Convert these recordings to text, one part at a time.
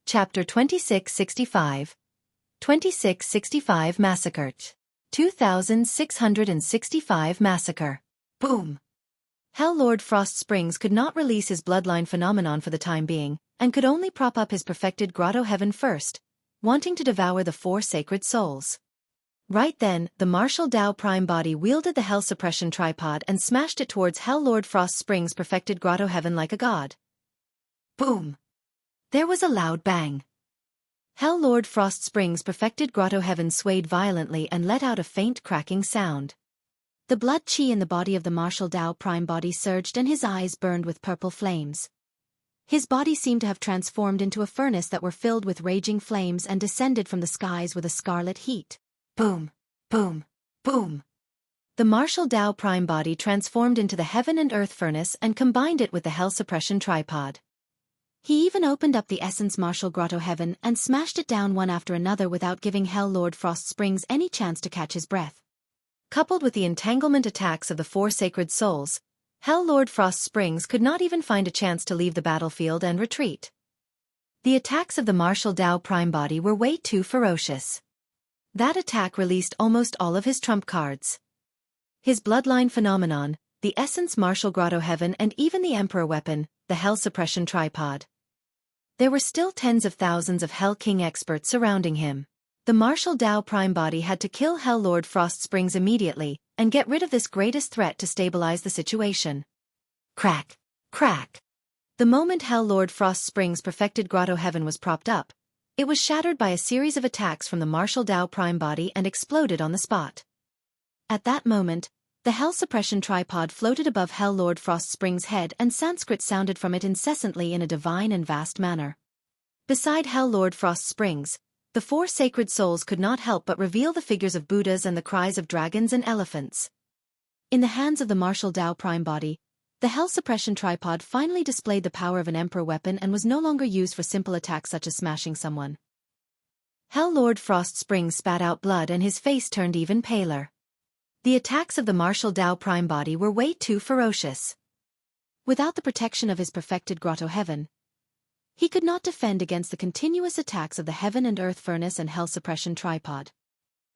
Chapter 2665. 2665 Massacre. 2665 Massacre. Boom! Hell Lord Frost Springs could not release his bloodline phenomenon for the time being, and could only prop up his perfected grotto heaven first, wanting to devour the four sacred souls. Right then, the martial Tao prime body wielded the hell suppression tripod and smashed it towards Hell Lord Frost Springs' perfected grotto heaven like a god. Boom! There was a loud bang. Hell Lord Frost Springs' perfected grotto heaven swayed violently and let out a faint cracking sound. The blood chi in the body of the martial Tao prime body surged and his eyes burned with purple flames. His body seemed to have transformed into a furnace that were filled with raging flames and descended from the skies with a scarlet heat. Boom! Boom! Boom! The martial Tao prime body transformed into the heaven and earth furnace and combined it with the hell suppression tripod. He even opened up the essence martial grotto heaven and smashed it down one after another without giving Hell Lord Frost Springs any chance to catch his breath. Coupled with the entanglement attacks of the four sacred souls, Hell Lord Frost Springs could not even find a chance to leave the battlefield and retreat. The attacks of the martial Tao prime body were way too ferocious. That attack released almost all of his trump cards. His bloodline phenomenon, the essence martial grotto heaven and even the emperor weapon, the hell suppression tripod. There were still tens of thousands of Hell King experts surrounding him. The martial Tao prime body had to kill Hell Lord Frost Springs immediately, and get rid of this greatest threat to stabilize the situation. Crack! Crack! The moment Hell Lord Frost Springs' perfected grotto heaven was propped up, it was shattered by a series of attacks from the martial Tao prime body and exploded on the spot. At that moment, the hell suppression tripod floated above Hell Lord Frost Springs' head and Sanskrit sounded from it incessantly in a divine and vast manner. Beside Hell Lord Frost Springs, the four sacred souls could not help but reveal the figures of Buddhas and the cries of dragons and elephants. In the hands of the martial Tao prime body, the hell suppression tripod finally displayed the power of an emperor weapon and was no longer used for simple attacks such as smashing someone. Hell Lord Frost Springs spat out blood and his face turned even paler. The attacks of the martial Tao prime body were way too ferocious. Without the protection of his perfected grotto heaven, he could not defend against the continuous attacks of the heaven and earth furnace and hell suppression tripod.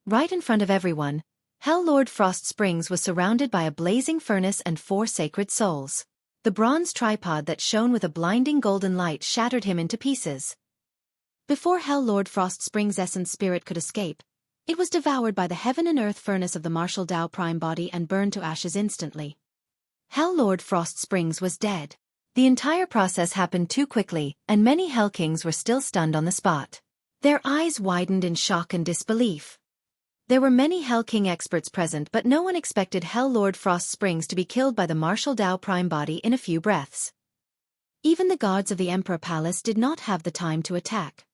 Right in front of everyone, Hell Lord Frost Springs was surrounded by a blazing furnace and four sacred souls. The bronze tripod that shone with a blinding golden light shattered him into pieces. Before Hell Lord Frost Springs' essence spirit could escape, it was devoured by the heaven and earth furnace of the martial Tao prime body and burned to ashes instantly. Hell Lord Frost Springs was dead. The entire process happened too quickly, and many Hell Kings were still stunned on the spot. Their eyes widened in shock and disbelief. There were many Hell King experts present, but no one expected Hell Lord Frost Springs to be killed by the martial Tao prime body in a few breaths. Even the guards of the Emperor Palace did not have the time to attack.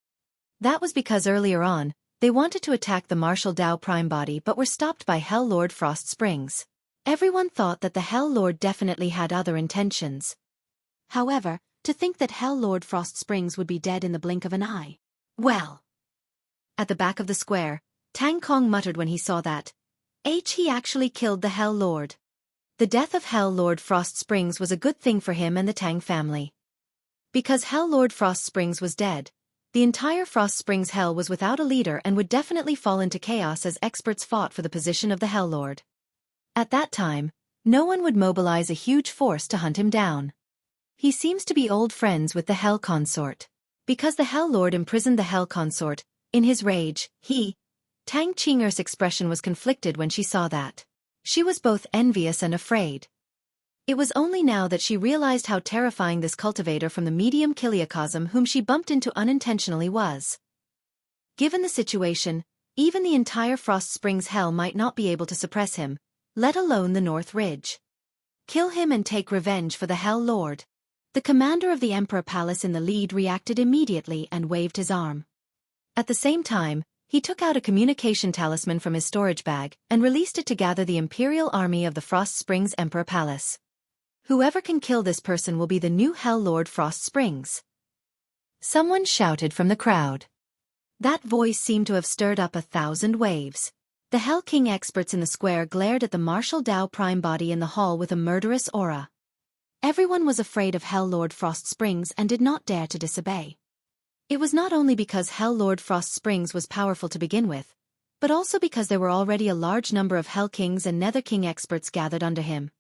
That was because earlier on, they wanted to attack the martial Tao prime body but were stopped by Hell Lord Frost Springs. Everyone thought that the Hell Lord definitely had other intentions. However, to think that Hell Lord Frost Springs would be dead in the blink of an eye. Well. At the back of the square, Tang Kong muttered when he saw that. He actually killed the Hell Lord. The death of Hell Lord Frost Springs was a good thing for him and the Tang family. Because Hell Lord Frost Springs was dead, the entire Frost Springs Hell was without a leader and would definitely fall into chaos as experts fought for the position of the Hell Lord. At that time, no one would mobilize a huge force to hunt him down. He seems to be old friends with the Hell Consort. Because the Hell Lord imprisoned the Hell Consort, in his rage, Tang Qing'er's expression was conflicted when she saw that. She was both envious and afraid. It was only now that she realized how terrifying this cultivator from the medium Kiliacosm whom she bumped into unintentionally was. Given the situation, even the entire Frost Springs Hell might not be able to suppress him, let alone the North Ridge. Kill him and take revenge for the Hell Lord. The commander of the Emperor Palace in the lead reacted immediately and waved his arm. At the same time, he took out a communication talisman from his storage bag and released it to gather the Imperial Army of the Frost Springs Emperor Palace. Whoever can kill this person will be the new Hell Lord Frost Springs. Someone shouted from the crowd. That voice seemed to have stirred up 1,000 waves. The Hell King experts in the square glared at the martial Tao prime body in the hall with a murderous aura. Everyone was afraid of Hell Lord Frost Springs and did not dare to disobey. It was not only because Hell Lord Frost Springs was powerful to begin with, but also because there were already a large number of Hell Kings and Nether King experts gathered under him.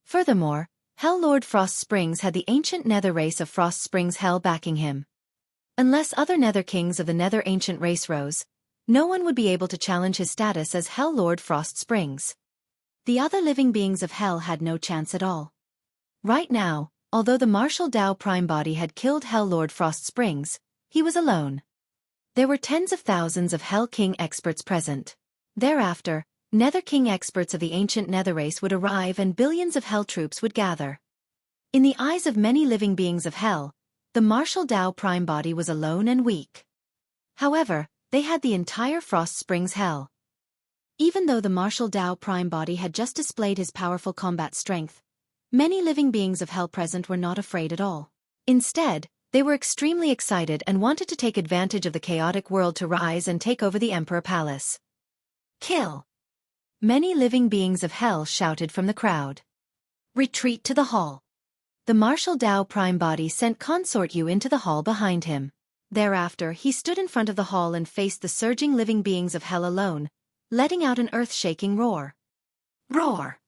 Furthermore, Hell Lord Frost Springs had the ancient Nether race of Frost Springs Hell backing him. Unless other Nether Kings of the Nether ancient race rose, no one would be able to challenge his status as Hell Lord Frost Springs. The other living beings of Hell had no chance at all. Right now, although the Martial Dao Prime Body had killed Hell Lord Frost Springs, he was alone. There were tens of thousands of Hell King experts present. Thereafter, Nether King experts of the ancient Nether race would arrive and billions of Hell troops would gather. In the eyes of many living beings of Hell, the Martial Dao Prime Body was alone and weak. However, they had the entire Frost Springs Hell. Even though the Martial Dao Prime Body had just displayed his powerful combat strength, many living beings of Hell present were not afraid at all. Instead, they were extremely excited and wanted to take advantage of the chaotic world to rise and take over the Emperor Palace. Kill! Many living beings of Hell shouted from the crowd. Retreat to the hall. The Martial Dao Prime Body sent Consort Yu into the hall behind him. Thereafter, he stood in front of the hall and faced the surging living beings of Hell alone, letting out an earth-shaking roar. Roar!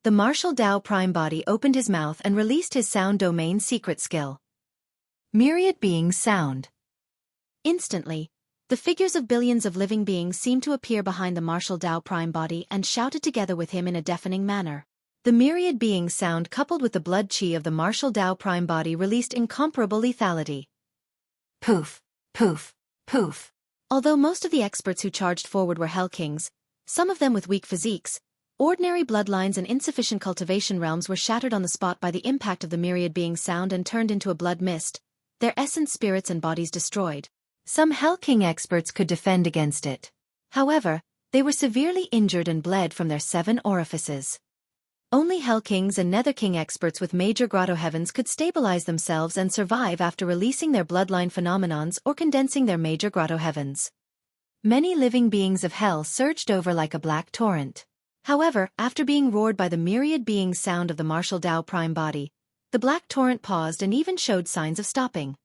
The Martial Dao Prime Body opened his mouth and released his sound domain secret skill. Myriad Beings Sound. Instantly, the figures of billions of living beings seemed to appear behind the Martial Dao Prime Body and shouted together with him in a deafening manner. The Myriad Beings Sound coupled with the blood chi of the Martial Dao Prime Body released incomparable lethality. Poof, poof, poof. Although most of the experts who charged forward were Hell Kings, some of them with weak physiques, ordinary bloodlines and insufficient cultivation realms were shattered on the spot by the impact of the Myriad Beings Sound and turned into a blood mist, their essence spirits and bodies destroyed. Some Hell King experts could defend against it. However, they were severely injured and bled from their 7 orifices. Only Hell Kings and Nether King experts with major grotto heavens could stabilize themselves and survive after releasing their bloodline phenomenons or condensing their major grotto heavens. Many living beings of Hell surged over like a black torrent. However, after being roared by the Myriad Beings Sound of the Martial Dao Prime Body, the black torrent paused and even showed signs of stopping.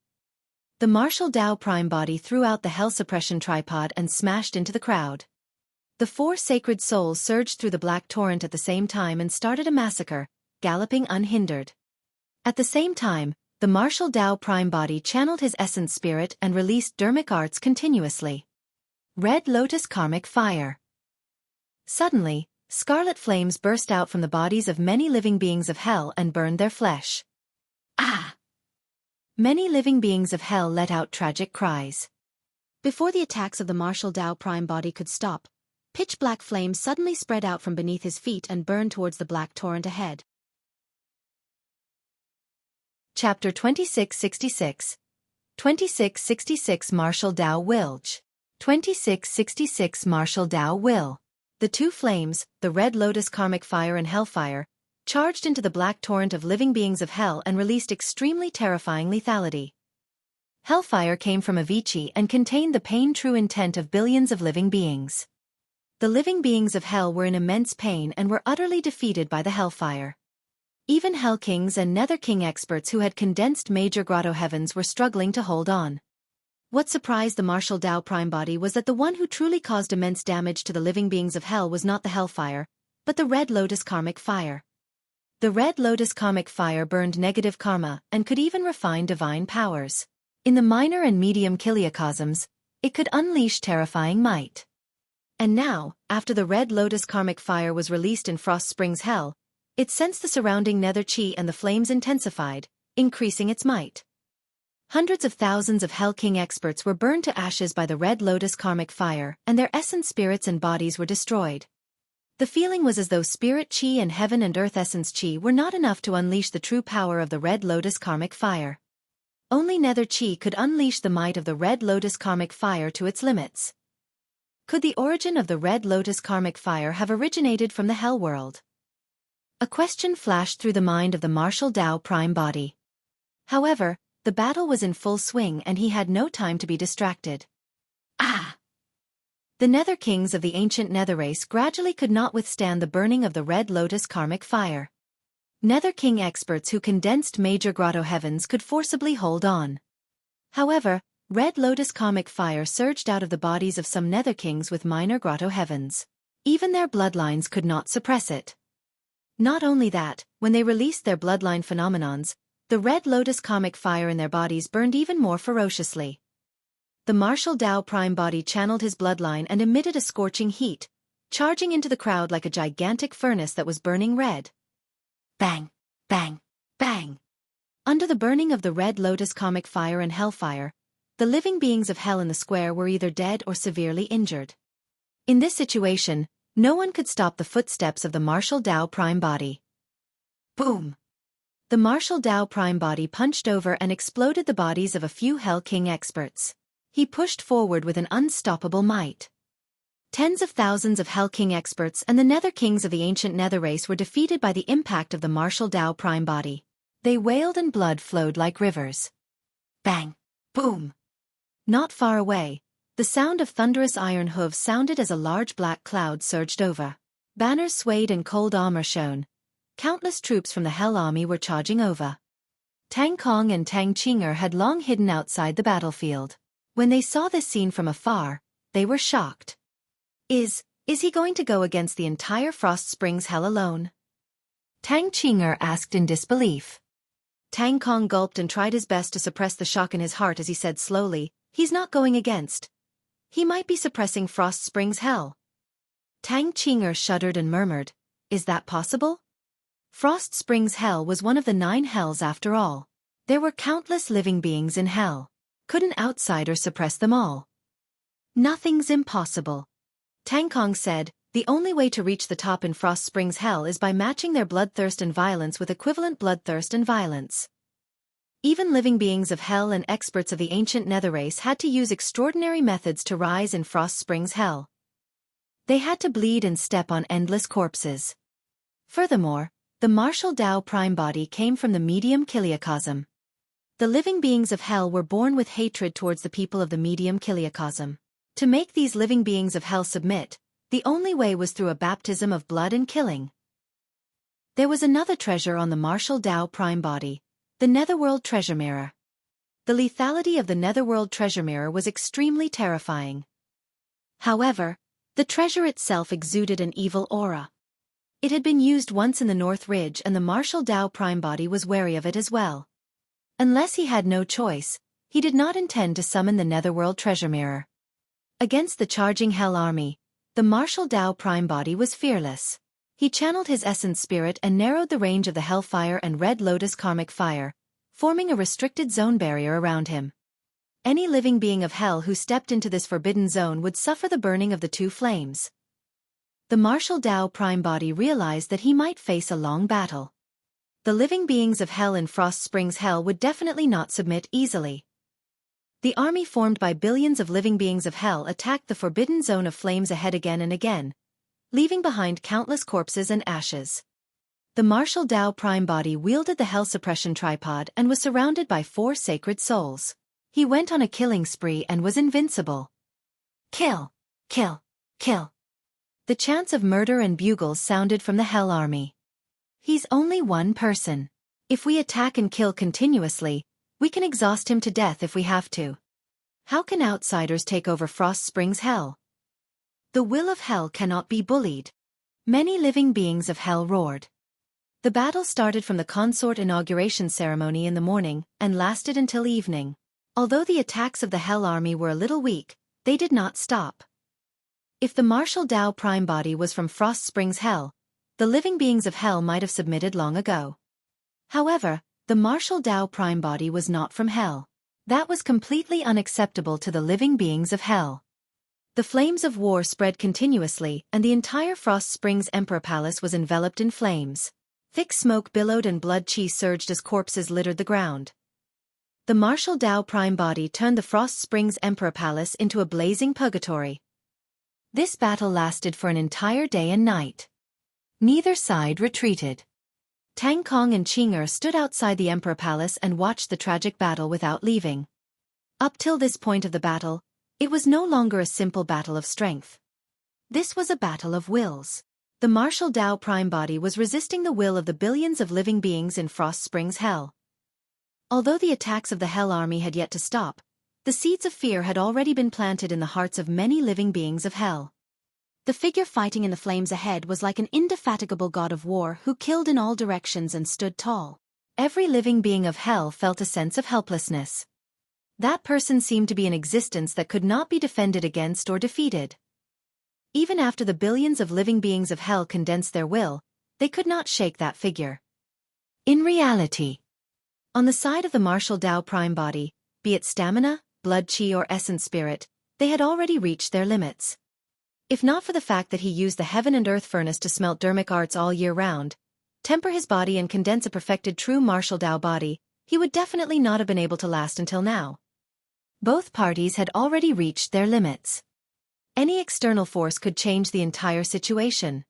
The Martial Dao Prime Body threw out the Hell Suppression Tripod and smashed into the crowd. The 4 sacred souls surged through the black torrent at the same time and started a massacre, galloping unhindered. At the same time, the Martial Dao Prime Body channeled his essence spirit and released dermic arts continuously. Red Lotus Karmic Fire. Suddenly, scarlet flames burst out from the bodies of many living beings of Hell and burned their flesh. Ah! Many living beings of Hell let out tragic cries. Before the attacks of the Martial Dao Prime Body could stop, pitch-black flames suddenly spread out from beneath his feet and burned towards the black torrent ahead. Chapter 2666. 2666 Martial Dao Wilge. 2666 Martial Dao Will. The 2 flames, the Red Lotus Karmic Fire and Hellfire, charged into the black torrent of living beings of Hell and released extremely terrifying lethality. Hellfire came from Avicii and contained the pain true intent of billions of living beings. The living beings of Hell were in immense pain and were utterly defeated by the Hellfire. Even Hell Kings and Nether King experts who had condensed major grotto heavens were struggling to hold on. What surprised the Martial Dao Prime Body was that the one who truly caused immense damage to the living beings of Hell was not the Hellfire, but the Red Lotus Karmic Fire. The Red Lotus Karmic Fire burned negative karma and could even refine divine powers. In the minor and medium kiliacosms, it could unleash terrifying might. And now, after the Red Lotus Karmic Fire was released in Frost Springs Hell, it sensed the surrounding nether chi and the flames intensified, increasing its might. Hundreds of thousands of Hell King experts were burned to ashes by the Red Lotus Karmic Fire and their essence spirits and bodies were destroyed. The feeling was as though spirit chi and heaven and earth essence chi were not enough to unleash the true power of the Red Lotus Karmic Fire. Only nether chi could unleash the might of the Red Lotus Karmic Fire to its limits. Could the origin of the Red Lotus Karmic Fire have originated from the Hell world? A question flashed through the mind of the Martial Dao Prime Body. However, the battle was in full swing and he had no time to be distracted. Ah! The Nether Kings of the ancient Nether race gradually could not withstand the burning of the Red Lotus Karmic Fire. Nether King experts who condensed major grotto heavens could forcibly hold on. However, Red Lotus comic fire surged out of the bodies of some nether kings with minor grotto heavens. Even their bloodlines could not suppress it. Not only that, when they released their bloodline phenomenons, the Red Lotus comic fire in their bodies burned even more ferociously. The martial Dao Prime body channeled his bloodline and emitted a scorching heat, charging into the crowd like a gigantic furnace that was burning red. Bang! Bang! Bang! Under the burning of the Red Lotus comic fire and hellfire, the living beings of hell in the square were either dead or severely injured. In this situation, no one could stop the footsteps of the martial Dao Prime body. Boom! The martial Dao Prime body punched over and exploded the bodies of a few Hell King experts. He pushed forward with an unstoppable might. Tens of thousands of Hell King experts and the Nether Kings of the ancient Nether race were defeated by the impact of the martial Dao Prime body. They wailed and blood flowed like rivers. Bang! Boom! Not far away, the sound of thunderous iron hooves sounded as a large black cloud surged over. Banners swayed and cold armor shone. Countless troops from the Hell Army were charging over. Tang Kong and Tang Qinger had long hidden outside the battlefield. When they saw this scene from afar, they were shocked. Is he going to go against the entire Frost Springs Hell alone? Tang Qinger asked in disbelief. Tang Kong gulped and tried his best to suppress the shock in his heart as he said slowly, "He's not going against. He might be suppressing Frost Springs Hell." Tang Qinger shuddered and murmured, "Is that possible?" Frost Springs Hell was one of the 9 hells after all. There were countless living beings in hell. Could an outsider suppress them all? Nothing's impossible. Tang Kong said, "The only way to reach the top in Frost Springs Hell is by matching their bloodthirst and violence with equivalent bloodthirst and violence." Even living beings of hell and experts of the ancient Nether race had to use extraordinary methods to rise in Frost Springs Hell. They had to bleed and step on endless corpses. Furthermore, the martial Dao Prime body came from the medium Kiliacosm. The living beings of hell were born with hatred towards the people of the medium Kiliacosm. To make these living beings of hell submit, the only way was through a baptism of blood and killing. There was another treasure on the martial Dao Prime body, the Netherworld Treasure Mirror. The lethality of the Netherworld Treasure Mirror was extremely terrifying. However, the treasure itself exuded an evil aura. It had been used once in the North Ridge and the martial Dao Prime body was wary of it as well. Unless he had no choice, he did not intend to summon the Netherworld Treasure Mirror. Against the charging Hell Army, the martial Dao Prime body was fearless. He channeled his essence spirit and narrowed the range of the Hellfire and Red Lotus karmic fire, forming a restricted zone barrier around him. Any living being of hell who stepped into this forbidden zone would suffer the burning of the 2 flames. The martial Dao Prime body realized that he might face a long battle. The living beings of hell in Frost Springs Hell would definitely not submit easily. The army formed by billions of living beings of hell attacked the forbidden zone of flames ahead again and again, leaving behind countless corpses and ashes. The martial Dao Prime body wielded the hell suppression tripod and was surrounded by 4 sacred souls. He went on a killing spree and was invincible. Kill! Kill! Kill! The chants of murder and bugles sounded from the Hell Army. He's only one person. If we attack and kill continuously, we can exhaust him to death if we have to. How can outsiders take over Frost Springs Hell? The will of hell cannot be bullied. Many living beings of hell roared. The battle started from the consort inauguration ceremony in the morning and lasted until evening. Although the attacks of the Hell Army were a little weak, they did not stop. If the martial Dao Prime body was from Frost Springs Hell, the living beings of hell might have submitted long ago. However, the martial Dao Prime body was not from hell. That was completely unacceptable to the living beings of hell. The flames of war spread continuously and the entire Frost Springs Emperor Palace was enveloped in flames. Thick smoke billowed and blood chi surged as corpses littered the ground. The martial Dao Prime body turned the Frost Springs Emperor Palace into a blazing purgatory. This battle lasted for an entire day and night. Neither side retreated. Tang Kong and Qinger stood outside the Emperor Palace and watched the tragic battle without leaving. Up till this point of the battle, it was no longer a simple battle of strength. This was a battle of wills. The martial Dao Prime body was resisting the will of the billions of living beings in Frost Springs Hell. Although the attacks of the Hell Army had yet to stop, The seeds of fear had already been planted in the hearts of many living beings of hell. The figure fighting in the flames ahead was like an indefatigable god of war who killed in all directions and stood tall. Every living being of hell felt a sense of helplessness. That person seemed to be an existence that could not be defended against or defeated. Even after the billions of living beings of hell condensed their will, they could not shake that figure. In reality, on the side of the martial Tao prime body, be it stamina, blood chi or essence spirit, they had already reached their limits. If not for the fact that he used the heaven and earth furnace to smelt dermic arts all year round, temper his body and condense a perfected true martial Tao body, he would definitely not have been able to last until now. Both parties had already reached their limits. Any external force could change the entire situation.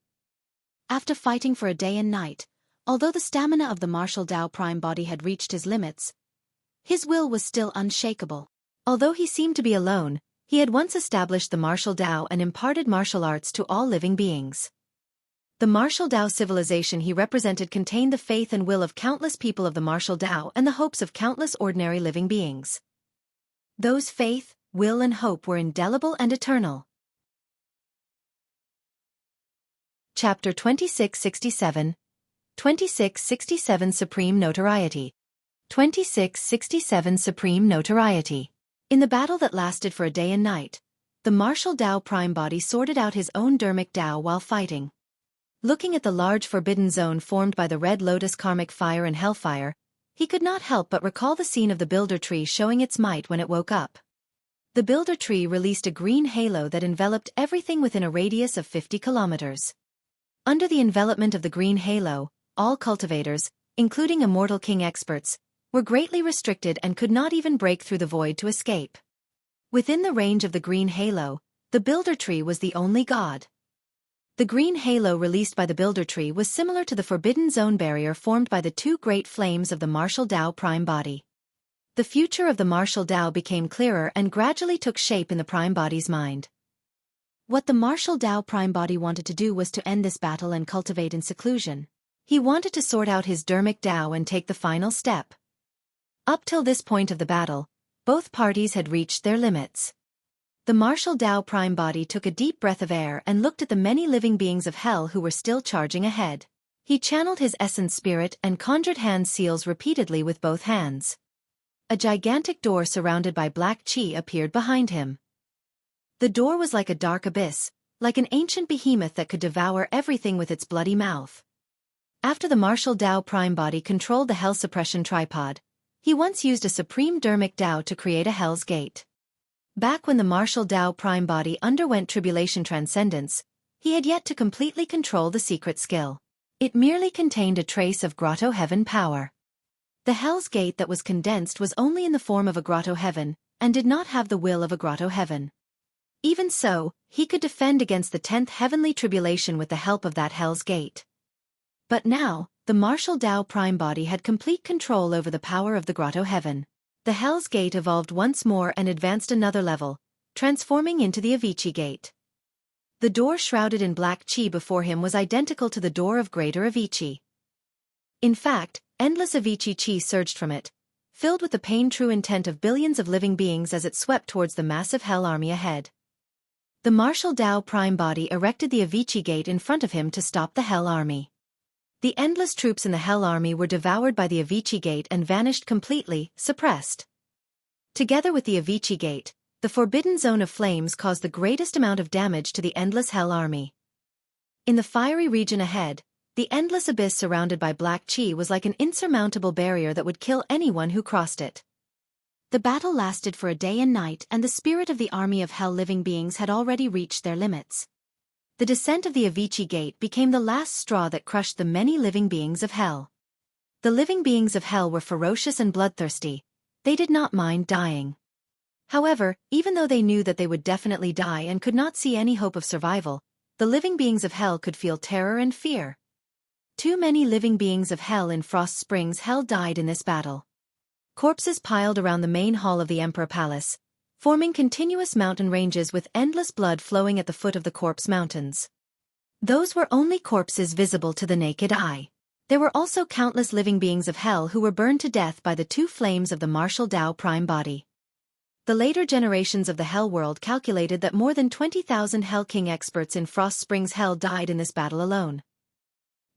After fighting for a day and night, although the stamina of the martial Tao prime body had reached his limits, his will was still unshakable. Although he seemed to be alone, he had once established the martial Tao and imparted martial arts to all living beings. The martial Tao civilization he represented contained the faith and will of countless people of the martial Tao and the hopes of countless ordinary living beings. Those faith, will and hope were indelible and eternal. Chapter 2667 2667 Supreme Notoriety 2667 Supreme Notoriety. In the battle that lasted for a day and night, the martial Tao prime body sorted out his own dermic Tao while fighting. Looking at the large forbidden zone formed by the red lotus karmic fire and hellfire, he could not help but recall the scene of the builder tree showing its might when it woke up. The builder tree released a green halo that enveloped everything within a radius of 50 kilometers. Under the envelopment of the green halo, all cultivators, including immortal king experts, were greatly restricted and could not even break through the void to escape. Within the range of the green halo, the builder tree was the only god. The green halo released by the builder tree was similar to the forbidden zone barrier formed by the two great flames of the martial Tao prime body. The future of the martial Tao became clearer and gradually took shape in the prime body's mind. What the martial Tao prime body wanted to do was to end this battle and cultivate in seclusion. He wanted to sort out his dermic Tao and take the final step. Up till this point of the battle, both parties had reached their limits. The martial Tao prime body took a deep breath of air and looked at the many living beings of hell who were still charging ahead. He channeled his essence spirit and conjured hand seals repeatedly with both hands. A gigantic door surrounded by black chi appeared behind him. The door was like a dark abyss, like an ancient behemoth that could devour everything with its bloody mouth. After the martial Tao prime body controlled the hell suppression tripod, he once used a supreme dermic Tao to create a hell's gate. Back when the martial Tao prime body underwent tribulation transcendence, he had yet to completely control the secret skill. It merely contained a trace of grotto heaven power. The hell's gate that was condensed was only in the form of a grotto heaven, and did not have the will of a grotto heaven. Even so, he could defend against the 10th heavenly tribulation with the help of that hell's gate. But now, the martial Tao prime body had complete control over the power of the grotto heaven. The Hell's Gate evolved once more and advanced another level, transforming into the Avicii Gate. The door shrouded in black chi before him was identical to the door of greater Avicii. In fact, endless Avicii chi surged from it, filled with the pain-true intent of billions of living beings as it swept towards the massive hell army ahead. The martial Tao prime body erected the Avicii Gate in front of him to stop the hell army. The endless troops in the hell army were devoured by the Avicii Gate and vanished completely, suppressed. Together with the Avicii Gate, the forbidden zone of flames caused the greatest amount of damage to the endless hell army. In the fiery region ahead, the endless abyss surrounded by black chi was like an insurmountable barrier that would kill anyone who crossed it. The battle lasted for a day and night, and the spirit of the army of hell living beings had already reached their limits. The descent of the Avicii Gate became the last straw that crushed the many living beings of hell. The living beings of hell were ferocious and bloodthirsty. They did not mind dying. However, even though they knew that they would definitely die and could not see any hope of survival, the living beings of hell could feel terror and fear. Too many living beings of hell in Frost Springs Hell died in this battle. Corpses piled around the main hall of the Emperor Palace, forming continuous mountain ranges with endless blood flowing at the foot of the corpse mountains. Those were only corpses visible to the naked eye. There were also countless living beings of hell who were burned to death by the two flames of the martial Tao prime body. The later generations of the Hell World calculated that more than 20,000 Hell King experts in Frost Springs Hell died in this battle alone.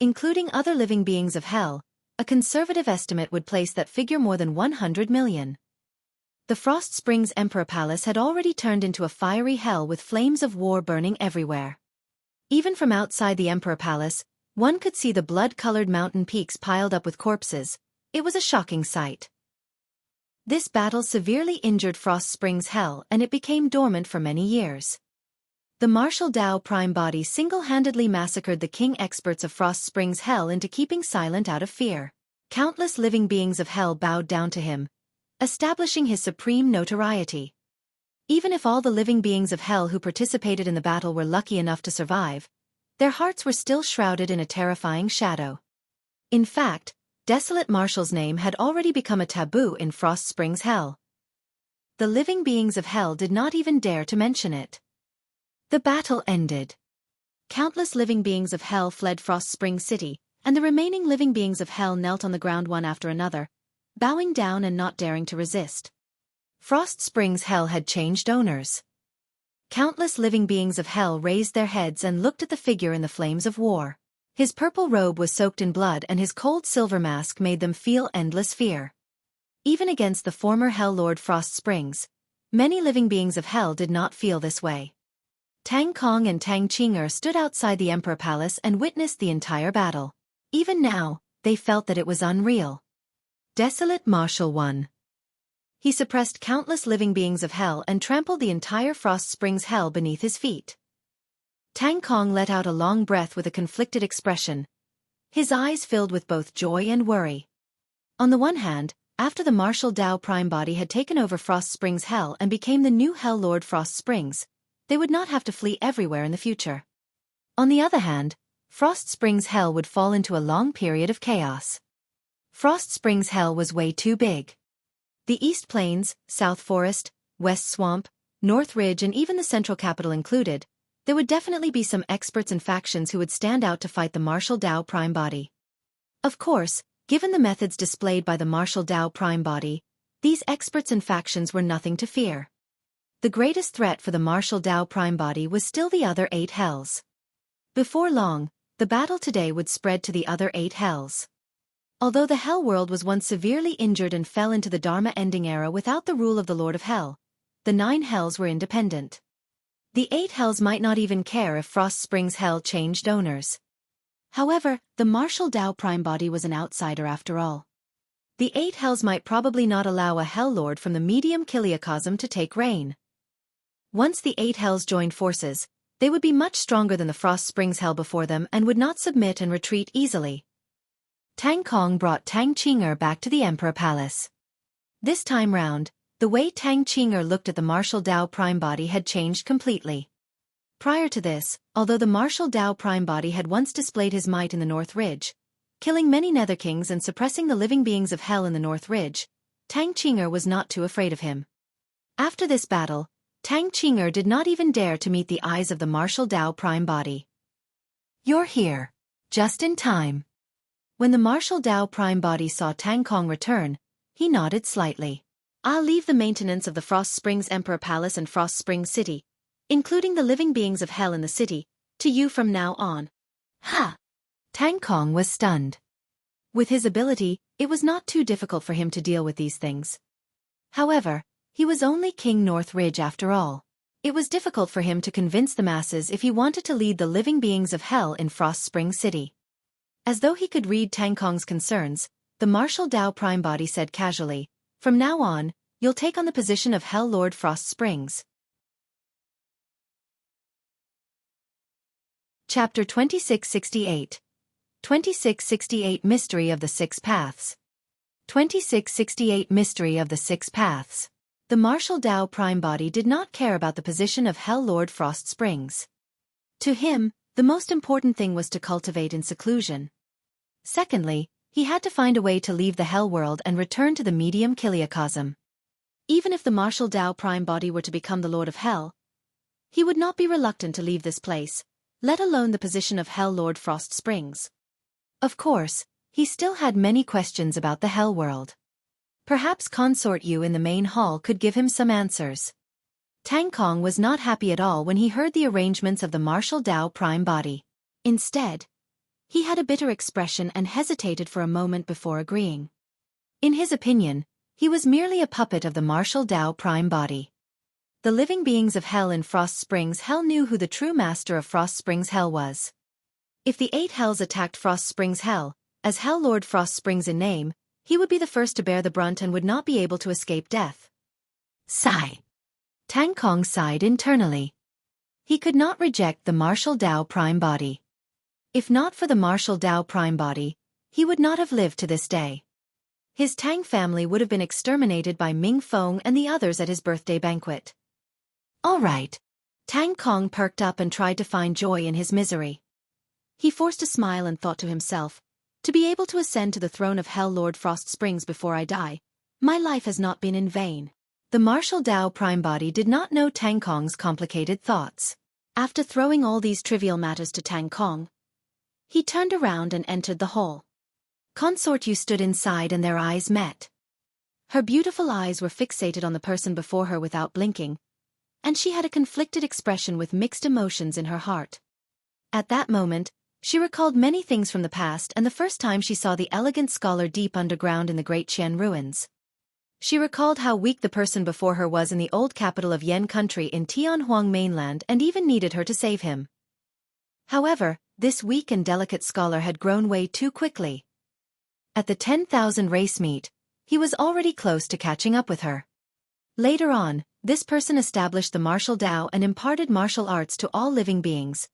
Including other living beings of Hell, a conservative estimate would place that figure more than 100 million. The Frost Springs Emperor Palace had already turned into a fiery hell with flames of war burning everywhere. Even from outside the Emperor Palace, one could see the blood-colored mountain peaks piled up with corpses. It was a shocking sight. This battle severely injured Frost Springs Hell and it became dormant for many years. The Martial Dao Prime Body single-handedly massacred the king experts of Frost Springs Hell into keeping silent out of fear. Countless living beings of Hell bowed down to him, establishing his supreme notoriety. Even if all the living beings of Hell who participated in the battle were lucky enough to survive, their hearts were still shrouded in a terrifying shadow. In fact, Desolate Marshall's name had already become a taboo in Frost Springs Hell. The living beings of Hell did not even dare to mention it. The battle ended. Countless living beings of Hell fled Frost Springs City, and the remaining living beings of Hell knelt on the ground one after another, bowing down and not daring to resist. Frost Springs Hell had changed owners. Countless living beings of Hell raised their heads and looked at the figure in the flames of war. His purple robe was soaked in blood and his cold silver mask made them feel endless fear. Even against the former Hell Lord Frost Springs, many living beings of Hell did not feel this way. Tang Kong and Tang Qing'er stood outside the Emperor Palace and witnessed the entire battle. Even now, they felt that it was unreal. Desolate Marshal won. He suppressed countless living beings of Hell and trampled the entire Frost Springs Hell beneath his feet. Tang Kong let out a long breath with a conflicted expression. His eyes filled with both joy and worry. On the one hand, after the Martial Dao Prime Body had taken over Frost Springs Hell and became the new Hell Lord Frost Springs, they would not have to flee everywhere in the future. On the other hand, Frost Springs Hell would fall into a long period of chaos. Frost Springs Hell was way too big. The East Plains, South Forest, West Swamp, North Ridge and even the Central Capital included, there would definitely be some experts and factions who would stand out to fight the Martial Dao Prime Body. Of course, given the methods displayed by the Martial Dao Prime Body, these experts and factions were nothing to fear. The greatest threat for the Martial Dao Prime Body was still the other 8 hells. Before long, the battle today would spread to the other 8 hells. Although the Hell World was once severely injured and fell into the Dharma-ending era without the rule of the Lord of Hell, the 9 hells were independent. The 8 hells might not even care if Frost Springs Hell changed owners. However, the Martial Dao Prime Body was an outsider after all. The 8 hells might probably not allow a Hell Lord from the medium Kiliacosm to take reign. Once the 8 hells joined forces, they would be much stronger than the Frost Springs Hell before them and would not submit and retreat easily. Tang Kong brought Tang Qing'er back to the Emperor Palace. This time round, the way Tang Qing'er looked at the Martial Dao Prime Body had changed completely. Prior to this, although the Martial Dao Prime Body had once displayed his might in the North Ridge, killing many Nether Kings and suppressing the living beings of Hell in the North Ridge, Tang Qing'er was not too afraid of him. After this battle, Tang Qing'er did not even dare to meet the eyes of the Martial Dao Prime Body. "You're here. Just in time." When the Martial Dao Prime Body saw Tang Kong return, he nodded slightly. "I'll leave the maintenance of the Frost Springs Emperor Palace and Frost Springs City, including the living beings of Hell in the city, to you from now on." Ha! Tang Kong was stunned. With his ability, it was not too difficult for him to deal with these things. However, he was only King North Ridge after all. It was difficult for him to convince the masses if he wanted to lead the living beings of Hell in Frost Springs City. As though he could read Tang Kong's concerns, the Martial Dao Prime Body said casually, "From now on, you'll take on the position of Hell Lord Frost Springs." Chapter 2668. 2668 Mystery of the Six Paths. 2668 Mystery of the Six Paths. The Martial Dao Prime Body did not care about the position of Hell Lord Frost Springs. To him, the most important thing was to cultivate in seclusion. Secondly, he had to find a way to leave the Hell World and return to the medium Kiliacosm. Even if the Martial Dao Prime Body were to become the Lord of Hell, he would not be reluctant to leave this place, let alone the position of Hell Lord Frost Springs. Of course, he still had many questions about the Hell World. Perhaps Consort Yu in the main hall could give him some answers. Tang Kong was not happy at all when he heard the arrangements of the martial Dao prime body. Instead, he had a bitter expression and hesitated for a moment before agreeing. In his opinion, he was merely a puppet of the martial Dao prime body. The living beings of Hell in Frost Springs Hell knew who the true master of Frost Springs Hell was. If the 8 Hells attacked Frost Springs Hell, as Hell Lord Frost Springs in name, he would be the first to bear the brunt and would not be able to escape death. Sigh. Tang Kong sighed internally. He could not reject the martial Dao prime body. If not for the martial Dao prime body, he would not have lived to this day. His Tang family would have been exterminated by Ming Feng and the others at his birthday banquet. All right. Tang Kong perked up and tried to find joy in his misery. He forced a smile and thought to himself, to be able to ascend to the throne of Hell Lord Frost Springs before I die, my life has not been in vain. The martial Dao prime body did not know Tang Kong's complicated thoughts. After throwing all these trivial matters to Tang Kong, he turned around and entered the hall. Consort Yu stood inside and their eyes met. Her beautiful eyes were fixated on the person before her without blinking, and she had a conflicted expression with mixed emotions in her heart. At that moment, she recalled many things from the past and the first time she saw the elegant scholar deep underground in the Great Qian ruins. She recalled how weak the person before her was in the old capital of Yen country in Tianhuang mainland and even needed her to save him. However, this weak and delicate scholar had grown way too quickly. At the 10,000 race meet, he was already close to catching up with her. Later on, this person established the martial Dao and imparted martial arts to all living beings,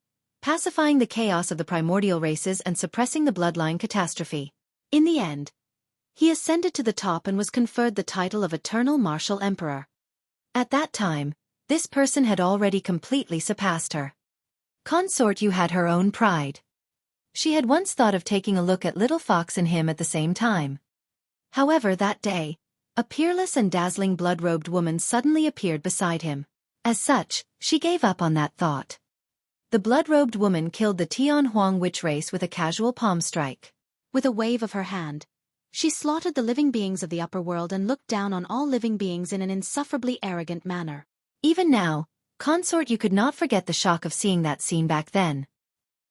pacifying the chaos of the primordial races and suppressing the bloodline catastrophe. In the end, he ascended to the top and was conferred the title of Eternal Martial Emperor. At that time, this person had already completely surpassed her. Consort Yu had her own pride. She had once thought of taking a look at Little Fox and him at the same time. However, that day, a peerless and dazzling blood-robed woman suddenly appeared beside him. As such, she gave up on that thought. The blood-robed woman killed the Tianhuang witch race with a casual palm strike. With a wave of her hand, she slaughtered the living beings of the upper world and looked down on all living beings in an insufferably arrogant manner. Even now, Consort Yu could not forget the shock of seeing that scene back then.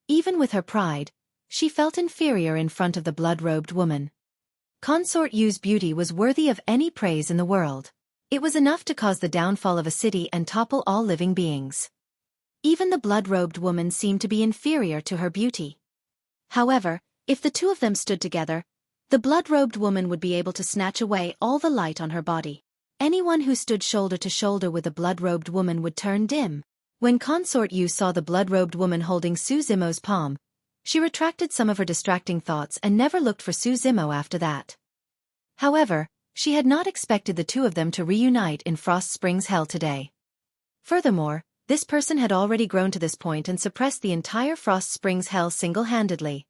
Even with her pride, she felt inferior in front of the blood-robed woman. Consort Yu's beauty was worthy of any praise in the world. It was enough to cause the downfall of a city and topple all living beings. Even the blood-robed woman seemed to be inferior to her beauty. However, if the two of them stood together, the blood-robed woman would be able to snatch away all the light on her body. Anyone who stood shoulder to shoulder with the blood-robed woman would turn dim. When Consort Yu saw the blood-robed woman holding Su Zimo's palm, she retracted some of her distracting thoughts and never looked for Su Zimo after that. However, she had not expected the two of them to reunite in Frost Springs Hell today. Furthermore, this person had already grown to this point and suppressed the entire Frost Springs Hell single-handedly.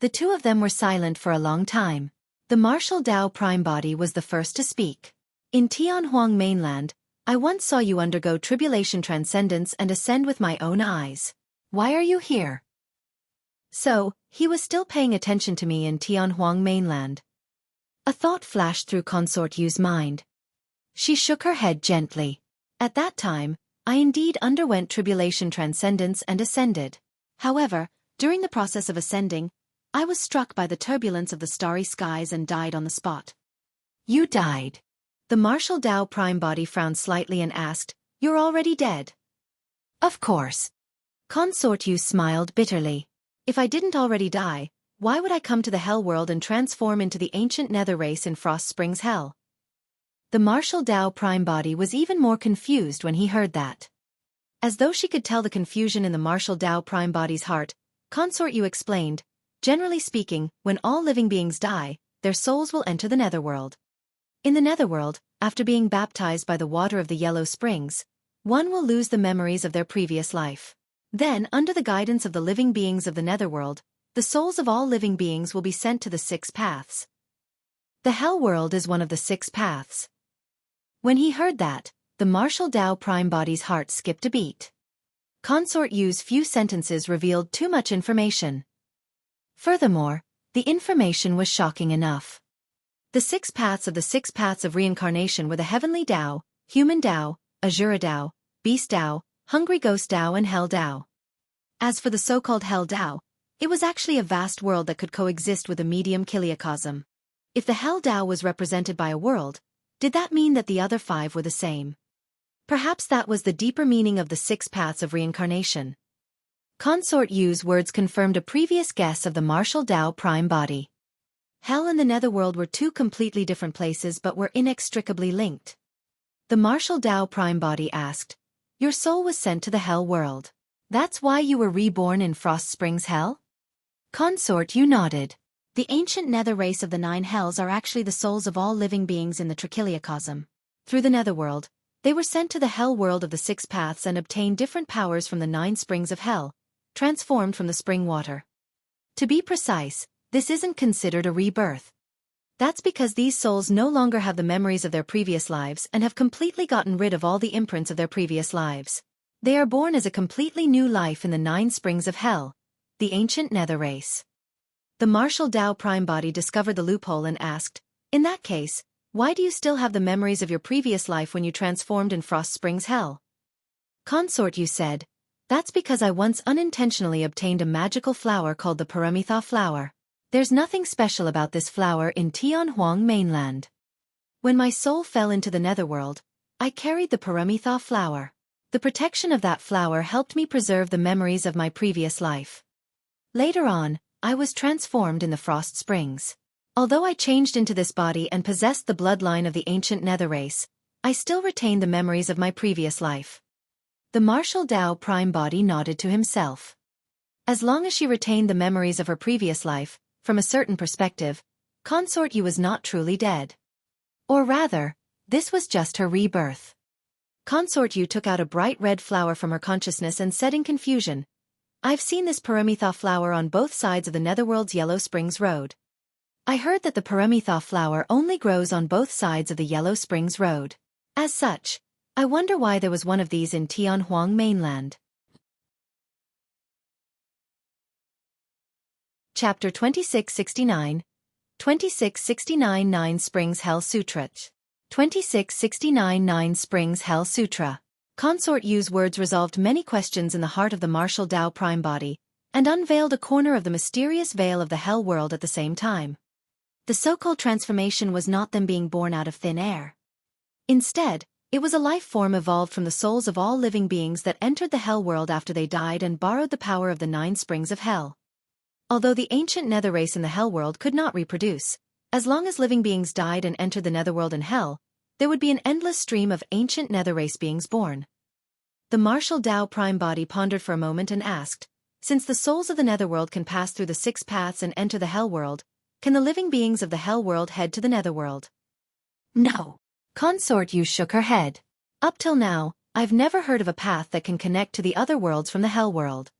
The two of them were silent for a long time. The martial Dao prime body was the first to speak. In Tianhuang mainland, I once saw you undergo tribulation transcendence and ascend with my own eyes. Why are you here? So, he was still paying attention to me in Tianhuang mainland. A thought flashed through Consort Yu's mind. She shook her head gently. At that time, I indeed underwent tribulation transcendence and ascended. However, during the process of ascending, I was struck by the turbulence of the starry skies and died on the spot. You died. The martial Dao prime body frowned slightly and asked, You're already dead? Of course. Consort Yu smiled bitterly. If I didn't already die, why would I come to the Hell world and transform into the ancient nether race in Frost Springs Hell? The martial Dao prime body was even more confused when he heard that. As though she could tell the confusion in the martial Dao prime body's heart, Consort Yu explained, Generally speaking, when all living beings die, their souls will enter the netherworld. In the netherworld, after being baptized by the water of the yellow springs, one will lose the memories of their previous life. Then, under the guidance of the living beings of the netherworld, the souls of all living beings will be sent to the 6 paths. The Hell world is one of the 6 paths. When he heard that, the martial Dao prime body's heart skipped a beat. Consort Yu's few sentences revealed too much information. Furthermore, the information was shocking enough. The 6 paths of the 6 paths of reincarnation were the heavenly Tao, human Tao, Asura Tao, beast Tao, hungry ghost Tao and hell Tao. As for the so-called hell Tao, it was actually a vast world that could coexist with a medium kiliacosm. If the hell Tao was represented by a world, did that mean that the other 5 were the same? Perhaps that was the deeper meaning of the 6 paths of reincarnation. Consort Yu's words confirmed a previous guess of the martial Tao prime body. Hell and the netherworld were 2 completely different places but were inextricably linked. The martial Tao prime body asked, "Your soul was sent to the hell world. That's why you were reborn in Frost Springs Hell?" Consort Yu nodded. The ancient nether race of the 9 hells are actually the souls of all living beings in the trichiliacosm. Through the netherworld, they were sent to the hell world of the 6 paths and obtained different powers from the 9 springs of hell, transformed from the spring water. To be precise, this isn't considered a rebirth. That's because these souls no longer have the memories of their previous lives and have completely gotten rid of all the imprints of their previous lives. They are born as a completely new life in the 9 springs of hell, the ancient nether race. The martial Tao prime body discovered the loophole and asked, "In that case, why do you still have the memories of your previous life when you transformed in Frost Springs Hell?" Consort Yu said, "That's because I once unintentionally obtained a magical flower called the Paramitha flower. There's nothing special about this flower in Tianhuang mainland. When my soul fell into the netherworld, I carried the Paramitha flower. The protection of that flower helped me preserve the memories of my previous life. Later on, I was transformed in the Frost Springs. Although I changed into this body and possessed the bloodline of the ancient nether race, I still retained the memories of my previous life." The martial Tao prime body nodded to himself. As long as she retained the memories of her previous life, from a certain perspective, Consort Yu was not truly dead. Or rather, this was just her rebirth. Consort Yu took out a bright red flower from her consciousness and said in confusion, "I've seen this Paramitha flower on both sides of the netherworld's Yellow Springs Road. I heard that the Paramitha flower only grows on both sides of the Yellow Springs Road. As such, I wonder why there was one of these in Tianhuang mainland." Chapter 2669, 2669 9 Springs Hell Sutra. 2669 9 Springs Hell Sutra. Consort Yu's words resolved many questions in the heart of the martial Tao prime body, and unveiled a corner of the mysterious veil of the hell world at the same time. The so-called transformation was not them being born out of thin air. Instead, it was a life form evolved from the souls of all living beings that entered the hell world after they died and borrowed the power of the 9 springs of hell. Although the ancient nether race in the hell world could not reproduce, as long as living beings died and entered the netherworld and hell, there would be an endless stream of ancient nether race beings born. The martial Tao prime body pondered for a moment and asked, "Since the souls of the netherworld can pass through the 6 paths and enter the hell world, can the living beings of the hell world head to the netherworld?" "No." Consort Yu shook her head. "Up till now, I've never heard of a path that can connect to the other worlds from the hell world.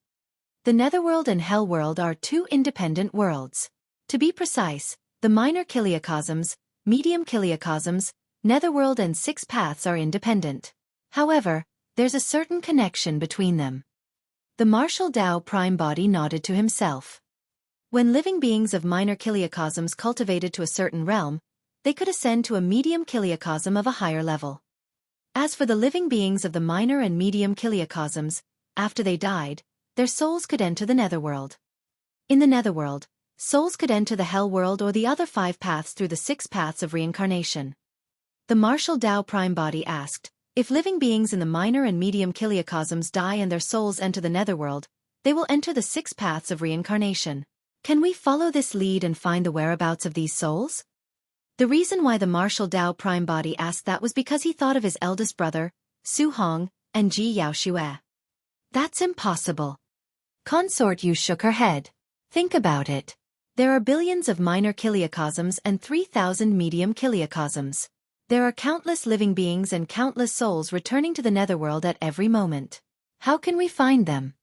The netherworld and hell world are 2 independent worlds. To be precise, the minor kiliacosms, medium kiliacosms, netherworld and 6 paths are independent. However, there's a certain connection between them." The martial Tao prime body nodded to himself. When living beings of minor kiliacosms cultivated to a certain realm, they could ascend to a medium kiliacosm of a higher level. As for the living beings of the minor and medium kiliacosms, after they died, their souls could enter the netherworld. In the netherworld, souls could enter the hell world or the other 5 paths through the 6 paths of reincarnation. The martial Tao prime body asked, "If living beings in the minor and medium kiliacosms die and their souls enter the netherworld, they will enter the 6 paths of reincarnation. Can we follow this lead and find the whereabouts of these souls?" The reason why the martial Tao prime body asked that was because he thought of his eldest brother, Su Hong, and Ji Yao Xue. "That's impossible." Consort Yu shook her head. "Think about it. There are billions of minor kiliacosms and 3,000 medium kiliacosms. There are countless living beings and countless souls returning to the netherworld at every moment. How can we find them?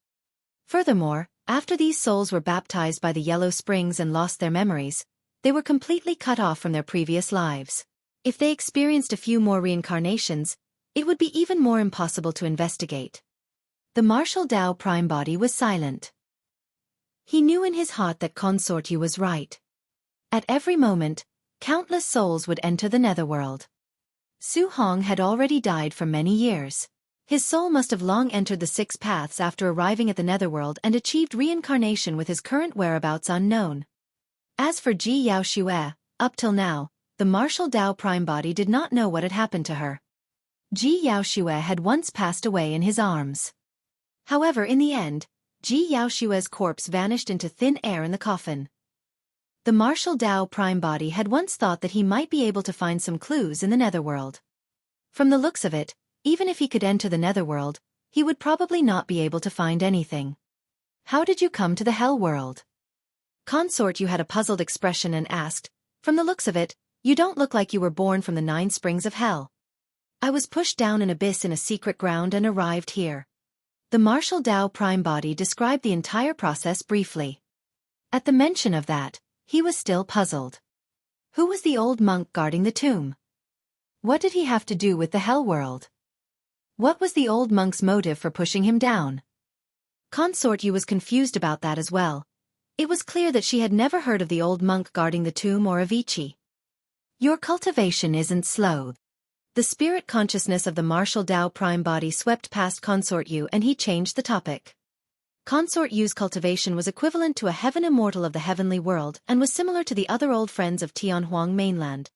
Furthermore, after these souls were baptized by the Yellow Springs and lost their memories, they were completely cut off from their previous lives. If they experienced a few more reincarnations, it would be even more impossible to investigate." The martial Tao prime body was silent. He knew in his heart that Consort Yu was right. At every moment, countless souls would enter the netherworld. Su Hong had already died for many years. His soul must have long entered the six paths after arriving at the netherworld and achieved reincarnation with his current whereabouts unknown. As for Ji Yaoxue, up till now, the martial Dao prime body did not know what had happened to her. Ji Yaoxue had once passed away in his arms. However, in the end, Ji Yaoxue's corpse vanished into thin air in the coffin. The martial Dao prime body had once thought that he might be able to find some clues in the netherworld. From the looks of it, even if he could enter the netherworld, he would probably not be able to find anything. How did you come to the hell world? Consort Yu had a puzzled expression and asked, from the looks of it, you don't look like you were born from the 9 springs of hell. I was pushed down an abyss in a secret ground and arrived here. The martial Dao prime body described the entire process briefly. At the mention of that, he was still puzzled. Who was the old monk guarding the tomb? What did he have to do with the hell world? What was the old monk's motive for pushing him down? Consort Yu was confused about that as well. It was clear that she had never heard of the old monk guarding the tomb or of Ichi. Your cultivation isn't slow. The spirit consciousness of the martial Dao prime body swept past Consort Yu and he changed the topic. Consort Yu's cultivation was equivalent to a heaven immortal of the heavenly world and was similar to the other old friends of Tianhuang mainland.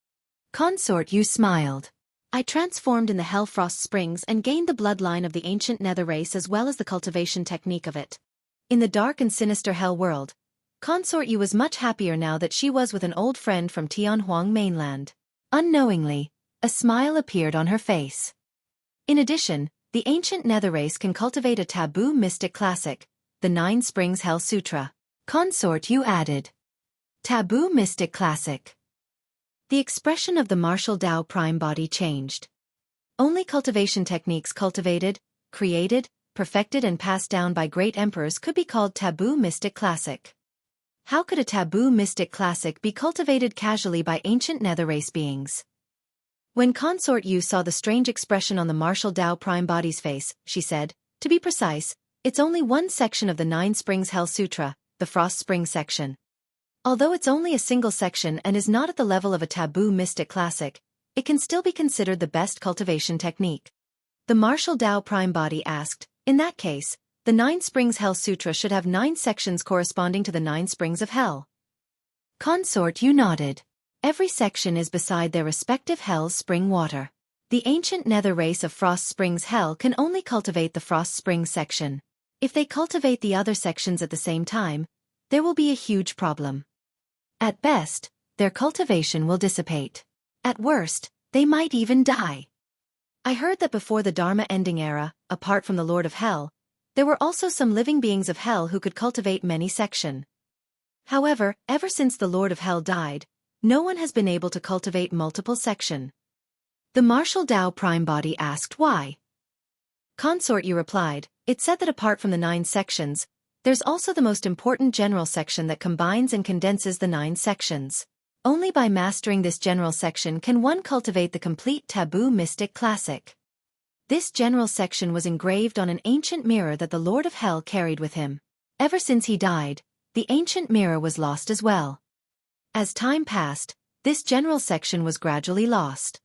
Consort Yu smiled. I transformed in the Hell Frost Springs and gained the bloodline of the ancient nether race as well as the cultivation technique of it. In the dark and sinister hell world, Consort Yu was much happier now that she was with an old friend from Tianhuang mainland. Unknowingly, a smile appeared on her face. In addition, the ancient nether race can cultivate a taboo mystic classic, the 9 Springs Hell Sutra. Consort Yu added. Taboo mystic classic. The expression of the martial Dao prime body changed. Only cultivation techniques cultivated, created, perfected and passed down by great emperors could be called taboo mystic classic. How could a taboo mystic classic be cultivated casually by ancient nether race beings? When Consort Yu saw the strange expression on the martial Dao prime body's face, she said, to be precise, it's only one section of the 9 Springs Hell Sutra, the Frost Spring section. Although it's only a single section and is not at the level of a taboo mystic classic, it can still be considered the best cultivation technique. The martial Dao prime body asked, in that case, the 9 Springs Hell Sutra should have 9 sections corresponding to the 9 Springs of Hell. Consort Yu nodded. Every section is beside their respective hell's spring water. The ancient nether race of Frost Springs Hell can only cultivate the Frost Springs section. If they cultivate the other sections at the same time, there will be a huge problem. At best, their cultivation will dissipate. At worst, they might even die. I heard that before the Dharma ending era, apart from the Lord of Hell, there were also some living beings of Hell who could cultivate many sections. However, ever since the Lord of Hell died, no one has been able to cultivate multiple sections. The martial Dao prime body asked why. Consort Yu replied, it said that apart from the 9 sections, there's also the most important general section that combines and condenses the 9 sections. Only by mastering this general section can one cultivate the complete taboo mystic classic. This general section was engraved on an ancient mirror that the Lord of Hell carried with him. Ever since he died, the ancient mirror was lost as well. As time passed, this general section was gradually lost.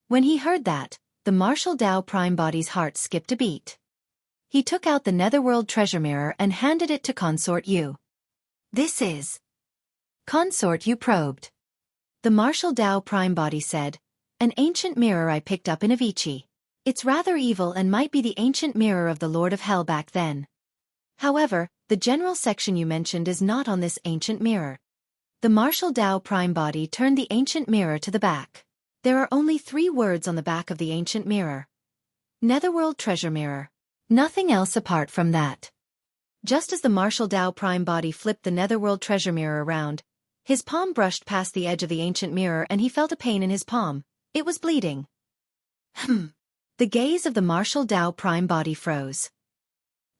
When he heard that, the martial Dao prime body's heart skipped a beat. He took out the netherworld treasure mirror and handed it to Consort Yu. This is... Consort Yu probed. The martial Dao prime body said, an ancient mirror I picked up in Avicii. It's rather evil and might be the ancient mirror of the Lord of Hell back then. However, the general section you mentioned is not on this ancient mirror. The martial Dao prime body turned the ancient mirror to the back. There are only 3 words on the back of the ancient mirror. Netherworld treasure mirror. Nothing else apart from that. Just as the martial Dao prime body flipped the netherworld treasure mirror around, his palm brushed past the edge of the ancient mirror and he felt a pain in his palm. It was bleeding. The gaze of the martial Dao prime body froze.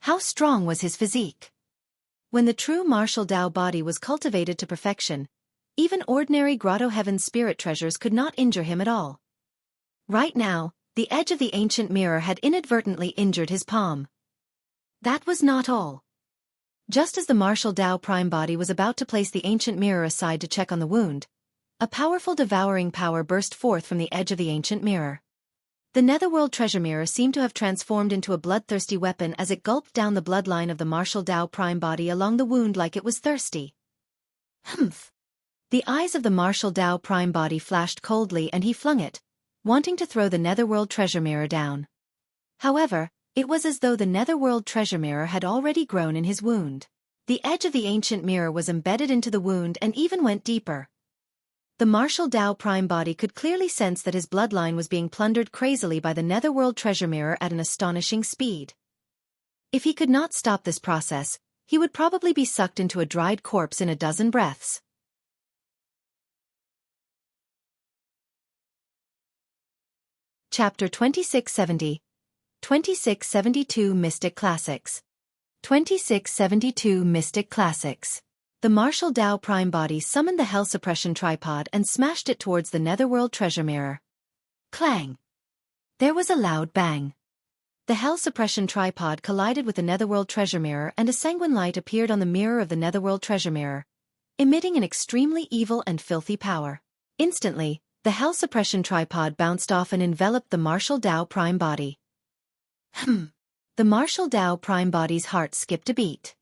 How strong was his physique? When the true martial Dao body was cultivated to perfection, even ordinary grotto heaven spirit treasures could not injure him at all. Right now, the edge of the ancient mirror had inadvertently injured his palm. That was not all. Just as the martial Dao prime body was about to place the ancient mirror aside to check on the wound, A powerful devouring power burst forth from the edge of the ancient mirror. The netherworld treasure mirror seemed to have transformed into a bloodthirsty weapon as it gulped down the bloodline of the martial Tao prime body along the wound like it was thirsty. Humph! The eyes of the martial Tao prime body flashed coldly and he flung it, wanting to throw the netherworld treasure mirror down. However, it was as though the netherworld treasure mirror had already grown in his wound. The edge of the ancient mirror was embedded into the wound and even went deeper. The martial Tao prime body could clearly sense that his bloodline was being plundered crazily by the netherworld treasure mirror at an astonishing speed. If he could not stop this process, he would probably be sucked into a dried corpse in a dozen breaths. Chapter 2670. 2672 Mystic Classics. 2672 Mystic Classics. The martial Tao prime body summoned the hell suppression tripod and smashed it towards the netherworld treasure mirror. Clang! There was a loud bang. The hell suppression tripod collided with the netherworld treasure mirror and a sanguine light appeared on the mirror of the netherworld treasure mirror, emitting an extremely evil and filthy power. Instantly, the hell suppression tripod bounced off and enveloped the martial Tao prime body. The martial Tao prime body's heart skipped a beat.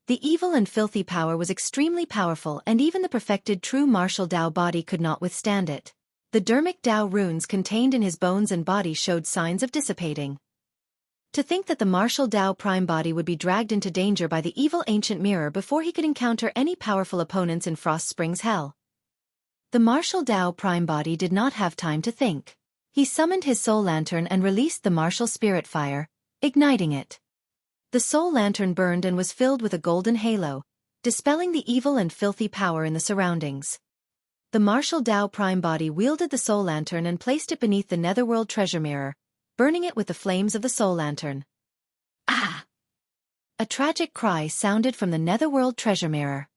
The evil and filthy power was extremely powerful and even the perfected true martial Tao body could not withstand it. The dermic Tao runes contained in his bones and body showed signs of dissipating. To think that the martial Tao prime body would be dragged into danger by the evil ancient mirror before he could encounter any powerful opponents in Frost Springs Hell. The martial Tao prime body did not have time to think. He summoned his soul lantern and released the martial spirit fire, igniting it. The soul lantern burned and was filled with a golden halo, dispelling the evil and filthy power in the surroundings. The martial Tao prime body wielded the soul lantern and placed it beneath the netherworld treasure mirror, burning it with the flames of the soul lantern. Ah! A tragic cry sounded from the netherworld treasure mirror.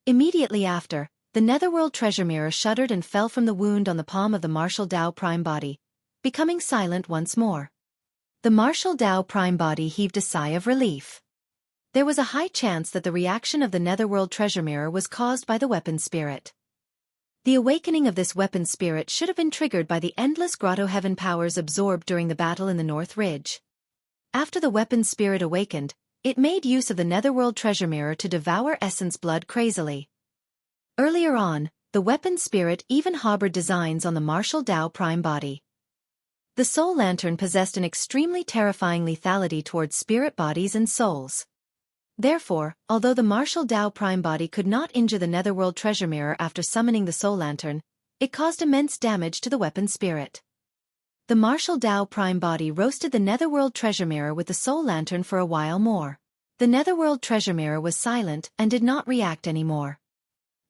Immediately after, the netherworld treasure mirror shuddered and fell from the wound on the palm of the martial Tao prime body, becoming silent once more. The martial Tao prime body heaved a sigh of relief. There was a high chance that the reaction of the netherworld treasure mirror was caused by the weapon spirit. The awakening of this weapon spirit should have been triggered by the endless grotto heaven powers absorbed during the battle in the North Ridge. After the weapon spirit awakened, it made use of the netherworld treasure mirror to devour essence blood crazily. Earlier on, the weapon spirit even harbored designs on the martial Tao prime body. The soul lantern possessed an extremely terrifying lethality towards spirit bodies and souls. Therefore, although the martial Tao prime body could not injure the netherworld treasure mirror after summoning the soul lantern, it caused immense damage to the weapon spirit. The martial Tao prime body roasted the netherworld treasure mirror with the soul lantern for a while more. The netherworld treasure mirror was silent and did not react anymore.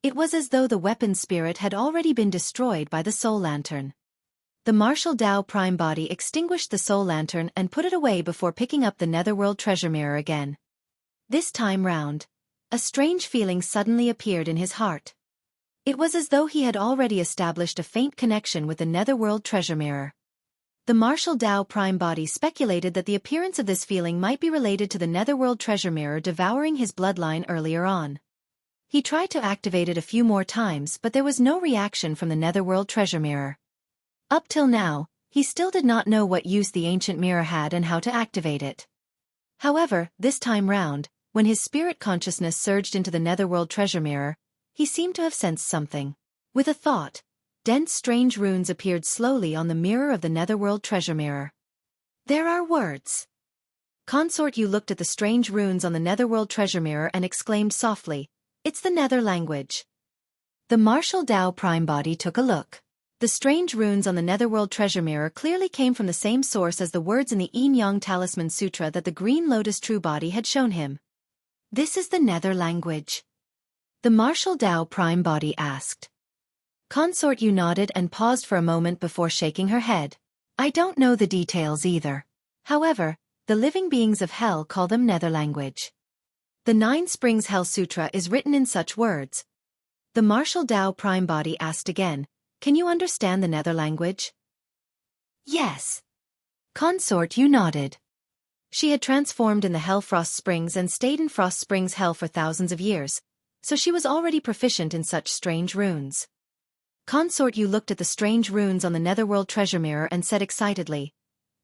It was as though the weapon spirit had already been destroyed by the soul lantern. The martial Tao prime body extinguished the soul lantern and put it away before picking up the netherworld treasure mirror again. This time round, a strange feeling suddenly appeared in his heart. It was as though he had already established a faint connection with the netherworld treasure mirror. The martial Tao prime body speculated that the appearance of this feeling might be related to the netherworld treasure mirror devouring his bloodline earlier on. He tried to activate it a few more times but there was no reaction from the netherworld treasure mirror. Up till now, he still did not know what use the ancient mirror had and how to activate it. However, this time round, when his spirit consciousness surged into the netherworld treasure mirror, he seemed to have sensed something. With a thought, dense strange runes appeared slowly on the mirror of the netherworld treasure mirror. There are words. Consort Yu looked at the strange runes on the netherworld treasure mirror and exclaimed softly, "It's the nether language." The martial Tao prime body took a look. The strange runes on the netherworld treasure mirror clearly came from the same source as the words in the Yin-Yang Talisman Sutra that the Green Lotus true body had shown him. This is the nether language? The martial Tao prime body asked. Consort Yu nodded and paused for a moment before shaking her head. I don't know the details either. However, the living beings of hell call them nether language. The 9 Springs Hell Sutra is written in such words. The martial Tao prime body asked again, can you understand the nether language? Yes. Consort Yu nodded. She had transformed in the Hell Frost Springs and stayed in Frost Springs Hell for thousands of years, so she was already proficient in such strange runes. Consort Yu looked at the strange runes on the Netherworld treasure mirror and said excitedly,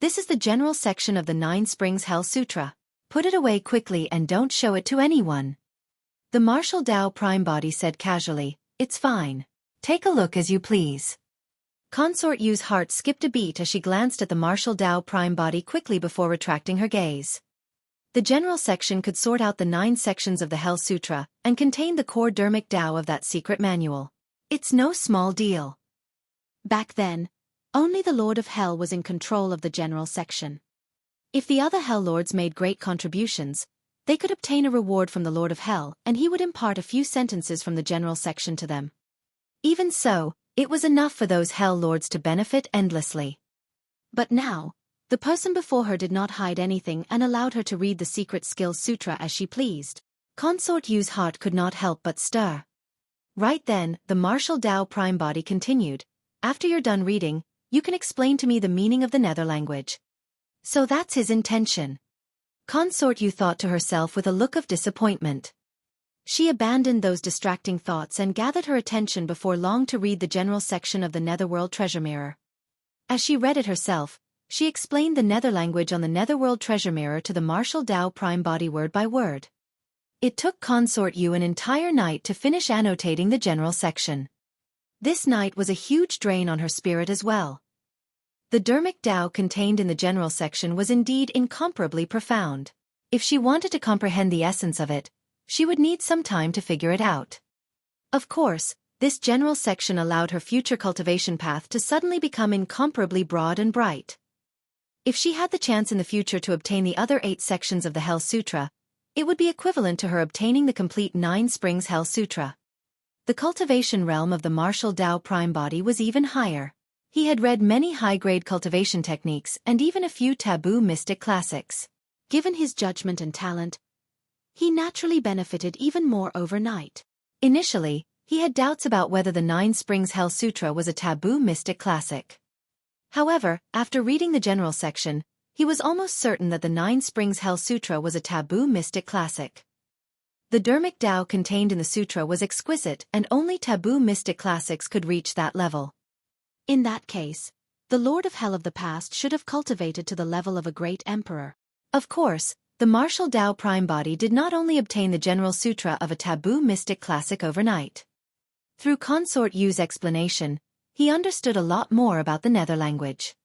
"This is the general section of the 9 Springs Hell Sutra. Put it away quickly and don't show it to anyone." The martial Tao Prime Body said casually, "It's fine. Take a look as you please." Consort Yu's heart skipped a beat as she glanced at the martial Tao Prime Body quickly before retracting her gaze. The general section could sort out the 9 sections of the Hell Sutra and contain the core dermic Tao of that secret manual. It's no small deal. Back then, only the Lord of Hell was in control of the general section. If the other Hell Lords made great contributions, they could obtain a reward from the Lord of Hell and he would impart a few sentences from the general section to them. Even so, it was enough for those Hell Lords to benefit endlessly. But now, the person before her did not hide anything and allowed her to read the Secret Skills Sutra as she pleased. Consort Yu's heart could not help but stir. Right then, the martial Tao Prime Body continued, "After you're done reading, you can explain to me the meaning of the Nether language." So that's his intention. Consort Yu thought to herself with a look of disappointment. She abandoned those distracting thoughts and gathered her attention before long to read the general section of the Netherworld treasure mirror. As she read it herself, she explained the Nether language on the Netherworld treasure mirror to the martial Tao Prime Body word by word. It took Consort Yu an entire night to finish annotating the general section. This night was a huge drain on her spirit as well. The dermic Tao contained in the general section was indeed incomparably profound. If she wanted to comprehend the essence of it, she would need some time to figure it out. Of course, this general section allowed her future cultivation path to suddenly become incomparably broad and bright. If she had the chance in the future to obtain the other 8 sections of the Hell Sutra, it would be equivalent to her obtaining the complete 9 Springs Hell Sutra. The cultivation realm of the martial Tao Prime Body was even higher. He had read many high-grade cultivation techniques and even a few taboo mystic classics. Given his judgment and talent, he naturally benefited even more overnight. Initially, he had doubts about whether the 9 Springs Hell Sutra was a taboo mystic classic. However, after reading the general section, he was almost certain that the 9 Springs Hell Sutra was a taboo mystic classic. The dermic Tao contained in the sutra was exquisite and only taboo mystic classics could reach that level. In that case, the Lord of Hell of the past should have cultivated to the level of a great emperor. Of course, the martial Tao Prime Body did not only obtain the general sutra of a taboo mystic classic overnight. Through Consort Yu's explanation, he understood a lot more about the Nether language.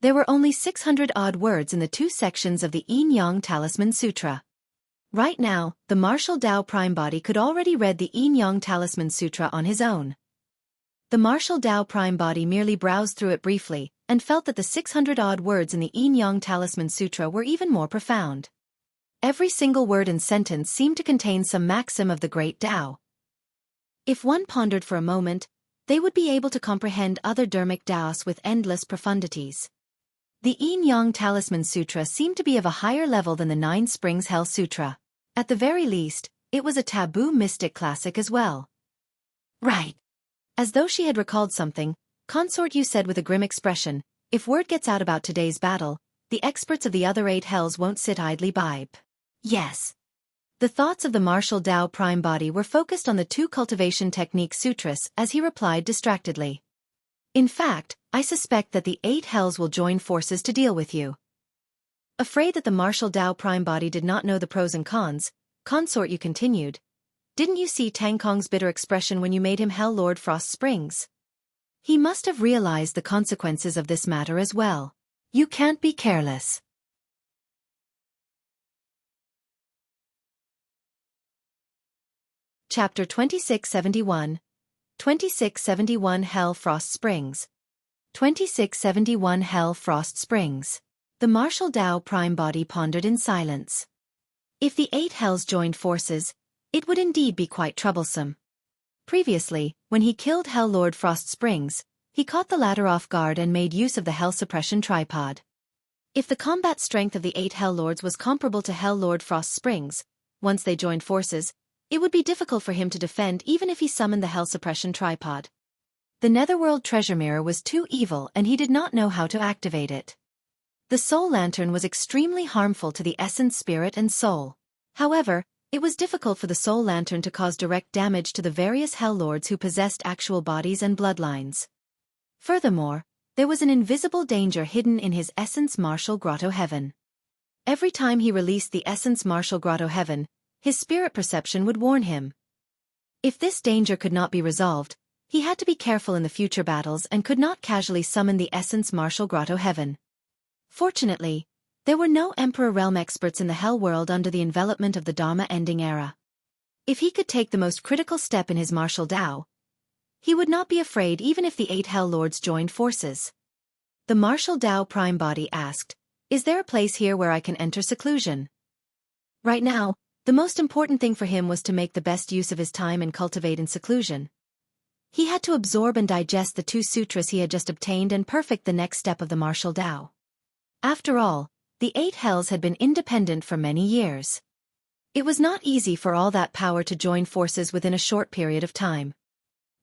There were only 600-odd words in the 2 sections of the Yin-Yang Talisman Sutra. Right now, the martial Tao Prime Body could already read the Yin-Yang Talisman Sutra on his own. The martial Tao Prime Body merely browsed through it briefly, and felt that the 600-odd words in the Yin-Yang Talisman Sutra were even more profound. Every single word and sentence seemed to contain some maxim of the great Tao. If one pondered for a moment, they would be able to comprehend other dermic Taos with endless profundities. The Yin-Yang Talisman Sutra seemed to be of a higher level than the 9 Springs Hell Sutra. At the very least, it was a taboo mystic classic as well. Right. As though she had recalled something, Consort Yu said with a grim expression, "If word gets out about today's battle, the experts of the other 8 hells won't sit idly by." Yes. The thoughts of the martial Tao Prime Body were focused on the 2 cultivation technique sutras as he replied distractedly. "In fact, I suspect that the 8 hells will join forces to deal with you." Afraid that the martial Tao Prime Body did not know the pros and cons, Consort Yu continued, "Didn't you see Tang Kong's bitter expression when you made him Hell Lord Frost Springs? He must have realized the consequences of this matter as well. You can't be careless." Chapter 2671. 2671 Hell Frost Springs. 2671 Hell Frost Springs. The martial Tao Prime Body pondered in silence. If the 8 hells joined forces, it would indeed be quite troublesome. Previously, when he killed Hell Lord Frost Springs, he caught the latter off guard and made use of the Hell Suppression Tripod. If the combat strength of the 8 Hell Lords was comparable to Hell Lord Frost Springs, once they joined forces, it would be difficult for him to defend even if he summoned the Hell Suppression Tripod. The Netherworld treasure mirror was too evil and he did not know how to activate it. The Soul Lantern was extremely harmful to the essence spirit and soul. However, It was difficult for the Soul Lantern to cause direct damage to the various Hell Lords who possessed actual bodies and bloodlines. Furthermore, there was an invisible danger hidden in his Essence Martial Grotto Heaven. Every time he released the Essence Martial Grotto Heaven, his spirit perception would warn him. If this danger could not be resolved, he had to be careful in the future battles and could not casually summon the Essence Martial Grotto Heaven. Fortunately, there were no Emperor Realm experts in the Hell world under the envelopment of the Dharma ending era. If he could take the most critical step in his martial Tao, he would not be afraid even if the 8 Hell Lords joined forces. The martial Tao Prime Body asked, "Is there a place here where I can enter seclusion?" Right now, the most important thing for him was to make the best use of his time and cultivate in seclusion. He had to absorb and digest the 2 sutras he had just obtained and perfect the next step of the martial Tao. After all, the 8 hells had been independent for many years. It was not easy for all that power to join forces within a short period of time.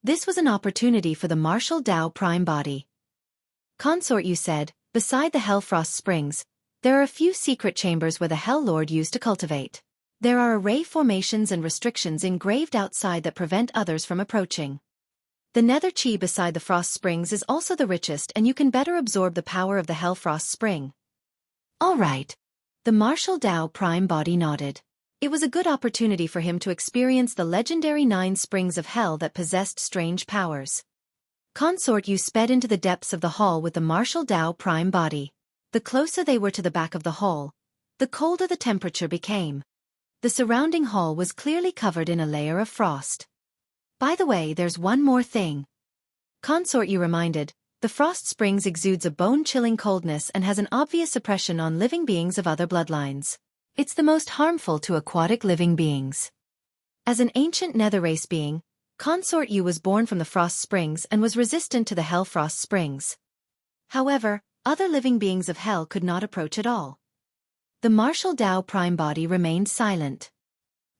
This was an opportunity for the martial Tao Prime Body. Consort Yu said, "Beside the Hellfrost Springs, there are a few secret chambers where the Hell Lord used to cultivate. There are array formations and restrictions engraved outside that prevent others from approaching. The Nether Chi beside the Frost Springs is also the richest and you can better absorb the power of the Hellfrost Spring." All right. The martial Tao Prime Body nodded. It was a good opportunity for him to experience the legendary 9 springs of hell that possessed strange powers. Consort Yu sped into the depths of the hall with the martial Tao Prime Body. The closer they were to the back of the hall, the colder the temperature became. The surrounding hall was clearly covered in a layer of frost. "By the way, there's one more thing," Consort Yu reminded. "The Frost Springs exudes a bone-chilling coldness and has an obvious suppression on living beings of other bloodlines. It's the most harmful to aquatic living beings." As an ancient nether race being, Consort Yu was born from the Frost Springs and was resistant to the Hell Frost Springs. However, other living beings of Hell could not approach at all. The martial Tao Prime Body remained silent.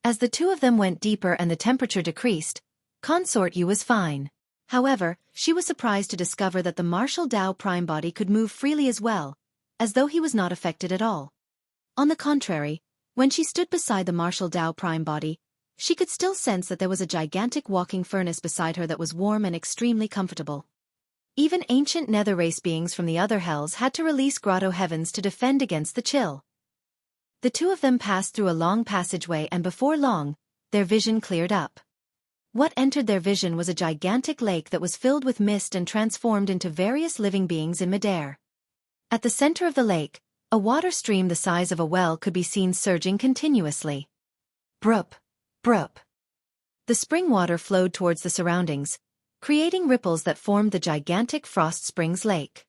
As the 2 of them went deeper and the temperature decreased, Consort Yu was fine. However, she was surprised to discover that the martial Tao Prime Body could move freely as well, as though he was not affected at all. On the contrary, when she stood beside the martial Tao Prime Body, she could still sense that there was a gigantic walking furnace beside her that was warm and extremely comfortable. Even ancient nether race beings from the other hells had to release grotto heavens to defend against the chill. The 2 of them passed through a long passageway and before long, their vision cleared up. What entered their vision was a gigantic lake that was filled with mist and transformed into various living beings in midair. At the center of the lake, a water stream the size of a well could be seen surging continuously. Brup, brup. The spring water flowed towards the surroundings, creating ripples that formed the gigantic Frost Springs Lake.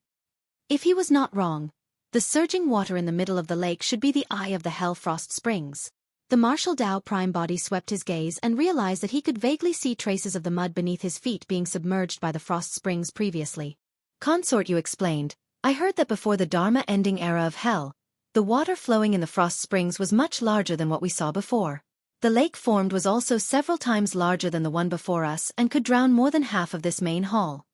If he was not wrong, the surging water in the middle of the lake should be the eye of the Hell Frost Springs. The martial Tao Prime Body swept his gaze and realized that he could vaguely see traces of the mud beneath his feet being submerged by the Frost Springs previously. Consort Yu explained, "I heard that before the Dharma ending era of Hell, the water flowing in the Frost Springs was much larger than what we saw before. The lake formed was also several times larger than the one before us and could drown more than half of this main hall.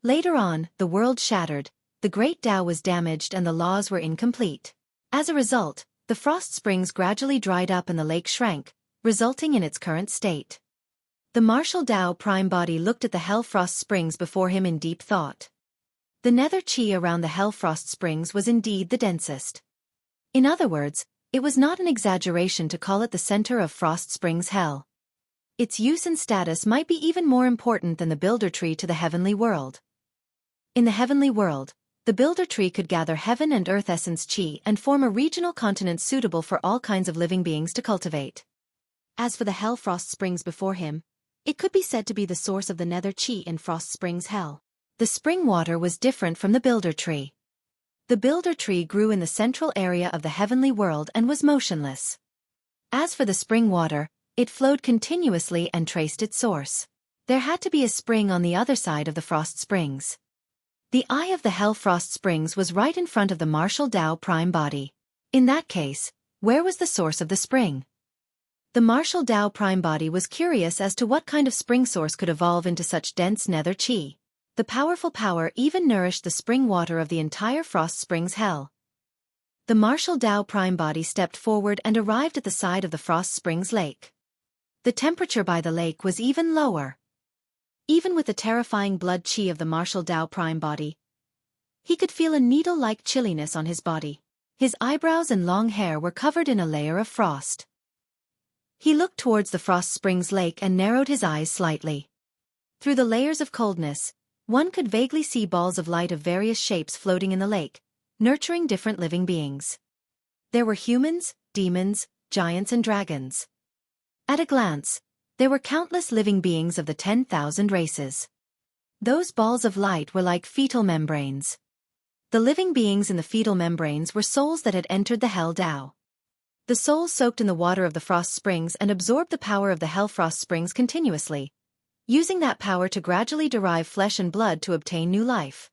Later on, the world shattered, the great Tao was damaged and the laws were incomplete. As a result, the Frost Springs gradually dried up and the lake shrank, resulting in its current state." The martial Tao Prime Body looked at the Hell Frost Springs before him in deep thought. The nether chi around the Hell Frost Springs was indeed the densest. In other words, it was not an exaggeration to call it the center of Frost Springs Hell. Its use and status might be even more important than the Builder Tree to the heavenly world. In the heavenly world, the Builder Tree could gather heaven and earth essence chi and form a regional continent suitable for all kinds of living beings to cultivate. As for the Hell Frost Springs before him, it could be said to be the source of the nether chi in Frost Springs Hell. The spring water was different from the Builder Tree. The Builder Tree grew in the central area of the heavenly world and was motionless. As for the spring water, it flowed continuously and traced its source. There had to be a spring on the other side of the Frost Springs. The eye of the Hell Frost Springs was right in front of the martial Tao Prime Body. In that case, where was the source of the spring? The martial Tao Prime Body was curious as to what kind of spring source could evolve into such dense nether chi. The powerful power even nourished the spring water of the entire Frost Springs Hell. The martial Tao prime body stepped forward and arrived at the side of the Frost Springs Lake. The temperature by the lake was even lower. Even with the terrifying blood chi of the martial Tao prime body, he could feel a needle-like chilliness on his body. His eyebrows and long hair were covered in a layer of frost. He looked towards the Frost Springs Lake and narrowed his eyes slightly. Through the layers of coldness, one could vaguely see balls of light of various shapes floating in the lake, nurturing different living beings. There were humans, demons, giants and dragons. At a glance, there were countless living beings of the 10,000 races. Those balls of light were like fetal membranes. The living beings in the fetal membranes were souls that had entered the Hell Tao. The souls soaked in the water of the Frost Springs and absorbed the power of the Hell Frost Springs continuously, using that power to gradually derive flesh and blood to obtain new life.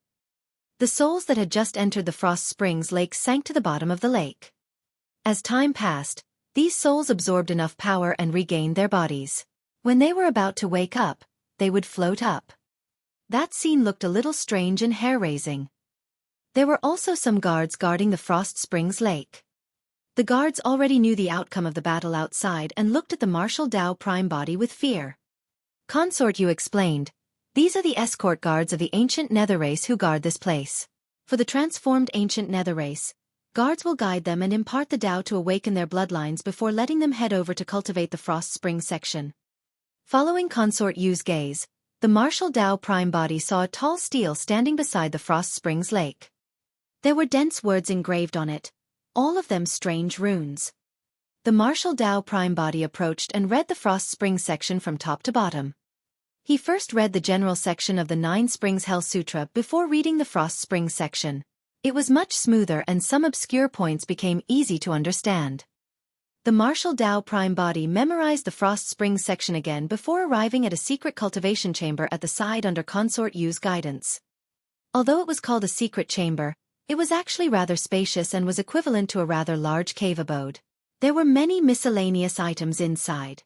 The souls that had just entered the Frost Springs Lake sank to the bottom of the lake. As time passed, these souls absorbed enough power and regained their bodies. When they were about to wake up, they would float up. That scene looked a little strange and hair-raising. There were also some guards guarding the Frost Springs Lake. The guards already knew the outcome of the battle outside and looked at the martial Tao prime body with fear. Consort Yu explained, "These are the escort guards of the ancient nether race who guard this place. For the transformed ancient nether race, guards will guide them and impart the Tao to awaken their bloodlines before letting them head over to cultivate the Frost Springs section." Following Consort Yu's gaze, the martial Tao prime body saw a tall stele standing beside the Frost Springs Lake. There were dense words engraved on it, all of them strange runes. The martial Tao prime body approached and read the Frost Springs section from top to bottom. He first read the general section of the 9 Springs Hell Sutra before reading the Frost Springs section. It was much smoother and some obscure points became easy to understand. The martial Tao prime body memorized the Frost Springs section again before arriving at a secret cultivation chamber at the side under Consort Yu's guidance. Although it was called a secret chamber, it was actually rather spacious and was equivalent to a rather large cave abode. There were many miscellaneous items inside.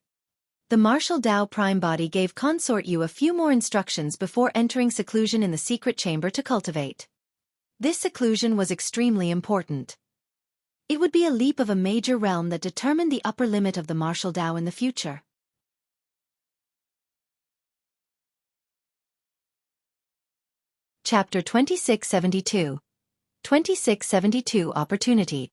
The martial Tao prime body gave Consort Yu a few more instructions before entering seclusion in the secret chamber to cultivate. This seclusion was extremely important. It would be a leap of a major realm that determined the upper limit of the martial Tao in the future. Chapter 2672. 2672 Opportunity.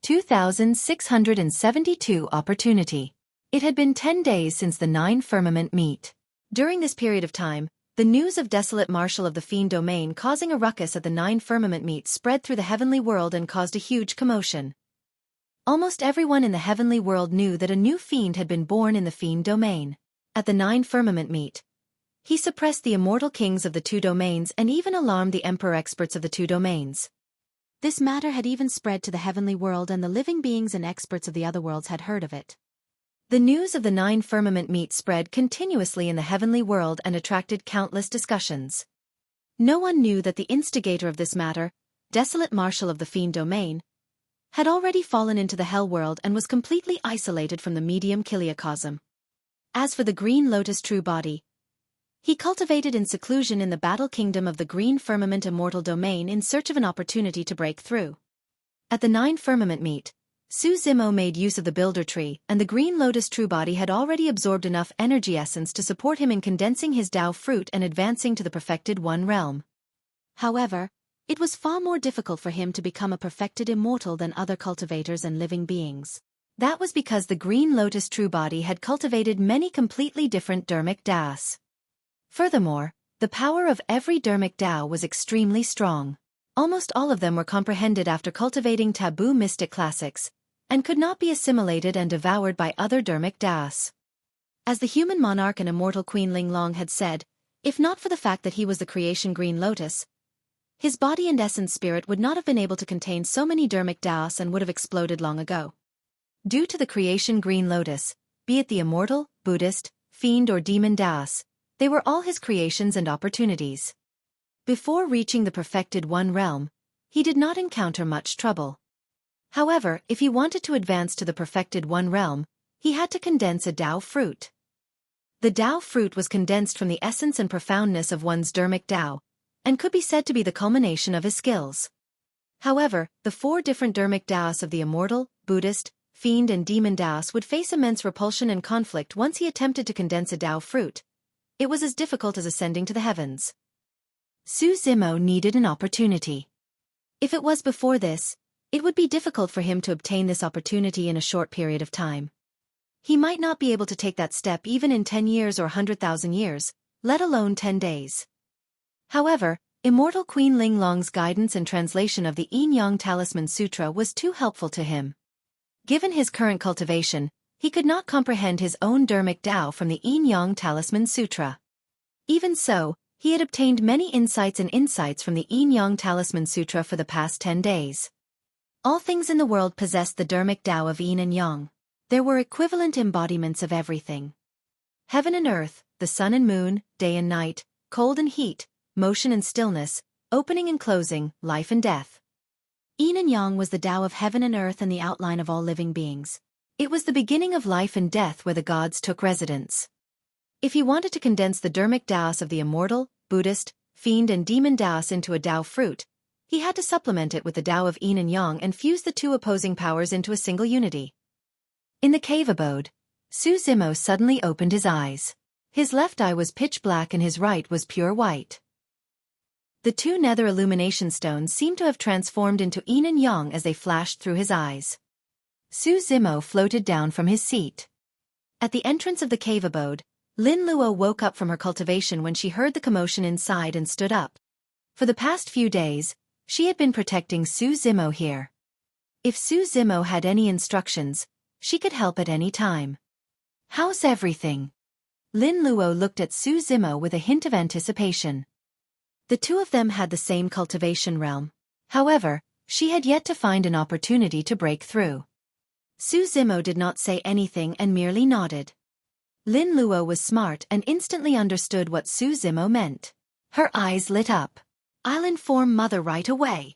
2672 Opportunity. It had been 10 days since the 9 Firmament meet. During this period of time, the news of Desolate Marshal of the Fiend Domain causing a ruckus at the 9 Firmament meet spread through the heavenly world and caused a huge commotion. Almost everyone in the heavenly world knew that a new fiend had been born in the Fiend Domain. At the 9 Firmament meet, he suppressed the immortal kings of the 2 domains and even alarmed the emperor experts of the 2 domains. This matter had even spread to the heavenly world and the living beings and experts of the other worlds had heard of it. The news of the 9 Firmament meet spread continuously in the heavenly world and attracted countless discussions. No one knew that the instigator of this matter, Desolate Marshal of the Fiend Domain, had already fallen into the hell world and was completely isolated from the medium Kiliacosm. As for the Green Lotus true body, he cultivated in seclusion in the battle kingdom of the Green Firmament Immortal Domain in search of an opportunity to break through. At the 9 Firmament meet, Su Zimo made use of the Builder Tree, and the Green Lotus true body had already absorbed enough energy essence to support him in condensing his Tao fruit and advancing to the perfected One realm. However, it was far more difficult for him to become a perfected immortal than other cultivators and living beings. That was because the Green Lotus true body had cultivated many completely different Dharmic Das. Furthermore, the power of every Dharmic Tao was extremely strong. Almost all of them were comprehended after cultivating taboo mystic classics, and could not be assimilated and devoured by other Dharmic Das. As the human monarch and immortal Queen Ling Long had said, if not for the fact that he was the creation Green Lotus, his body and essence spirit would not have been able to contain so many Dharmic Das and would have exploded long ago. Due to the creation Green Lotus, be it the immortal, Buddhist, fiend or demon Das, they were all his creations and opportunities. Before reaching the perfected One realm, he did not encounter much trouble. However, if he wanted to advance to the perfected One realm, he had to condense a Tao fruit. The Tao fruit was condensed from the essence and profoundness of one's Dharmic Tao, and could be said to be the culmination of his skills. However, the 4 different Dharmic Taos of the Immortal, Buddhist, Fiend and Demon Taos would face immense repulsion and conflict once he attempted to condense a Tao fruit. It was as difficult as ascending to the heavens. Su Zimo needed an opportunity. If it was before this, it would be difficult for him to obtain this opportunity in a short period of time. He might not be able to take that step even in 10 years or 100,000 years, let alone 10 days. However, Immortal Queen Ling Long's guidance and translation of the Yin Yang Talisman Sutra was too helpful to him. Given his current cultivation, he could not comprehend his own Dharmic Tao from the Yin Yang Talisman Sutra. Even so, he had obtained many insights from the Yin Yang Talisman Sutra for the past 10 days. All things in the world possessed the Dharmic Tao of Yin and Yang. There were equivalent embodiments of everything. Heaven and earth, the sun and moon, day and night, cold and heat, motion and stillness, opening and closing, life and death. Yin and Yang was the Tao of heaven and earth and the outline of all living beings. It was the beginning of life and death where the gods took residence. If he wanted to condense the Dharmic Taos of the Immortal, Buddhist, Fiend and Demon Taos into a Tao fruit, he had to supplement it with the Tao of Yin and Yang and fuse the 2 opposing powers into a single unity. In the cave abode, Su Zimo suddenly opened his eyes. His left eye was pitch black and his right was pure white. The 2 nether illumination stones seemed to have transformed into Yin and Yang as they flashed through his eyes. Su Zimo floated down from his seat. At the entrance of the cave abode, Lin Luo woke up from her cultivation when she heard the commotion inside and stood up. For the past few days, she had been protecting Su Zimo here. If Su Zimo had any instructions, she could help at any time. "How's everything?" Lin Luo looked at Su Zimo with a hint of anticipation. The 2 of them had the same cultivation realm. However, she had yet to find an opportunity to break through. Su Zimo did not say anything and merely nodded. Lin Luo was smart and instantly understood what Su Zimo meant. Her eyes lit up. "I'll inform Mother right away."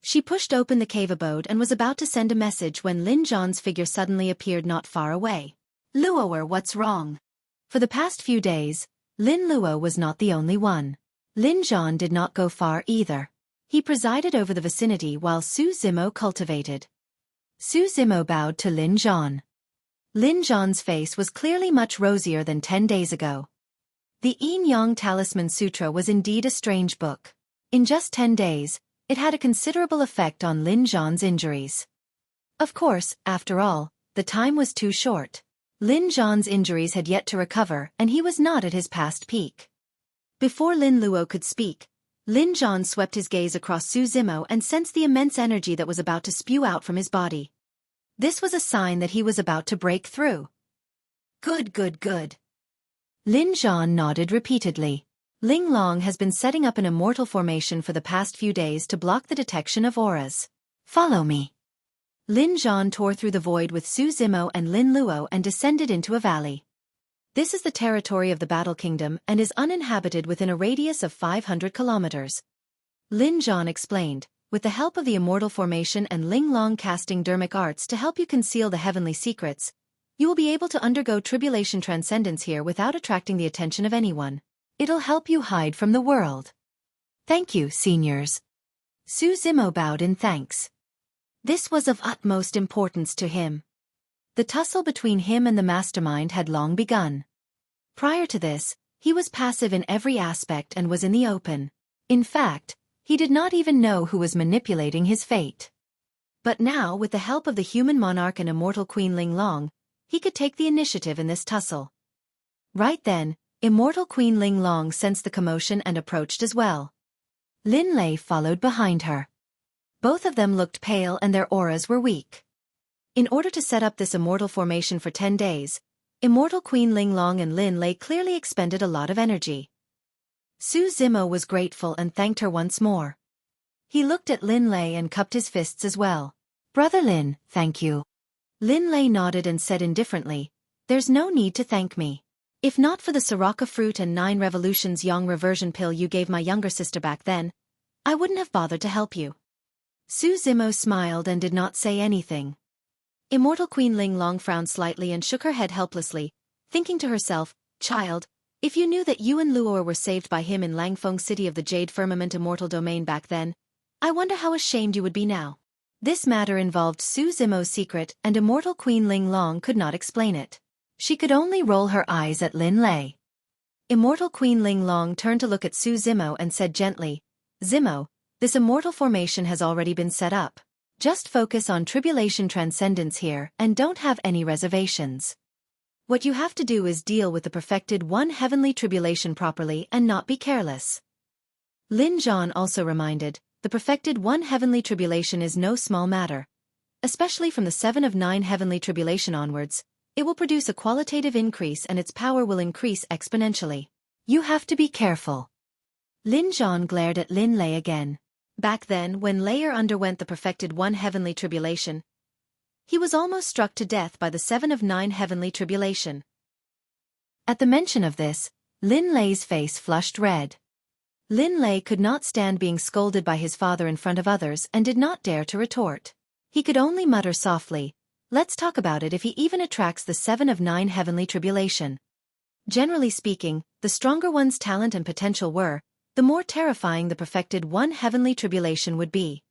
She pushed open the cave abode and was about to send a message when Lin Zhan's figure suddenly appeared not far away. "Luoer, what's wrong?" For the past few days, Lin Luo was not the only one. Lin Zhan did not go far either. He presided over the vicinity while Su Zimo cultivated. Su Zimo bowed to Lin Zhan. Lin Zhan's face was clearly much rosier than 10 days ago. The Yin Yang Talisman Sutra was indeed a strange book. In just 10 days, it had a considerable effect on Lin Zhan's injuries. Of course, after all, the time was too short. Lin Zhan's injuries had yet to recover and he was not at his past peak. Before Lin Luo could speak, Lin Zhan swept his gaze across Su Zimo and sensed the immense energy that was about to spew out from his body. This was a sign that he was about to break through. "Good, good, good." Lin Zhan nodded repeatedly. Ling Long has been setting up an immortal formation for the past few days to block the detection of auras. "Follow me." Lin Zhan tore through the void with Su Zimo and Lin Luo and descended into a valley. This is the territory of the Battle Kingdom and is uninhabited within a radius of 500 kilometers. Lin Zhan explained, with the help of the immortal formation and Ling Long casting Dharmic arts to help you conceal the heavenly secrets, you will be able to undergo tribulation transcendence here without attracting the attention of anyone. It'll help you hide from the world. "Thank you, seniors." Su Zimo bowed in thanks. This was of utmost importance to him. The tussle between him and the mastermind had long begun. Prior to this, he was passive in every aspect and was in the open. In fact, he did not even know who was manipulating his fate. But now, with the help of the human monarch and immortal Queen Ling Long, he could take the initiative in this tussle. Right then, immortal Queen Ling Long sensed the commotion and approached as well. Lin Lei followed behind her. Both of them looked pale and their auras were weak. In order to set up this immortal formation for 10 days, immortal Queen Ling Long and Lin Lei clearly expended a lot of energy. Su Zimo was grateful and thanked her once more. He looked at Lin Lei and cupped his fists as well. "Brother Lin, thank you." Lin Lei nodded and said indifferently, "There's no need to thank me. If not for the Sriracha fruit and 9 revolutions yang reversion pill you gave my younger sister back then, I wouldn't have bothered to help you." Su Zimo smiled and did not say anything. Immortal Queen Ling Long frowned slightly and shook her head helplessly, thinking to herself, "Child, if you knew that you and Luo were saved by him in Langfeng City of the Jade Firmament Immortal Domain back then, I wonder how ashamed you would be now. This matter involved Su Zimo's secret, and immortal Queen Ling Long could not explain it. She could only roll her eyes at Lin Lei. Immortal Queen Ling Long turned to look at Su Zimo and said gently, Zimo, this immortal formation has already been set up. Just focus on Tribulation transcendence here and don't have any reservations. What you have to do is deal with the perfected one heavenly tribulation properly and not be careless. Lin Zhan also reminded, the perfected one heavenly tribulation is no small matter. Especially from the 7 of 9 heavenly tribulation onwards, it will produce a qualitative increase and its power will increase exponentially. You have to be careful. Lin Zhan glared at Lin Lei again. Back then, when Layer underwent the perfected one heavenly tribulation, he was almost struck to death by the 7 of 9 heavenly tribulation. At the mention of this, Lin Lei's face flushed red. Lin Lei could not stand being scolded by his father in front of others and did not dare to retort. He could only mutter softly, let's talk about it if he even attracts the 7 of 9 heavenly tribulation. Generally speaking, the stronger one's talent and potential were, the more terrifying the perfected one heavenly tribulation would be.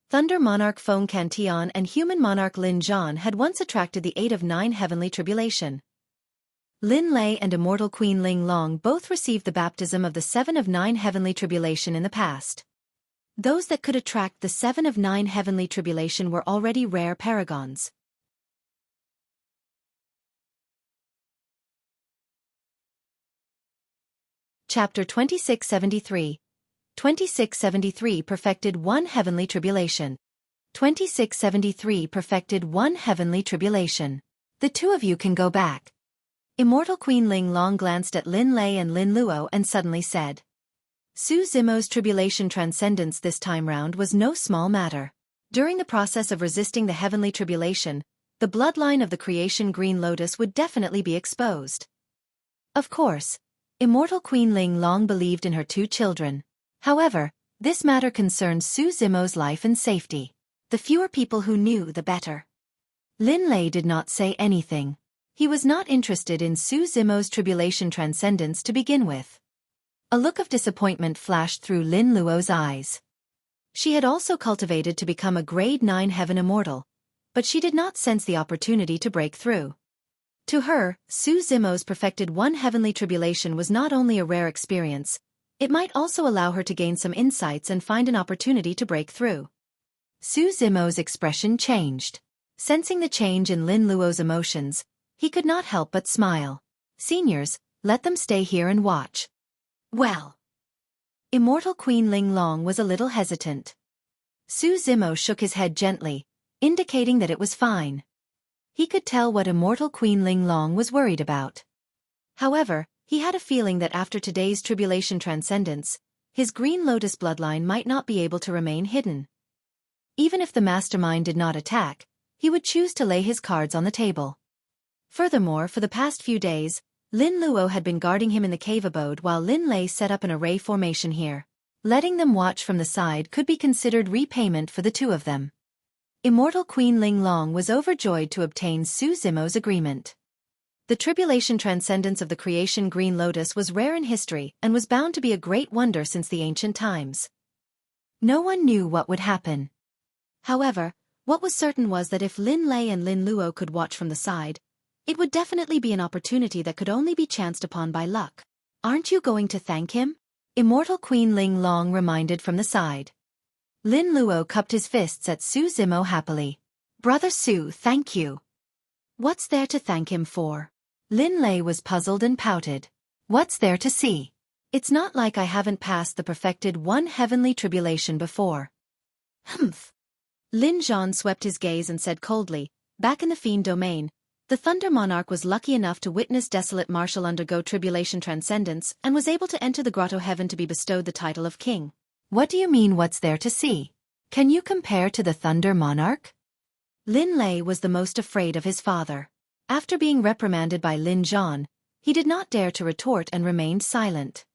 Thunder Monarch Feng Cantion and Human Monarch Lin Zhan had once attracted the 8 of 9 heavenly tribulation. Lin Lei and Immortal Queen Ling Long both received the baptism of the 7 of 9 heavenly tribulation in the past. Those that could attract the 7 of 9 heavenly tribulation were already rare paragons. Chapter 2673. 2673 Perfected one heavenly tribulation. 2673 Perfected one heavenly tribulation. The two of you can go back. Immortal Queen Ling Long glanced at Lin Lei and Lin Luo and suddenly said, Su Zimo's tribulation transcendence this time round was no small matter. During the process of resisting the heavenly tribulation, the bloodline of the creation Green Lotus would definitely be exposed. Of course, Immortal Queen Ling Long believed in her 2 children. However, this matter concerned Su Zimo's life and safety. The fewer people who knew, the better. Lin Lei did not say anything. He was not interested in Su Zimo's tribulation transcendence to begin with. A look of disappointment flashed through Lin Luo's eyes. She had also cultivated to become a grade 9 heaven immortal, but she did not sense the opportunity to break through. To her, Su Zimo's perfected one heavenly tribulation was not only a rare experience, it might also allow her to gain some insights and find an opportunity to break through. Su Zimo's expression changed. Sensing the change in Lin Luo's emotions, he could not help but smile. Seniors, let them stay here and watch. Well. Immortal Queen Ling Long was a little hesitant. Su Zimo shook his head gently, indicating that it was fine. He could tell what Immortal Queen Ling Long was worried about. However, he had a feeling that after today's tribulation transcendence, his Green Lotus bloodline might not be able to remain hidden. Even if the mastermind did not attack, he would choose to lay his cards on the table. Furthermore, for the past few days, Lin Luo had been guarding him in the cave abode while Lin Lei set up an array formation here. Letting them watch from the side could be considered repayment for the 2 of them. Immortal Queen Ling Long was overjoyed to obtain Su Zimo's agreement. The tribulation transcendence of the creation Green Lotus was rare in history and was bound to be a great wonder since the ancient times. No one knew what would happen. However, what was certain was that if Lin Lei and Lin Luo could watch from the side, it would definitely be an opportunity that could only be chanced upon by luck. Aren't you going to thank him? Immortal Queen Ling Long reminded from the side. Lin Luo cupped his fists at Su Zimo happily. Brother Su, thank you. What's there to thank him for? Lin Lei was puzzled and pouted. What's there to see? It's not like I haven't passed the perfected one heavenly tribulation before. Humph. Lin Zhan swept his gaze and said coldly, back in the fiend domain, the Thunder Monarch was lucky enough to witness Desolate Marshal undergo tribulation transcendence and was able to enter the Grotto Heaven to be bestowed the title of king. What do you mean what's there to see? Can you compare to the Thunder Monarch? Lin Lei was the most afraid of his father. After being reprimanded by Lin Zhan, he did not dare to retort and remained silent.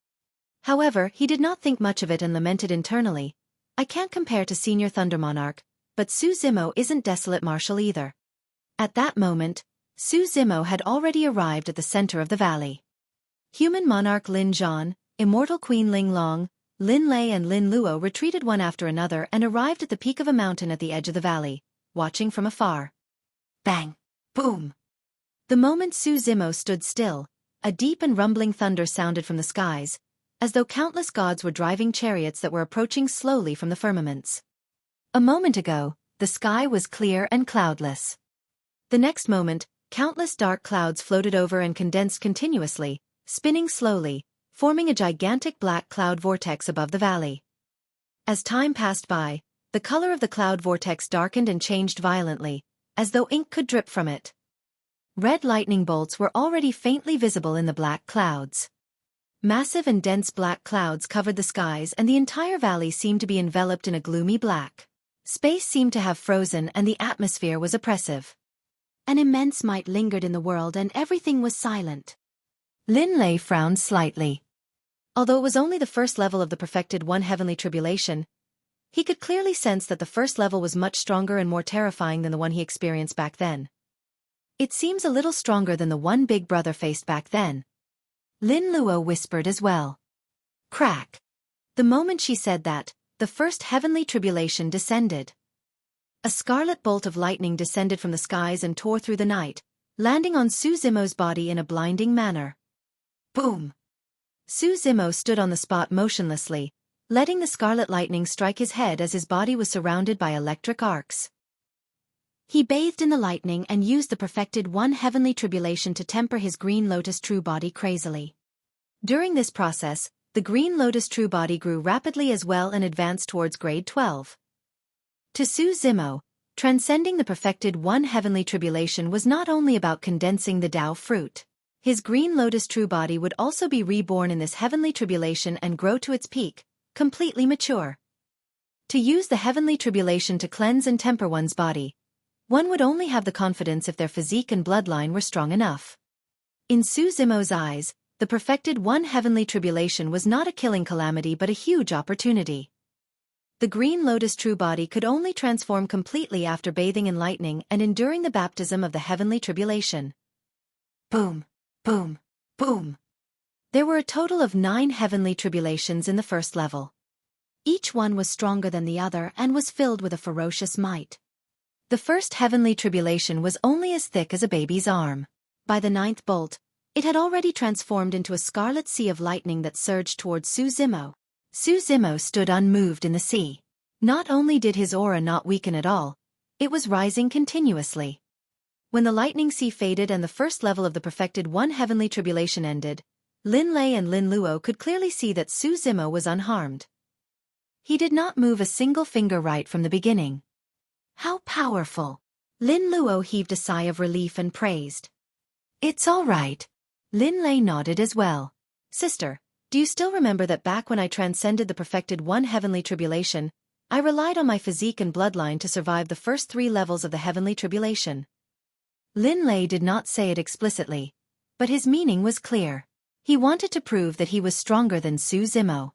However, he did not think much of it and lamented internally, I can't compare to Senior Thunder Monarch, but Su Zimo isn't Desolate Marshal either. At that moment, Su Zimo had already arrived at the center of the valley. Human Monarch Lin Zhan, Immortal Queen Ling Long, Lin Lei and Lin Luo retreated one after another and arrived at the peak of a mountain at the edge of the valley, watching from afar. Bang! Boom! The moment Su Zimo stood still, a deep and rumbling thunder sounded from the skies, as though countless gods were driving chariots that were approaching slowly from the firmaments. A moment ago, the sky was clear and cloudless. The next moment, countless dark clouds floated over and condensed continuously, spinning slowly, forming a gigantic black cloud vortex above the valley. As time passed by, the color of the cloud vortex darkened and changed violently, as though ink could drip from it. Red lightning bolts were already faintly visible in the black clouds. Massive and dense black clouds covered the skies and the entire valley seemed to be enveloped in a gloomy black. Space seemed to have frozen and the atmosphere was oppressive. An immense might lingered in the world and everything was silent. Lin Lei frowned slightly. Although it was only the first level of the perfected one heavenly tribulation, he could clearly sense that the first level was much stronger and more terrifying than the one he experienced back then. It seems a little stronger than the one Big Brother faced back then. Lin Luo whispered as well. Crack! The moment she said that, the first heavenly tribulation descended. A scarlet bolt of lightning descended from the skies and tore through the night, landing on Su Zimo's body in a blinding manner. Boom! Su Zimo stood on the spot motionlessly, letting the scarlet lightning strike his head as his body was surrounded by electric arcs. He bathed in the lightning and used the perfected one heavenly tribulation to temper his green lotus true body crazily. During this process, the green lotus true body grew rapidly as well and advanced towards grade 12. To Su Zimo, transcending the perfected one heavenly tribulation was not only about condensing the Tao fruit. His green lotus true body would also be reborn in this heavenly tribulation and grow to its peak, completely mature. To use the heavenly tribulation to cleanse and temper one's body, one would only have the confidence if their physique and bloodline were strong enough. In Su Zimo's eyes, the perfected one heavenly tribulation was not a killing calamity but a huge opportunity. The green lotus true body could only transform completely after bathing in lightning and enduring the baptism of the heavenly tribulation. Boom, boom, boom. There were a total of 9 heavenly tribulations in the first level. Each one was stronger than the other and was filled with a ferocious might. The first heavenly tribulation was only as thick as a baby's arm. By the 9th bolt, it had already transformed into a scarlet sea of lightning that surged towards Su Zimo. Su Zimo stood unmoved in the sea. Not only did his aura not weaken at all, it was rising continuously. When the lightning sea faded and the first level of the perfected one heavenly tribulation ended, Lin Lei and Lin Luo could clearly see that Su Zimo was unharmed. He did not move a single finger right from the beginning. How powerful! Lin Luo heaved a sigh of relief and praised. It's all right. Lin Lei nodded as well. Sister, do you still remember that back when I transcended the perfected one heavenly tribulation, I relied on my physique and bloodline to survive the first 3 levels of the heavenly tribulation? Lin Lei did not say it explicitly, but his meaning was clear. He wanted to prove that he was stronger than Su Zimo.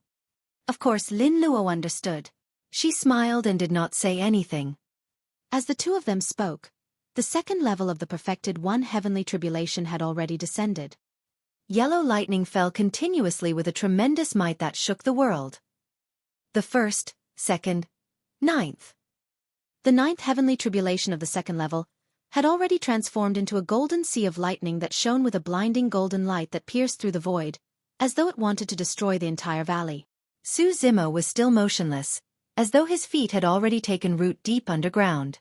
Of course Lin Luo understood. She smiled and did not say anything. As the two of them spoke, the second level of the perfected one heavenly tribulation had already descended. Yellow lightning fell continuously with a tremendous might that shook the world. The first, second, 9th. The 9th heavenly tribulation of the second level had already transformed into a golden sea of lightning that shone with a blinding golden light that pierced through the void, as though it wanted to destroy the entire valley. Su Zimo was still motionless, as though his feet had already taken root deep underground.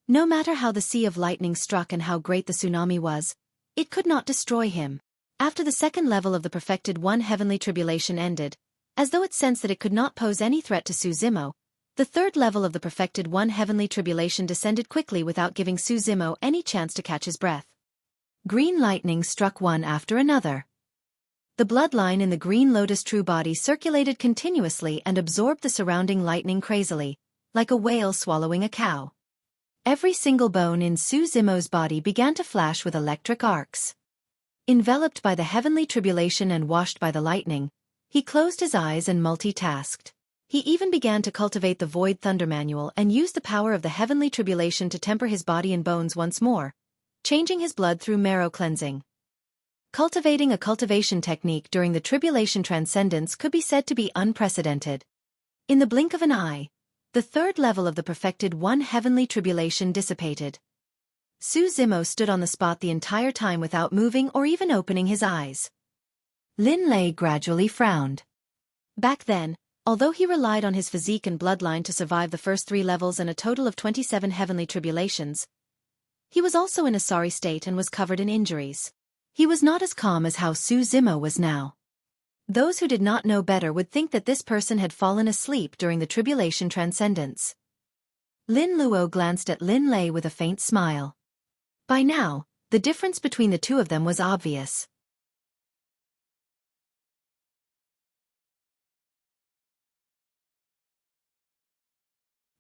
No matter how the sea of lightning struck and how great the tsunami was, it could not destroy him. After the second level of the perfected one heavenly tribulation ended, as though it sensed that it could not pose any threat to Su Zimo, the third level of the perfected one heavenly tribulation descended quickly without giving Su Zimo any chance to catch his breath. Green lightning struck one after another. The bloodline in the green lotus true body circulated continuously and absorbed the surrounding lightning crazily, like a whale swallowing a cow. Every single bone in Su Zimo's body began to flash with electric arcs. Enveloped by the heavenly tribulation and washed by the lightning, he closed his eyes and multitasked. He even began to cultivate the Void Thunder Manual and used the power of the heavenly tribulation to temper his body and bones once more, changing his blood through marrow cleansing. Cultivating a cultivation technique during the Tribulation Transcendence could be said to be unprecedented. In the blink of an eye, the third level of the perfected one heavenly tribulation dissipated. Su Zimo stood on the spot the entire time without moving or even opening his eyes. Lin Lei gradually frowned. Back then, although he relied on his physique and bloodline to survive the first 3 levels and a total of 27 heavenly tribulations, he was also in a sorry state and was covered in injuries. He was not as calm as how Su Zimo was now. Those who did not know better would think that this person had fallen asleep during the Tribulation Transcendence. Lin Luo glanced at Lin Lei with a faint smile. By now, the difference between the two of them was obvious.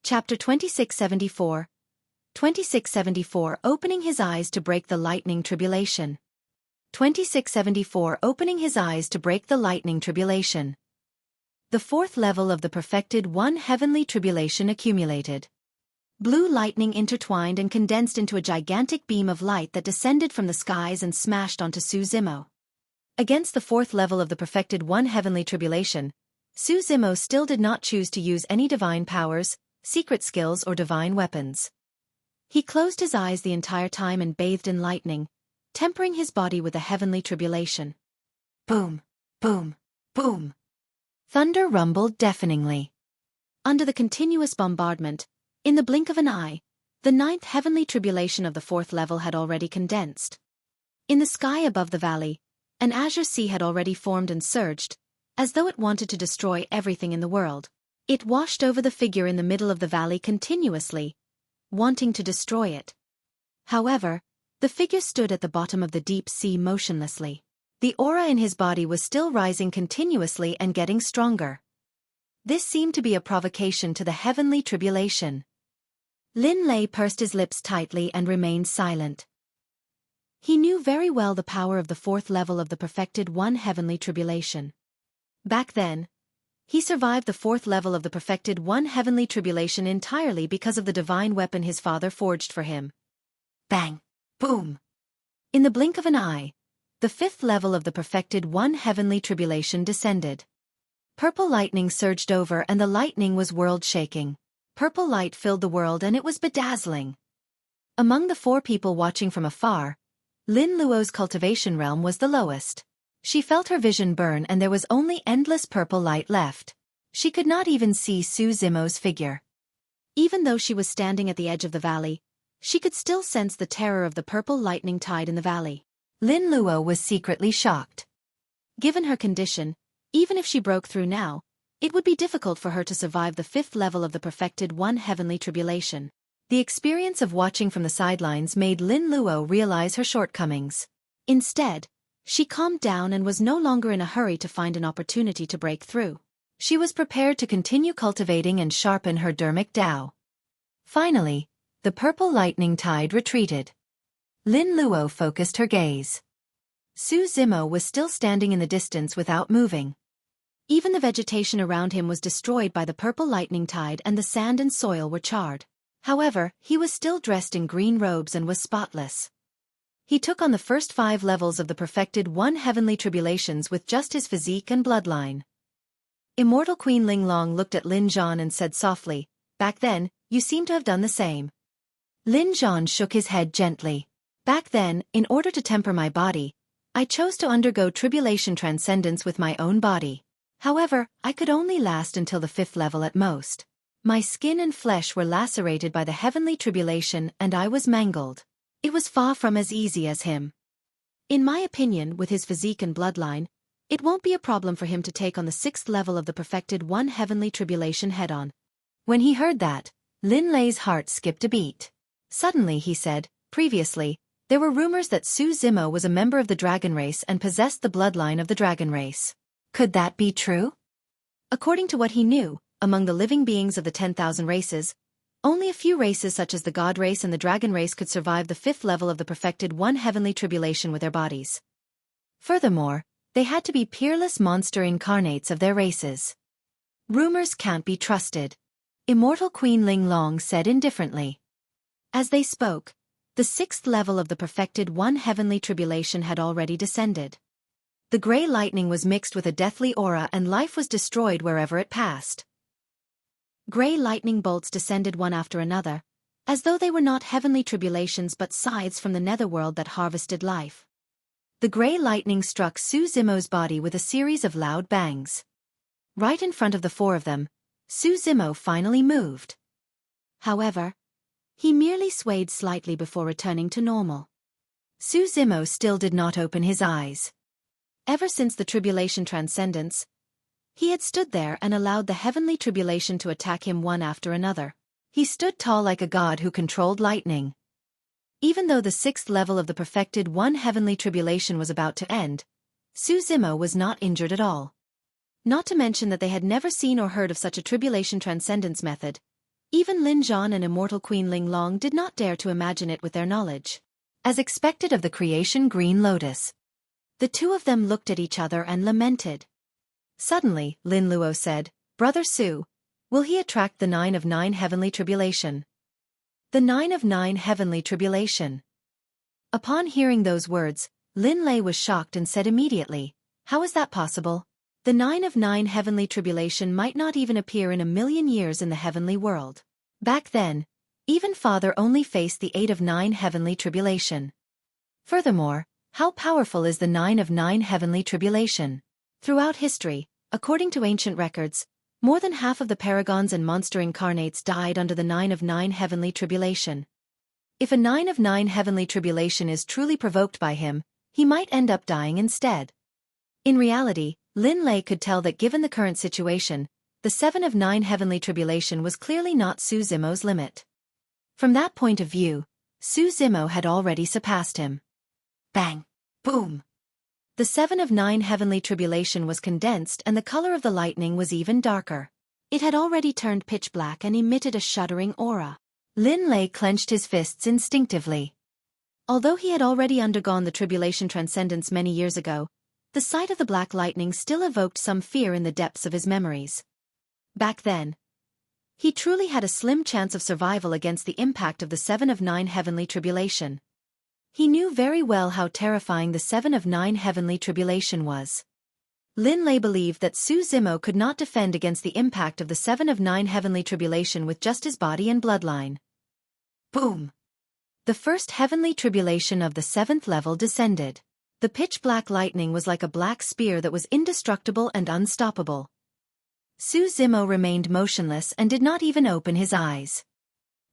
Chapter 2674. 2674 Opening his eyes to break the lightning tribulation. 2674 Opening his eyes to break the lightning tribulation. The fourth level of the perfected one heavenly tribulation accumulated. Blue lightning intertwined and condensed into a gigantic beam of light that descended from the skies and smashed onto Su Zimo. Against the fourth level of the perfected one heavenly tribulation, Su Zimo still did not choose to use any divine powers, secret skills or divine weapons. He closed his eyes the entire time and bathed in lightning, tempering his body with the heavenly tribulation. Boom, boom, boom. Thunder rumbled deafeningly. Under the continuous bombardment, in the blink of an eye, the 9th heavenly tribulation of the 4th level had already condensed. In the sky above the valley, an azure sea had already formed and surged, as though it wanted to destroy everything in the world. It washed over the figure in the middle of the valley continuously, wanting to destroy it. However, the figure stood at the bottom of the deep sea motionlessly. The aura in his body was still rising continuously and getting stronger. This seemed to be a provocation to the heavenly tribulation. Lin Lei pursed his lips tightly and remained silent. He knew very well the power of the 4th level of the perfected one heavenly tribulation. Back then, he survived the 4th level of the perfected one heavenly tribulation entirely because of the divine weapon his father forged for him. Bang! Boom! In the blink of an eye, the 5th level of the perfected one heavenly tribulation descended. Purple lightning surged over and the lightning was world-shaking. Purple light filled the world and it was bedazzling. Among the 4 people watching from afar, Lin Luo's cultivation realm was the lowest. She felt her vision burn and there was only endless purple light left. She could not even see Su Zimo's figure. Even though she was standing at the edge of the valley, she could still sense the terror of the purple lightning tide in the valley. Lin Luo was secretly shocked. Given her condition, even if she broke through now, it would be difficult for her to survive the 5th level of the perfected one heavenly tribulation. The experience of watching from the sidelines made Lin Luo realize her shortcomings. Instead, she calmed down and was no longer in a hurry to find an opportunity to break through. She was prepared to continue cultivating and sharpen her dermic Tao. Finally, the purple lightning tide retreated. Lin Luo focused her gaze. Su Zimo was still standing in the distance without moving. Even the vegetation around him was destroyed by the purple lightning tide and the sand and soil were charred. However, he was still dressed in green robes and was spotless. He took on the first 5 levels of the perfected one heavenly tribulations with just his physique and bloodline. Immortal Queen Linglong looked at Lin Zhan and said softly, "Back then, you seem to have done the same." Lin Zhan shook his head gently. "Back then, in order to temper my body, I chose to undergo tribulation transcendence with my own body. However, I could only last until the 5th level at most. My skin and flesh were lacerated by the heavenly tribulation and I was mangled. It was far from as easy as him. In my opinion, with his physique and bloodline, it won't be a problem for him to take on the 6th level of the perfected one heavenly tribulation head-on." When he heard that, Lin Lei's heart skipped a beat. Suddenly he said, "Previously, there were rumors that Su Zimo was a member of the dragon race and possessed the bloodline of the dragon race. Could that be true?" According to what he knew, among the living beings of the 10,000 races, only a few races such as the god race and the dragon race could survive the 5th level of the perfected one heavenly tribulation with their bodies. Furthermore, they had to be peerless monster incarnates of their races. "Rumors can't be trusted," Immortal Queen Linglong said indifferently. As they spoke, The sixth level of the perfected one heavenly tribulation had already descended. The gray lightning was mixed with a deathly aura and life was destroyed wherever it passed. Gray lightning bolts descended one after another, as though they were not heavenly tribulations but scythes from the netherworld that harvested life. The gray lightning struck Su Zimo's body with a series of loud bangs. Right in front of the four of them, Su Zimo finally moved. However, he merely swayed slightly before returning to normal. Su Zimo still did not open his eyes. Ever since the tribulation transcendence, he had stood there and allowed the heavenly tribulation to attack him one after another. He stood tall like a god who controlled lightning. Even though the sixth level of the perfected one heavenly tribulation was about to end, Su Zimo was not injured at all. Not to mention that they had never seen or heard of such a tribulation transcendence method. Even Lin Zhan and immortal Queen Ling Long did not dare to imagine it with their knowledge. As expected of the creation Green Lotus, the two of them looked at each other and lamented. Suddenly, Lin Luo said, "Brother Su, will he attract the 9 of 9 heavenly tribulation?" The 9 of 9 heavenly tribulation. Upon hearing those words, Lin Lei was shocked and said immediately, "How is that possible? The 9 of 9 heavenly tribulation might not even appear in a million years in the heavenly world. Back then, even Father only faced the 8 of 9 heavenly tribulation. Furthermore, how powerful is the 9 of 9 heavenly tribulation? Throughout history, according to ancient records, more than half of the paragons and monster incarnates died under the 9 of 9 heavenly tribulation. If a 9 of 9 heavenly tribulation is truly provoked by him, he might end up dying instead." In reality, Lin Lei could tell that given the current situation, the 7 of 9 heavenly tribulation was clearly not Su Zimo's limit. From that point of view, Su Zimo had already surpassed him. Bang! Boom! The 7 of 9 heavenly tribulation was condensed and the color of the lightning was even darker. It had already turned pitch black and emitted a shuddering aura. Lin Lei clenched his fists instinctively. Although he had already undergone the tribulation transcendence many years ago, the sight of the black lightning still evoked some fear in the depths of his memories. Back then, he truly had a slim chance of survival against the impact of the 7 of 9 heavenly tribulation. He knew very well how terrifying the 7 of 9 heavenly tribulation was. Lin Lei believed that Su Zimo could not defend against the impact of the 7 of 9 heavenly tribulation with just his body and bloodline. Boom! The first heavenly tribulation of the 7th level descended. The pitch-black lightning was like a black spear that was indestructible and unstoppable. Su Zimo remained motionless and did not even open his eyes.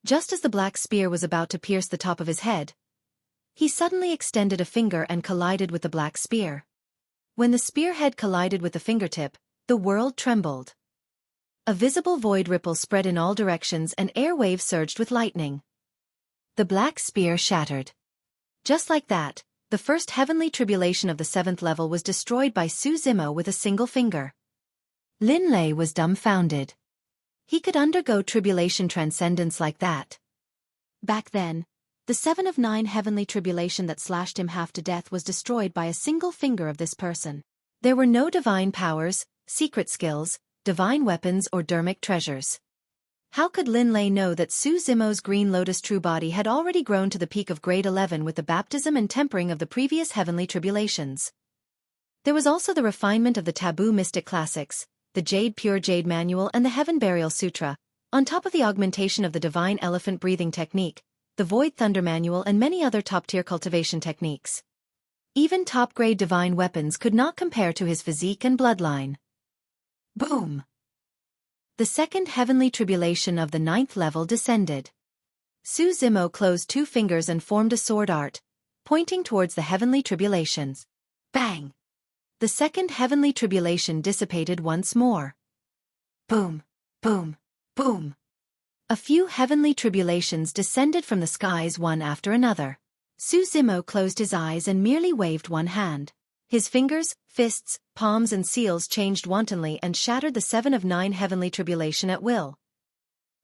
Just as the black spear was about to pierce the top of his head, he suddenly extended a finger and collided with the black spear. When the spearhead collided with the fingertip, the world trembled. A visible void ripple spread in all directions and air waves surged with lightning. The black spear shattered. Just like that, the first heavenly tribulation of the 7th level was destroyed by Su Zimo with a single finger. Lin Lei was dumbfounded. He could undergo tribulation transcendence like that. Back then, the 7 of 9 heavenly tribulation that slashed him half to death was destroyed by a single finger of this person. There were no divine powers, secret skills, divine weapons or dermic treasures. How could Lin Lei know that Su Zimo's Green Lotus true body had already grown to the peak of grade 11 with the baptism and tempering of the previous heavenly tribulations? There was also the refinement of the taboo mystic classics, the Pure Jade Manual and the Heaven Burial Sutra, on top of the augmentation of the divine elephant breathing technique, the Void Thunder Manual and many other top-tier cultivation techniques. Even top-grade divine weapons could not compare to his physique and bloodline. Boom! The second heavenly tribulation of the 9th level descended. Su Zimo closed 2 fingers and formed a sword art, pointing towards the heavenly tribulations. Bang! The second heavenly tribulation dissipated once more. Boom! Boom! Boom! A few heavenly tribulations descended from the skies one after another. Su Zimo closed his eyes and merely waved one hand. His fingers, fists, palms and seals changed wantonly and shattered the 7 of 9 heavenly tribulation at will.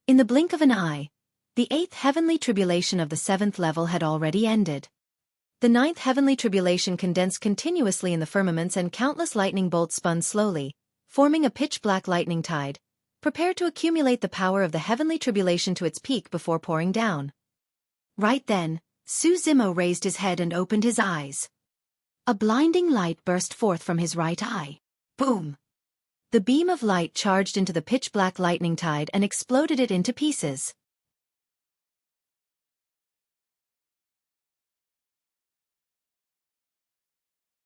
In the blink of an eye, the 8th heavenly tribulation of the 7th level had already ended. The 9th heavenly tribulation condensed continuously in the firmaments and countless lightning bolts spun slowly, forming a pitch-black lightning tide, prepared to accumulate the power of the heavenly tribulation to its peak before pouring down. Right then, Su Zimo raised his head and opened his eyes. A blinding light burst forth from his right eye. Boom! The beam of light charged into the pitch-black lightning tide and exploded it into pieces.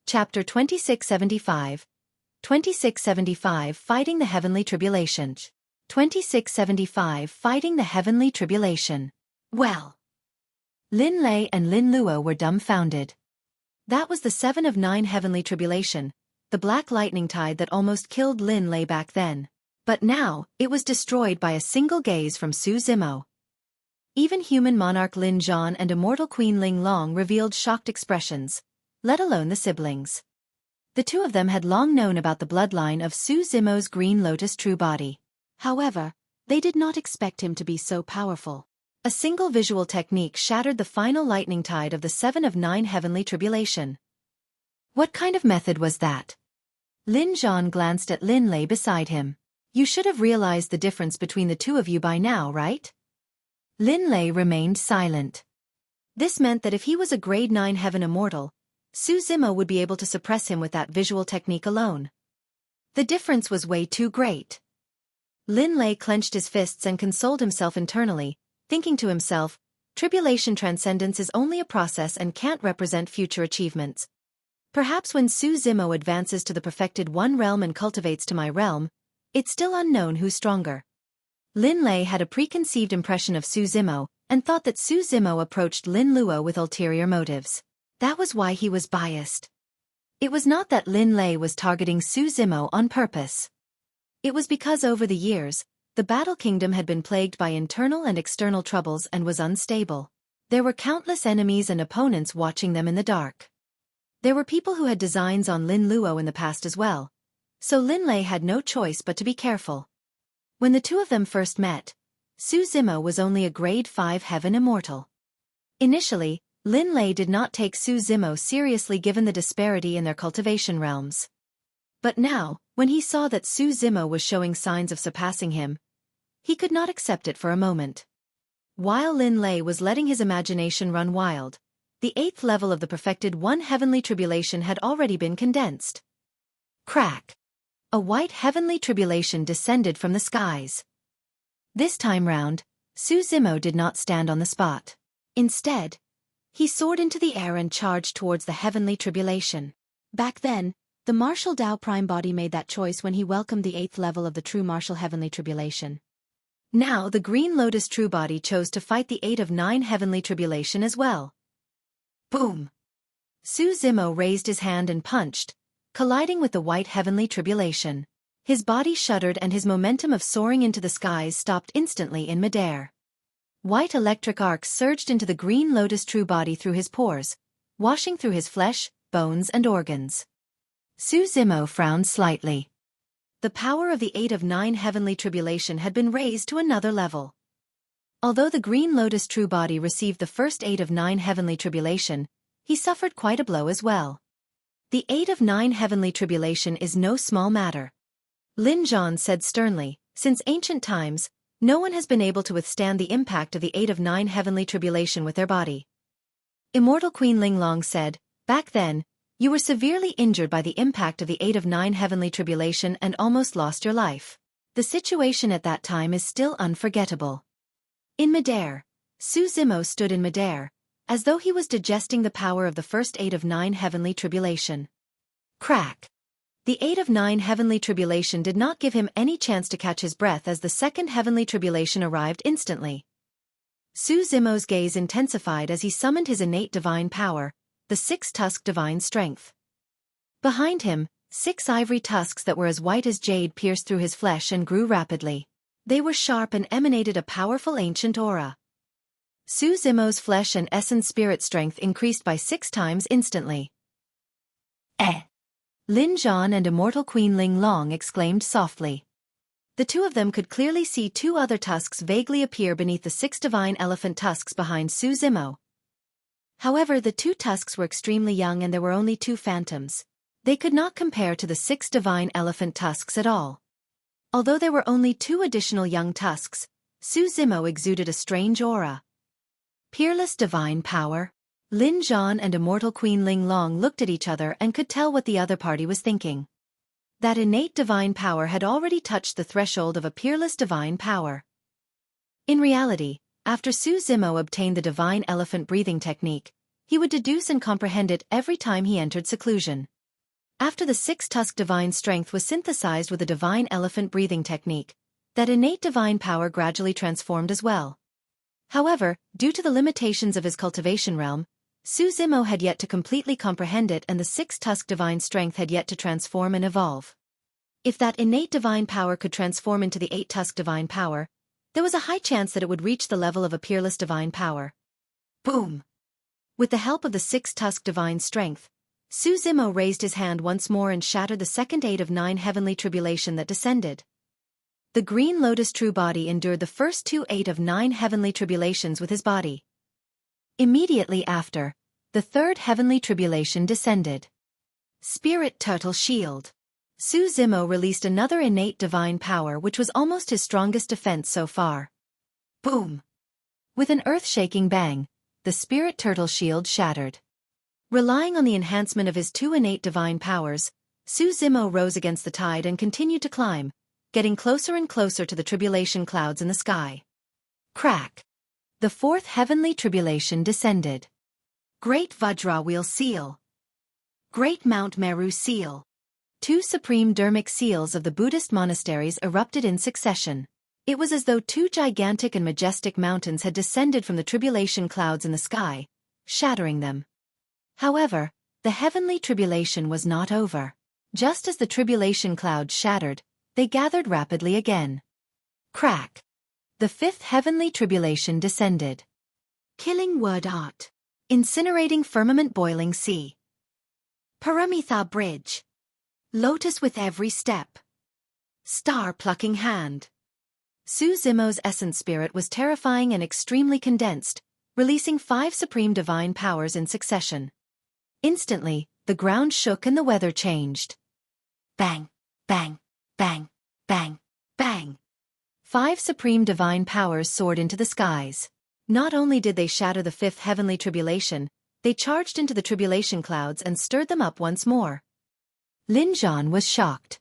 Chapter 2675. 2675 Fighting the Heavenly Tribulation. 2675 Fighting the Heavenly Tribulation. Well. Lin Lei and Lin Luo were dumbfounded. That was the 7 of 9 Heavenly Tribulation, the black lightning tide that almost killed Lin Lei back then. But now, it was destroyed by a single gaze from Su Zimo. Even human monarch Lin Zhan and immortal Queen Ling Long revealed shocked expressions, let alone the siblings. The two of them had long known about the bloodline of Su Zimo's Green Lotus true body. However, they did not expect him to be so powerful. A single visual technique shattered the final lightning tide of the 7 of 9 Heavenly Tribulation. What kind of method was that? Lin Zhan glanced at Lin Lei beside him. You should have realized the difference between the two of you by now, right? Lin Lei remained silent. This meant that if he was a grade 9 heaven immortal, Su Zimo would be able to suppress him with that visual technique alone. The difference was way too great. Lin Lei clenched his fists and consoled himself internally, thinking to himself, tribulation transcendence is only a process and can't represent future achievements. Perhaps when Su Zimo advances to the perfected one realm and cultivates to my realm, it's still unknown who's stronger. Lin Lei had a preconceived impression of Su Zimo, and thought that Su Zimo approached Lin Luo with ulterior motives. That was why he was biased. It was not that Lin Lei was targeting Su Zimo on purpose. It was because over the years, the Battle Kingdom had been plagued by internal and external troubles and was unstable. There were countless enemies and opponents watching them in the dark. There were people who had designs on Lin Luo in the past as well, so Lin Lei had no choice but to be careful. When the two of them first met, Su Zimo was only a grade 5 heaven immortal. Initially, Lin Lei did not take Su Zimo seriously given the disparity in their cultivation realms. But now, when he saw that Su Zimo was showing signs of surpassing him, he could not accept it for a moment. While Lin Lei was letting his imagination run wild, the 8th level of the perfected one heavenly tribulation had already been condensed. Crack! A white heavenly tribulation descended from the skies. This time round, Su Zimo did not stand on the spot. Instead, he soared into the air and charged towards the heavenly tribulation. Back then, the martial Dao Prime body made that choice when he welcomed the 8th level of the true martial heavenly tribulation. Now the Green Lotus true body chose to fight the 8 of 9 heavenly tribulation as well. Boom! Su Zimo raised his hand and punched, colliding with the white heavenly tribulation. His body shuddered and his momentum of soaring into the skies stopped instantly in midair. White electric arcs surged into the Green Lotus true body through his pores, washing through his flesh, bones and organs. Su Zimo frowned slightly. The power of the 8 of 9 heavenly tribulation had been raised to another level. Although the Green Lotus true body received the first 8 of 9 heavenly tribulation, he suffered quite a blow as well. The 8 of 9 heavenly tribulation is no small matter. Lin Zhan said sternly, since ancient times, no one has been able to withstand the impact of the 8 of 9 heavenly tribulation with their body. Immortal Queen Ling Long said, back then, you were severely injured by the impact of the 8 of 9 heavenly tribulation and almost lost your life. The situation at that time is still unforgettable. In midair, Su Zimo stood in midair, as though he was digesting the power of the first 8 of 9 heavenly tribulation. Crack! The 8 of 9 heavenly tribulation did not give him any chance to catch his breath as the second heavenly tribulation arrived instantly. Su Zimo's gaze intensified as he summoned his innate divine power, the 6-tusk divine strength. Behind him, 6 ivory tusks that were as white as jade pierced through his flesh and grew rapidly. They were sharp and emanated a powerful ancient aura. Su Zimo's flesh and essence spirit strength increased by 6 times instantly. Lin Zhan and immortal Queen Ling Long exclaimed softly. The two of them could clearly see 2 other tusks vaguely appear beneath the 6 divine elephant tusks behind Su Zimo. However, the 2 tusks were extremely young and there were only 2 phantoms. They could not compare to the 6 divine elephant tusks at all. Although there were only 2 additional young tusks, Su Zimo exuded a strange aura. Peerless divine power? Lin Zhan and immortal Queen Ling Long looked at each other and could tell what the other party was thinking. That innate divine power had already touched the threshold of a peerless divine power. In reality, after Su Zimo obtained the divine elephant breathing technique, he would deduce and comprehend it every time he entered seclusion. After the six-tusk divine strength was synthesized with the divine elephant breathing technique, that innate divine power gradually transformed as well. However, due to the limitations of his cultivation realm, Su Zimo had yet to completely comprehend it, and the six-tusk divine strength had yet to transform and evolve. If that innate divine power could transform into the eight-tusk divine power, there was a high chance that it would reach the level of a peerless divine power. Boom! With the help of the six-tusk divine strength, Su Zimo raised his hand once more and shattered the second 8 of 9 heavenly tribulation that descended. The green lotus true body endured the first 2 8 of 9 heavenly tribulations with his body. Immediately after, the third heavenly tribulation descended. Spirit Turtle Shield. Su Zimo released another innate divine power which was almost his strongest defense so far. Boom! With an earth-shaking bang, the Spirit Turtle Shield shattered. Relying on the enhancement of his 2 innate divine powers, Su Zimo rose against the tide and continued to climb, getting closer and closer to the tribulation clouds in the sky. Crack! The fourth heavenly tribulation descended. Great Vajra Wheel Seal. Great Mount Meru Seal. 2 supreme dermic seals of the Buddhist monasteries erupted in succession. It was as though 2 gigantic and majestic mountains had descended from the tribulation clouds in the sky, shattering them. However, the heavenly tribulation was not over. Just as the tribulation clouds shattered, they gathered rapidly again. Crack! The fifth heavenly tribulation descended. Killing Word Art. Incinerating Firmament Boiling Sea. Paramitha Bridge. Lotus with Every Step. Star Plucking Hand. Su Zimo's essence spirit was terrifying and extremely condensed, releasing 5 supreme divine powers in succession. Instantly, the ground shook and the weather changed. Bang, bang, bang, bang, bang. 5 supreme divine powers soared into the skies. Not only did they shatter the 5th heavenly tribulation, they charged into the tribulation clouds and stirred them up once more. Lin Zhan was shocked.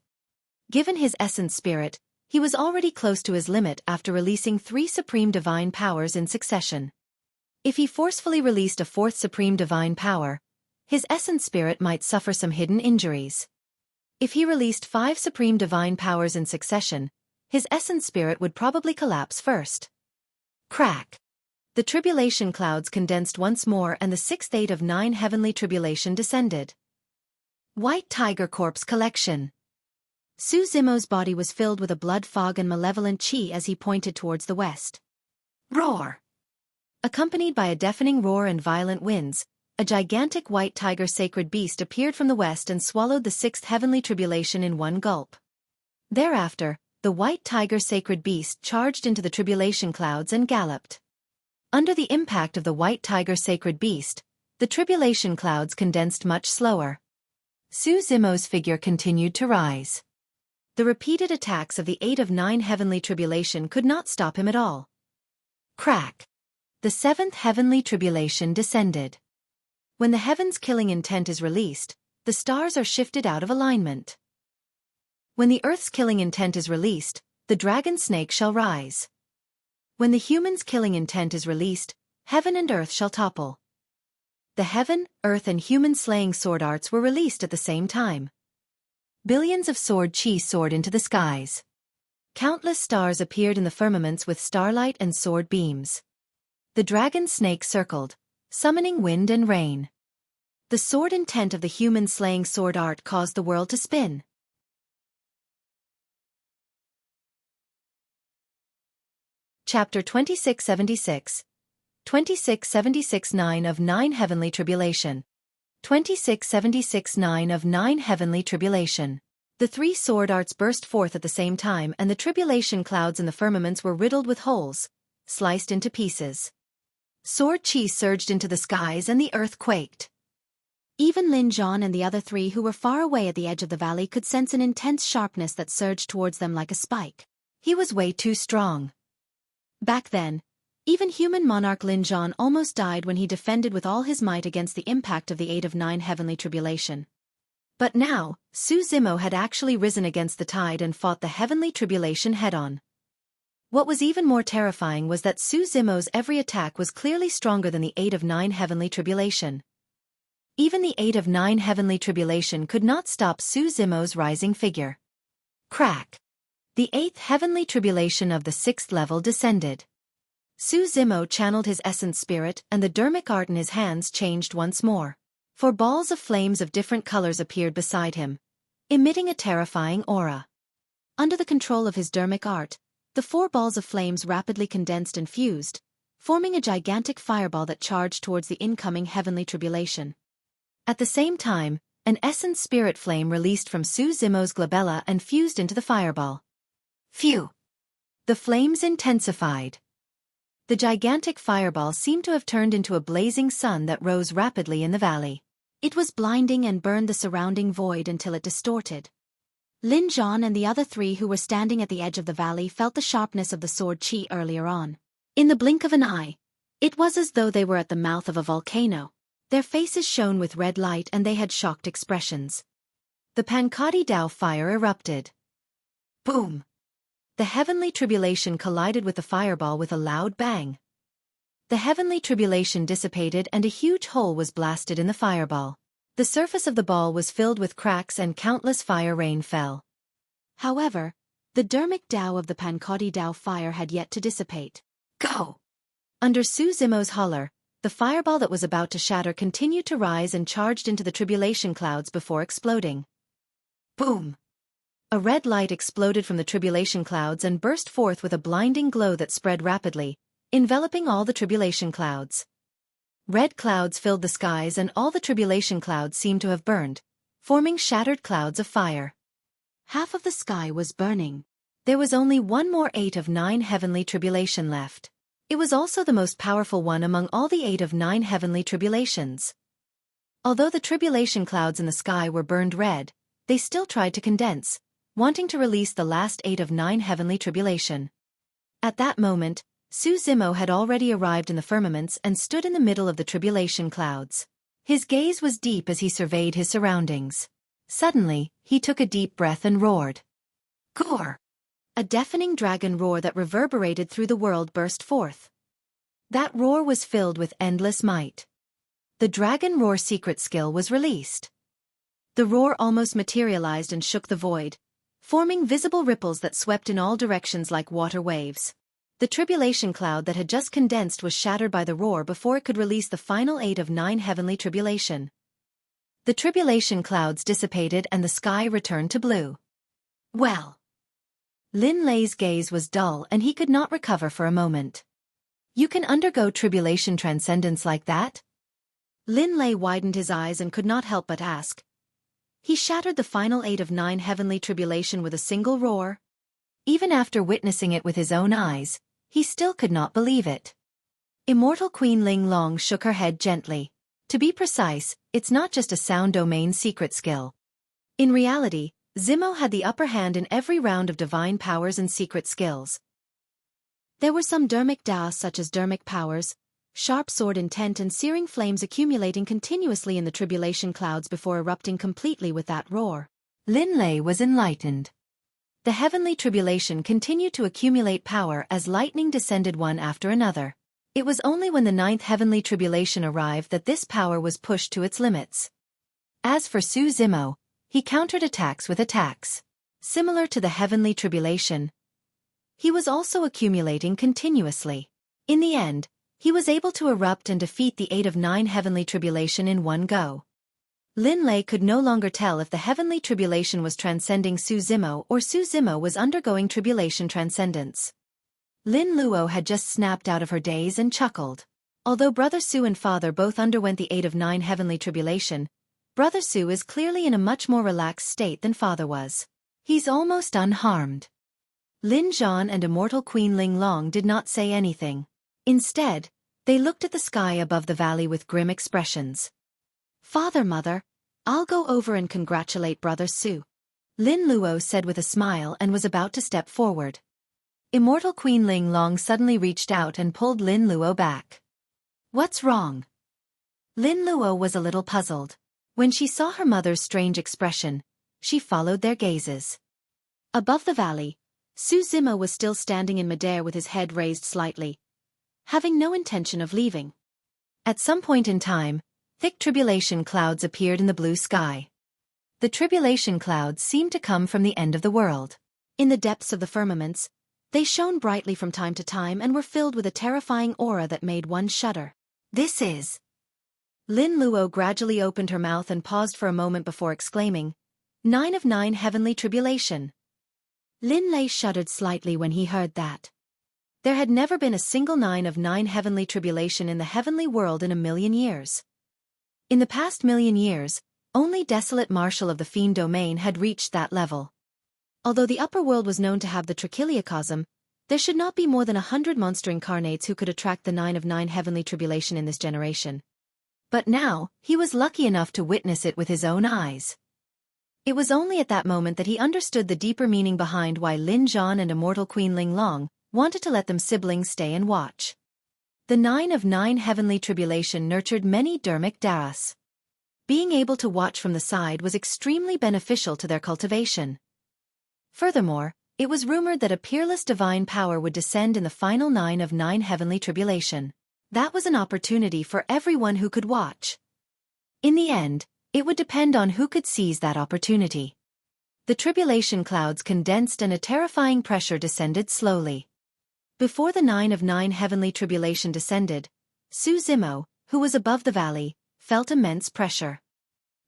Given his essence spirit, he was already close to his limit after releasing 3 supreme divine powers in succession. If he forcefully released a 4th supreme divine power, his essence spirit might suffer some hidden injuries. If he released 5 supreme divine powers in succession, his essence spirit would probably collapse first. Crack! The tribulation clouds condensed once more and the 6th 8 of 9 heavenly tribulation descended. White Tiger Corpse Collection. Su Zimo's body was filled with a blood fog and malevolent chi as he pointed towards the west. Roar! Accompanied by a deafening roar and violent winds, a gigantic white tiger sacred beast appeared from the west and swallowed the 6th heavenly tribulation in one gulp. Thereafter, the white tiger sacred beast charged into the tribulation clouds and galloped. Under the impact of the white tiger sacred beast, the tribulation clouds condensed much slower. Su Zimo's figure continued to rise. The repeated attacks of the 8 of 9 heavenly tribulation could not stop him at all. Crack! The 7th heavenly tribulation descended. When the heaven's killing intent is released, the stars are shifted out of alignment. When the earth's killing intent is released, the dragon snake shall rise. When the human's killing intent is released, heaven and earth shall topple. The heaven, earth and human slaying sword arts were released at the same time. Billions of sword chi soared into the skies. Countless stars appeared in the firmaments with starlight and sword beams. The dragon snake circled, summoning wind and rain. The sword intent of the human slaying sword art caused the world to spin. Chapter 2676. 2676 9 of 9 Heavenly Tribulation. 2676 9 of 9 Heavenly Tribulation. The 3 sword arts burst forth at the same time and the tribulation clouds in the firmaments were riddled with holes, sliced into pieces. Sword chi surged into the skies and the earth quaked. Even Lin Zhan and the other 3 who were far away at the edge of the valley could sense an intense sharpness that surged towards them like a spike. He was way too strong. Back then, Even human monarch Lin Zhan almost died when he defended with all his might against the impact of the 8 of 9 heavenly tribulation. But now, Su Zimo had actually risen against the tide and fought the heavenly tribulation head-on. What was even more terrifying was that Su Zimo's every attack was clearly stronger than the 8 of 9 heavenly tribulation. Even the 8 of 9 heavenly tribulation could not stop Su Zimo's rising figure. Crack! The 8th heavenly tribulation of the 6th level descended. Su Zimo channeled his essence spirit and the dermic art in his hands changed once more. 4 balls of flames of different colors appeared beside him, emitting a terrifying aura. Under the control of his dermic art, the 4 balls of flames rapidly condensed and fused, forming a gigantic fireball that charged towards the incoming heavenly tribulation. At the same time, an essence spirit flame released from Su Zimo's glabella and fused into the fireball. Phew! The flames intensified. The gigantic fireball seemed to have turned into a blazing sun that rose rapidly in the valley. It was blinding and burned the surrounding void until it distorted. Lin Zhan and the other 3 who were standing at the edge of the valley felt the sharpness of the sword qi earlier on. In the blink of an eye, it was as though they were at the mouth of a volcano. Their faces shone with red light and they had shocked expressions. The Pankadi Dao fire erupted. Boom! The heavenly tribulation collided with the fireball with a loud bang. The heavenly tribulation dissipated and a huge hole was blasted in the fireball. The surface of the ball was filled with cracks and countless fire rain fell. However, the dermic Dao of the Pankadi Dao fire had yet to dissipate. Go! Under Su Zimo's holler, the fireball that was about to shatter continued to rise and charged into the tribulation clouds before exploding. Boom! A red light exploded from the tribulation clouds and burst forth with a blinding glow that spread rapidly, enveloping all the tribulation clouds. Red clouds filled the skies and all the tribulation clouds seemed to have burned, forming shattered clouds of fire. Half of the sky was burning. There was only one more 8 of 9 heavenly tribulation left. It was also the most powerful one among all the 8 of 9 heavenly tribulations. Although the tribulation clouds in the sky were burned red, they still tried to condense, wanting to release the last 8 of 9 heavenly tribulation. At that moment, Su Zimo had already arrived in the firmaments and stood in the middle of the tribulation clouds. His gaze was deep as he surveyed his surroundings. Suddenly, he took a deep breath and roared. Gore! A deafening dragon roar that reverberated through the world burst forth. That roar was filled with endless might. The dragon roar secret skill was released. The roar almost materialized and shook the void, forming visible ripples that swept in all directions like water waves. The tribulation cloud that had just condensed was shattered by the roar before it could release the final 8 of 9 heavenly tribulation. The tribulation clouds dissipated and the sky returned to blue. Well. Lin Lei's gaze was dull and he could not recover for a moment. You can undergo tribulation transcendence like that? Lin Lei widened his eyes and could not help but ask. He shattered the final 8 of 9 heavenly tribulation with a single roar. Even after witnessing it with his own eyes, he still could not believe it. Immortal Queen Ling Long shook her head gently. To be precise, it's not just a sound domain secret skill. In reality, Zimo had the upper hand in every round of divine powers and secret skills. There were some dermic Dao such as dermic powers, sharp sword intent and searing flames accumulating continuously in the tribulation clouds before erupting completely with that roar. Lin Lei was enlightened. The heavenly tribulation continued to accumulate power as lightning descended one after another. It was only when the 9th heavenly tribulation arrived that this power was pushed to its limits. As for Su Zimo, he countered attacks with attacks. Similar to the heavenly tribulation, he was also accumulating continuously. In the end, he was able to erupt and defeat the 8 of 9 heavenly tribulation in one go. Lin Lei could no longer tell if the heavenly tribulation was transcending Su Zimo or Su Zimo was undergoing tribulation transcendence. Lin Luo had just snapped out of her daze and chuckled. Although Brother Su and Father both underwent the 8 of 9 heavenly tribulation, Brother Su is clearly in a much more relaxed state than Father was. He's almost unharmed. Lin Zhan and Immortal Queen Ling Long did not say anything. Instead, they looked at the sky above the valley with grim expressions. Father, Mother, I'll go over and congratulate Brother Su. Lin Luo said with a smile and was about to step forward. Immortal Queen Ling Long suddenly reached out and pulled Lin Luo back. What's wrong? Lin Luo was a little puzzled. When she saw her mother's strange expression, she followed their gazes. Above the valley, Su Zimo was still standing in midair with his head raised slightly, having no intention of leaving. At some point in time, thick tribulation clouds appeared in the blue sky. The tribulation clouds seemed to come from the end of the world. In the depths of the firmaments, they shone brightly from time to time and were filled with a terrifying aura that made one shudder. This is... Lin Luo gradually opened her mouth and paused for a moment before exclaiming, 9 of 9 heavenly tribulation. Lin Lei shuddered slightly when he heard that. There had never been a single 9 of 9 heavenly tribulation in the heavenly world in 1,000,000 years. In the past 1,000,000 years, only Desolate Marshal of the Fiend Domain had reached that level. Although the upper world was known to have the Trichiliacosm, there should not be more than 100 monster incarnates who could attract the 9 of 9 heavenly tribulation in this generation. But now, he was lucky enough to witness it with his own eyes. It was only at that moment that he understood the deeper meaning behind why Lin Zhan and Immortal Queen Ling Long wanted to let them siblings stay and watch. The 9 of 9 heavenly tribulation nurtured many dermic daras. Being able to watch from the side was extremely beneficial to their cultivation. Furthermore, it was rumored that a peerless divine power would descend in the final 9 of 9 heavenly tribulation. That was an opportunity for everyone who could watch. In the end, it would depend on who could seize that opportunity. The tribulation clouds condensed and a terrifying pressure descended slowly. Before the 9 of 9 heavenly tribulation descended, Su Zimo, who was above the valley, felt immense pressure.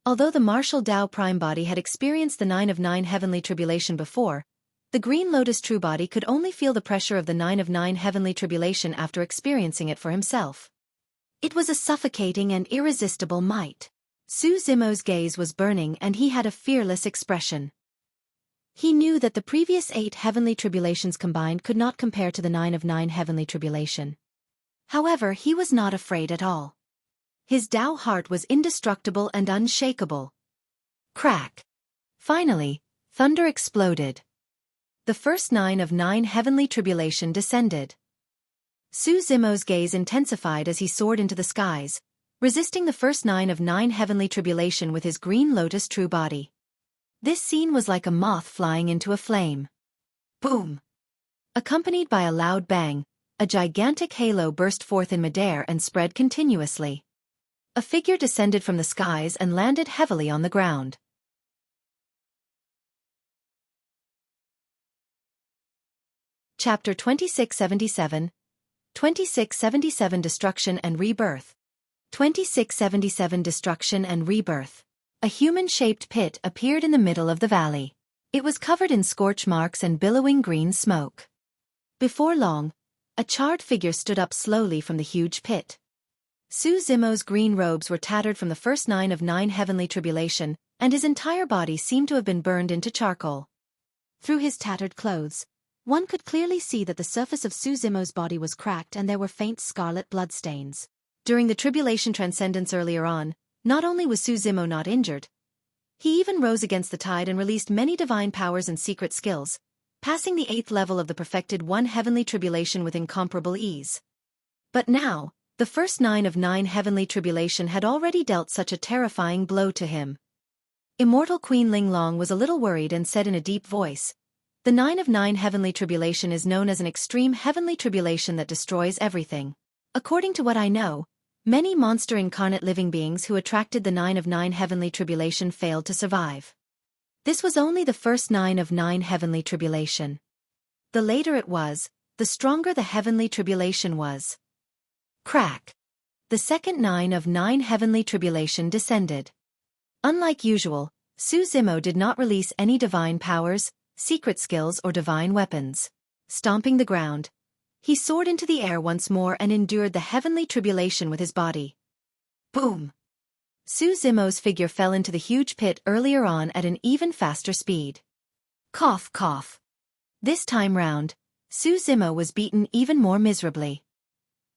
Although the martial Dao Prime Body had experienced the 9 of 9 heavenly tribulation before, the Green Lotus True Body could only feel the pressure of the 9 of 9 heavenly tribulation after experiencing it for himself. It was a suffocating and irresistible might. Su Zimo's gaze was burning and he had a fearless expression. He knew that the previous 8 heavenly tribulations combined could not compare to the 9 of 9 heavenly tribulation. However, he was not afraid at all. His Dao heart was indestructible and unshakable. Crack! Finally, thunder exploded. The first 9 of 9 heavenly tribulation descended. Su Zimo's gaze intensified as he soared into the skies, resisting the first 9 of 9 heavenly tribulation with his Green Lotus True Body. This scene was like a moth flying into a flame. Boom! Accompanied by a loud bang, a gigantic halo burst forth in midair and spread continuously. A figure descended from the skies and landed heavily on the ground. Chapter 2677 2677 Destruction and Rebirth 2677 Destruction and Rebirth. A human-shaped pit appeared in the middle of the valley. It was covered in scorch marks and billowing green smoke. Before long, a charred figure stood up slowly from the huge pit. Su Zimo's green robes were tattered from the first 9 of 9 heavenly tribulation, and his entire body seemed to have been burned into charcoal. Through his tattered clothes, one could clearly see that the surface of Su Zimo's body was cracked and there were faint scarlet bloodstains. During the tribulation transcendence earlier on, not only was Su Zimo not injured, he even rose against the tide and released many divine powers and secret skills, passing the 8th level of the perfected 1 heavenly tribulation with incomparable ease. But now, the first 9 of 9 heavenly tribulation had already dealt such a terrifying blow to him. Immortal Queen Ling Long was a little worried and said in a deep voice, "The 9 of 9 heavenly tribulation is known as an extreme heavenly tribulation that destroys everything. According to what I know, many monster incarnate living beings who attracted the 9 of 9 heavenly tribulation failed to survive. This was only the first 9 of 9 heavenly tribulation. The later it was, the stronger the heavenly tribulation was." Crack! The second 9 of 9 heavenly tribulation descended. Unlike usual, Su Zimo did not release any divine powers, secret skills or divine weapons. Stomping the ground, he soared into the air once more and endured the heavenly tribulation with his body. Boom! Su Zimo's figure fell into the huge pit earlier on at an even faster speed. Cough, cough. This time round, Su Zimo was beaten even more miserably.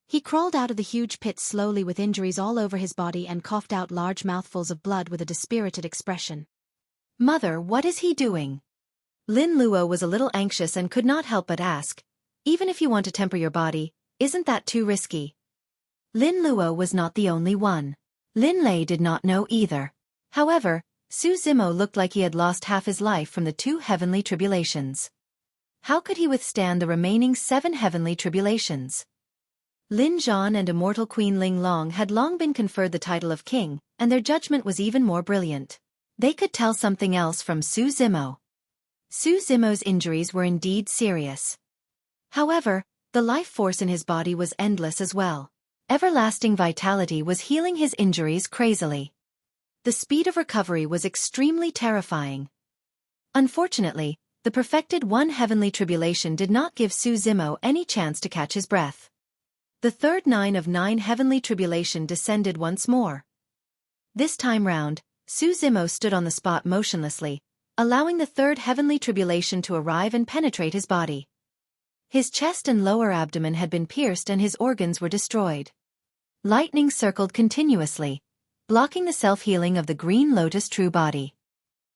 He crawled out of the huge pit slowly with injuries all over his body and coughed out large mouthfuls of blood with a dispirited expression. "Mother, what is he doing?" Lin Luo was a little anxious and could not help but ask, even if you want to temper your body, isn't that too risky? Lin Luo was not the only one. Lin Lei did not know either. However, Su Zimo looked like he had lost half his life from the 2 heavenly tribulations. How could he withstand the remaining 7 heavenly tribulations? Lin Zhan and immortal Queen Ling Long had long been conferred the title of king, and their judgment was even more brilliant. They could tell something else from Su Zimo. Su Zimo's injuries were indeed serious. However, the life force in his body was endless as well. Everlasting vitality was healing his injuries crazily. The speed of recovery was extremely terrifying. Unfortunately, the perfected 1 heavenly tribulation did not give Su Zimo any chance to catch his breath. The third 9 of 9 heavenly tribulation descended once more. This time round, Su Zimo stood on the spot motionlessly, allowing the 3rd heavenly tribulation to arrive and penetrate his body. His chest and lower abdomen had been pierced and his organs were destroyed. Lightning circled continuously, blocking the self-healing of the green lotus true body.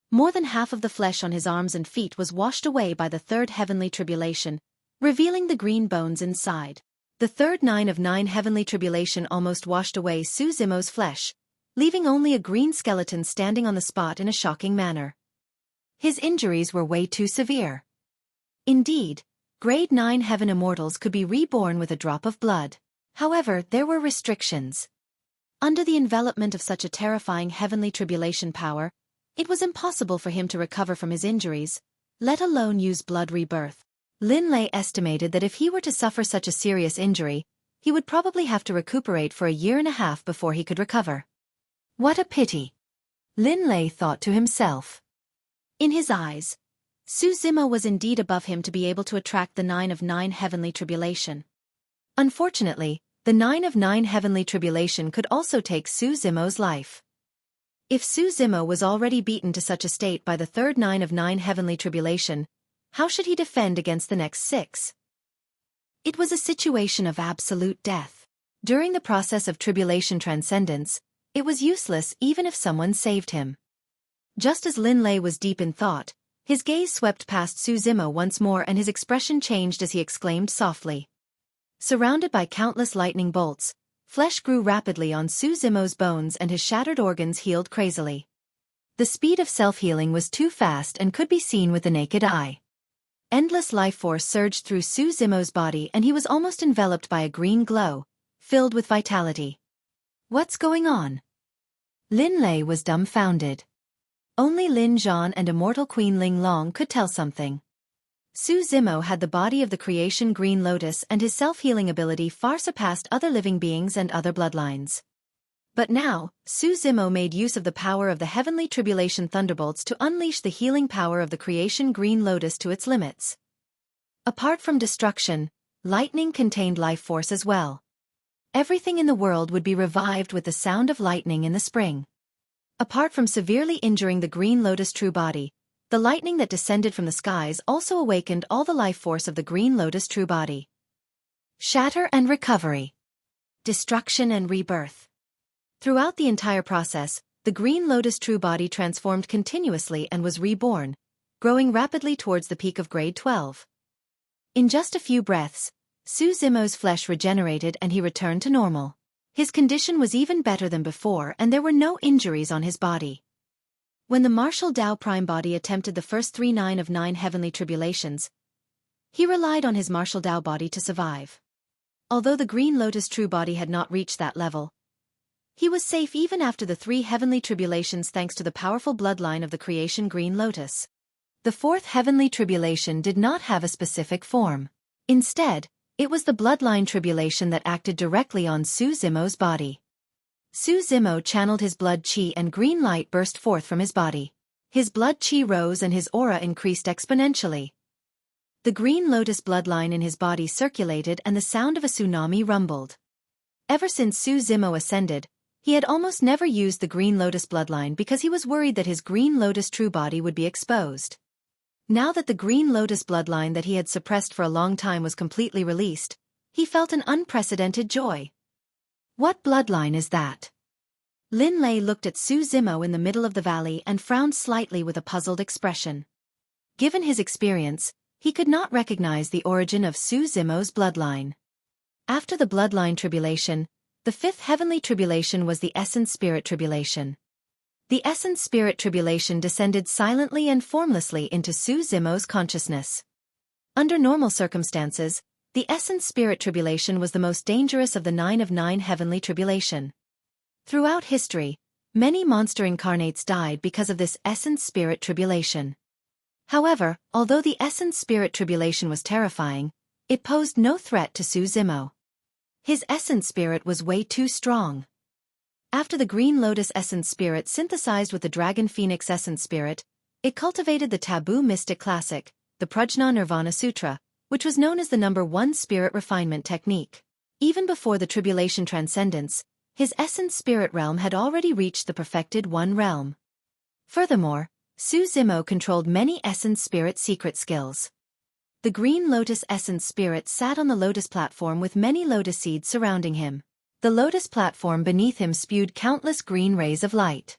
More than half of the flesh on his arms and feet was washed away by the 3rd heavenly tribulation, revealing the green bones inside. The third 9 of 9 heavenly tribulation almost washed away Su Zimo's flesh, leaving only a green skeleton standing on the spot in a shocking manner. His injuries were way too severe. Indeed, grade 9 heaven immortals could be reborn with a drop of blood. However, there were restrictions. Under the envelopment of such a terrifying heavenly tribulation power, it was impossible for him to recover from his injuries, let alone use blood rebirth. Lin Lei estimated that if he were to suffer such a serious injury, he would probably have to recuperate for a year and a half before he could recover. What a pity! Lin Lei thought to himself. In his eyes, Su Zimo was indeed above him to be able to attract the 9 of 9 heavenly tribulation. Unfortunately, the 9 of 9 heavenly tribulation could also take Su Zimo's life. If Su Zimo was already beaten to such a state by the third 9 of 9 heavenly tribulation, how should he defend against the next 6? It was a situation of absolute death. During the process of tribulation transcendence, it was useless even if someone saved him. Just as Lin Lei was deep in thought, his gaze swept past Su Zimo once more and his expression changed as he exclaimed softly. Surrounded by countless lightning bolts, flesh grew rapidly on Su Zimo's bones and his shattered organs healed crazily. The speed of self-healing was too fast and could be seen with the naked eye. Endless life force surged through Su Zimo's body and he was almost enveloped by a green glow, filled with vitality. What's going on? Lin Lei was dumbfounded. Only Lin Zhan and immortal Queen Ling Long could tell something. Su Zimo had the body of the creation green lotus and his self-healing ability far surpassed other living beings and other bloodlines. But now, Su Zimo made use of the power of the heavenly tribulation thunderbolts to unleash the healing power of the creation green lotus to its limits. Apart from destruction, lightning contained life force as well. Everything in the world would be revived with the sound of lightning in the spring. Apart from severely injuring the green lotus true body, the lightning that descended from the skies also awakened all the life force of the green lotus true body. Shatter and recovery. Destruction and rebirth. Throughout the entire process, the green lotus true body transformed continuously and was reborn, growing rapidly towards the peak of grade 12. In just a few breaths, Su Zimo's flesh regenerated and he returned to normal. His condition was even better than before and there were no injuries on his body. When the martial Dao Prime body attempted the first 3 9 of 9 heavenly tribulations, he relied on his martial Dao body to survive. Although the green lotus true body had not reached that level, he was safe even after the 3 heavenly tribulations thanks to the powerful bloodline of the creation green lotus. The 4th heavenly tribulation did not have a specific form. Instead, it was the bloodline tribulation that acted directly on Su Zimo's body. Su Zimo channeled his blood qi and green light burst forth from his body. His blood qi rose and his aura increased exponentially. The green lotus bloodline in his body circulated and the sound of a tsunami rumbled. Ever since Su Zimo ascended, he had almost never used the green lotus bloodline because he was worried that his green lotus true body would be exposed. Now that the green lotus bloodline that he had suppressed for a long time was completely released, he felt an unprecedented joy. What bloodline is that? Lin Lei looked at Su Zimo in the middle of the valley and frowned slightly with a puzzled expression. Given his experience, he could not recognize the origin of Suzumo's bloodline. After the bloodline tribulation, the fifth heavenly tribulation was the essence spirit tribulation. The essence spirit tribulation descended silently and formlessly into Suzumo's consciousness. Under normal circumstances, the essence spirit tribulation was the most dangerous of the 9 of 9 heavenly tribulation. Throughout history, many monster incarnates died because of this essence spirit tribulation. However, although the essence spirit tribulation was terrifying, it posed no threat to Suzumo. His essence spirit was way too strong. After the Green Lotus essence spirit synthesized with the Dragon Phoenix essence spirit, it cultivated the taboo mystic classic, the Prajna Nirvana Sutra, which was known as the number 1 spirit refinement technique. Even before the tribulation transcendence, his essence spirit realm had already reached the perfected 1 realm. Furthermore, Suzumo controlled many essence spirit secret skills. The Green Lotus essence spirit sat on the Lotus platform with many lotus seeds surrounding him. The Lotus platform beneath him spewed countless green rays of light.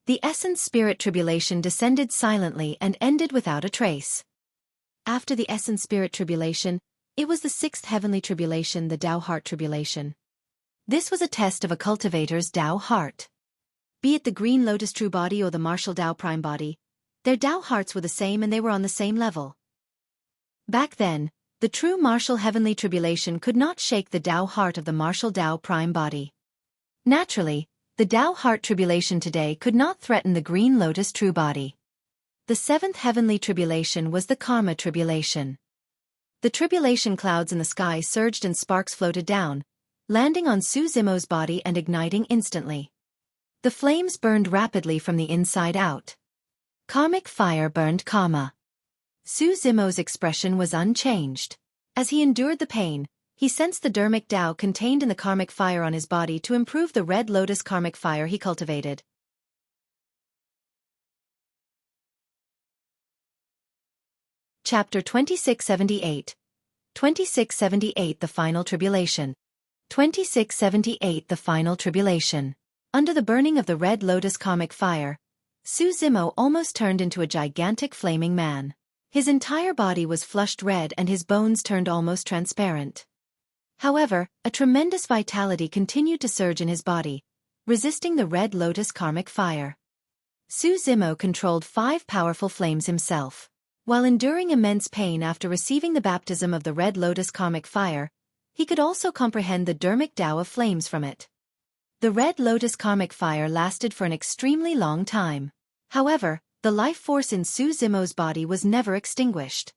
The essence spirit tribulation descended silently and ended without a trace. After the essence spirit tribulation, it was the 6th heavenly tribulation, the Tao heart tribulation. This was a test of a cultivator's Tao heart. Be it the Green Lotus true body or the martial Tao prime body, their Tao hearts were the same and they were on the same level. Back then, the true martial heavenly tribulation could not shake the Tao heart of the martial Tao prime body. Naturally, the Tao heart tribulation today could not threaten the Green Lotus true body. The 7th heavenly tribulation was the karma tribulation. The tribulation clouds in the sky surged and sparks floated down, landing on Suzumo's body and igniting instantly. The flames burned rapidly from the inside out. Karmic fire burned karma. Suzumo's expression was unchanged. As he endured the pain, he sensed the dharmic Tao contained in the karmic fire on his body to improve the red lotus karmic fire he cultivated. Chapter 2678. 2678 The Final Tribulation. 2678 The Final Tribulation. Under the burning of the red lotus karmic fire, Suzumo almost turned into a gigantic flaming man. His entire body was flushed red and his bones turned almost transparent. However, a tremendous vitality continued to surge in his body, resisting the red lotus karmic fire. Suzumo controlled 5 powerful flames himself. While enduring immense pain after receiving the baptism of the red lotus karmic fire, he could also comprehend the dharmic Tao of flames from it. The red lotus karmic fire lasted for an extremely long time. However, the life force in Suzumo's body was never extinguished.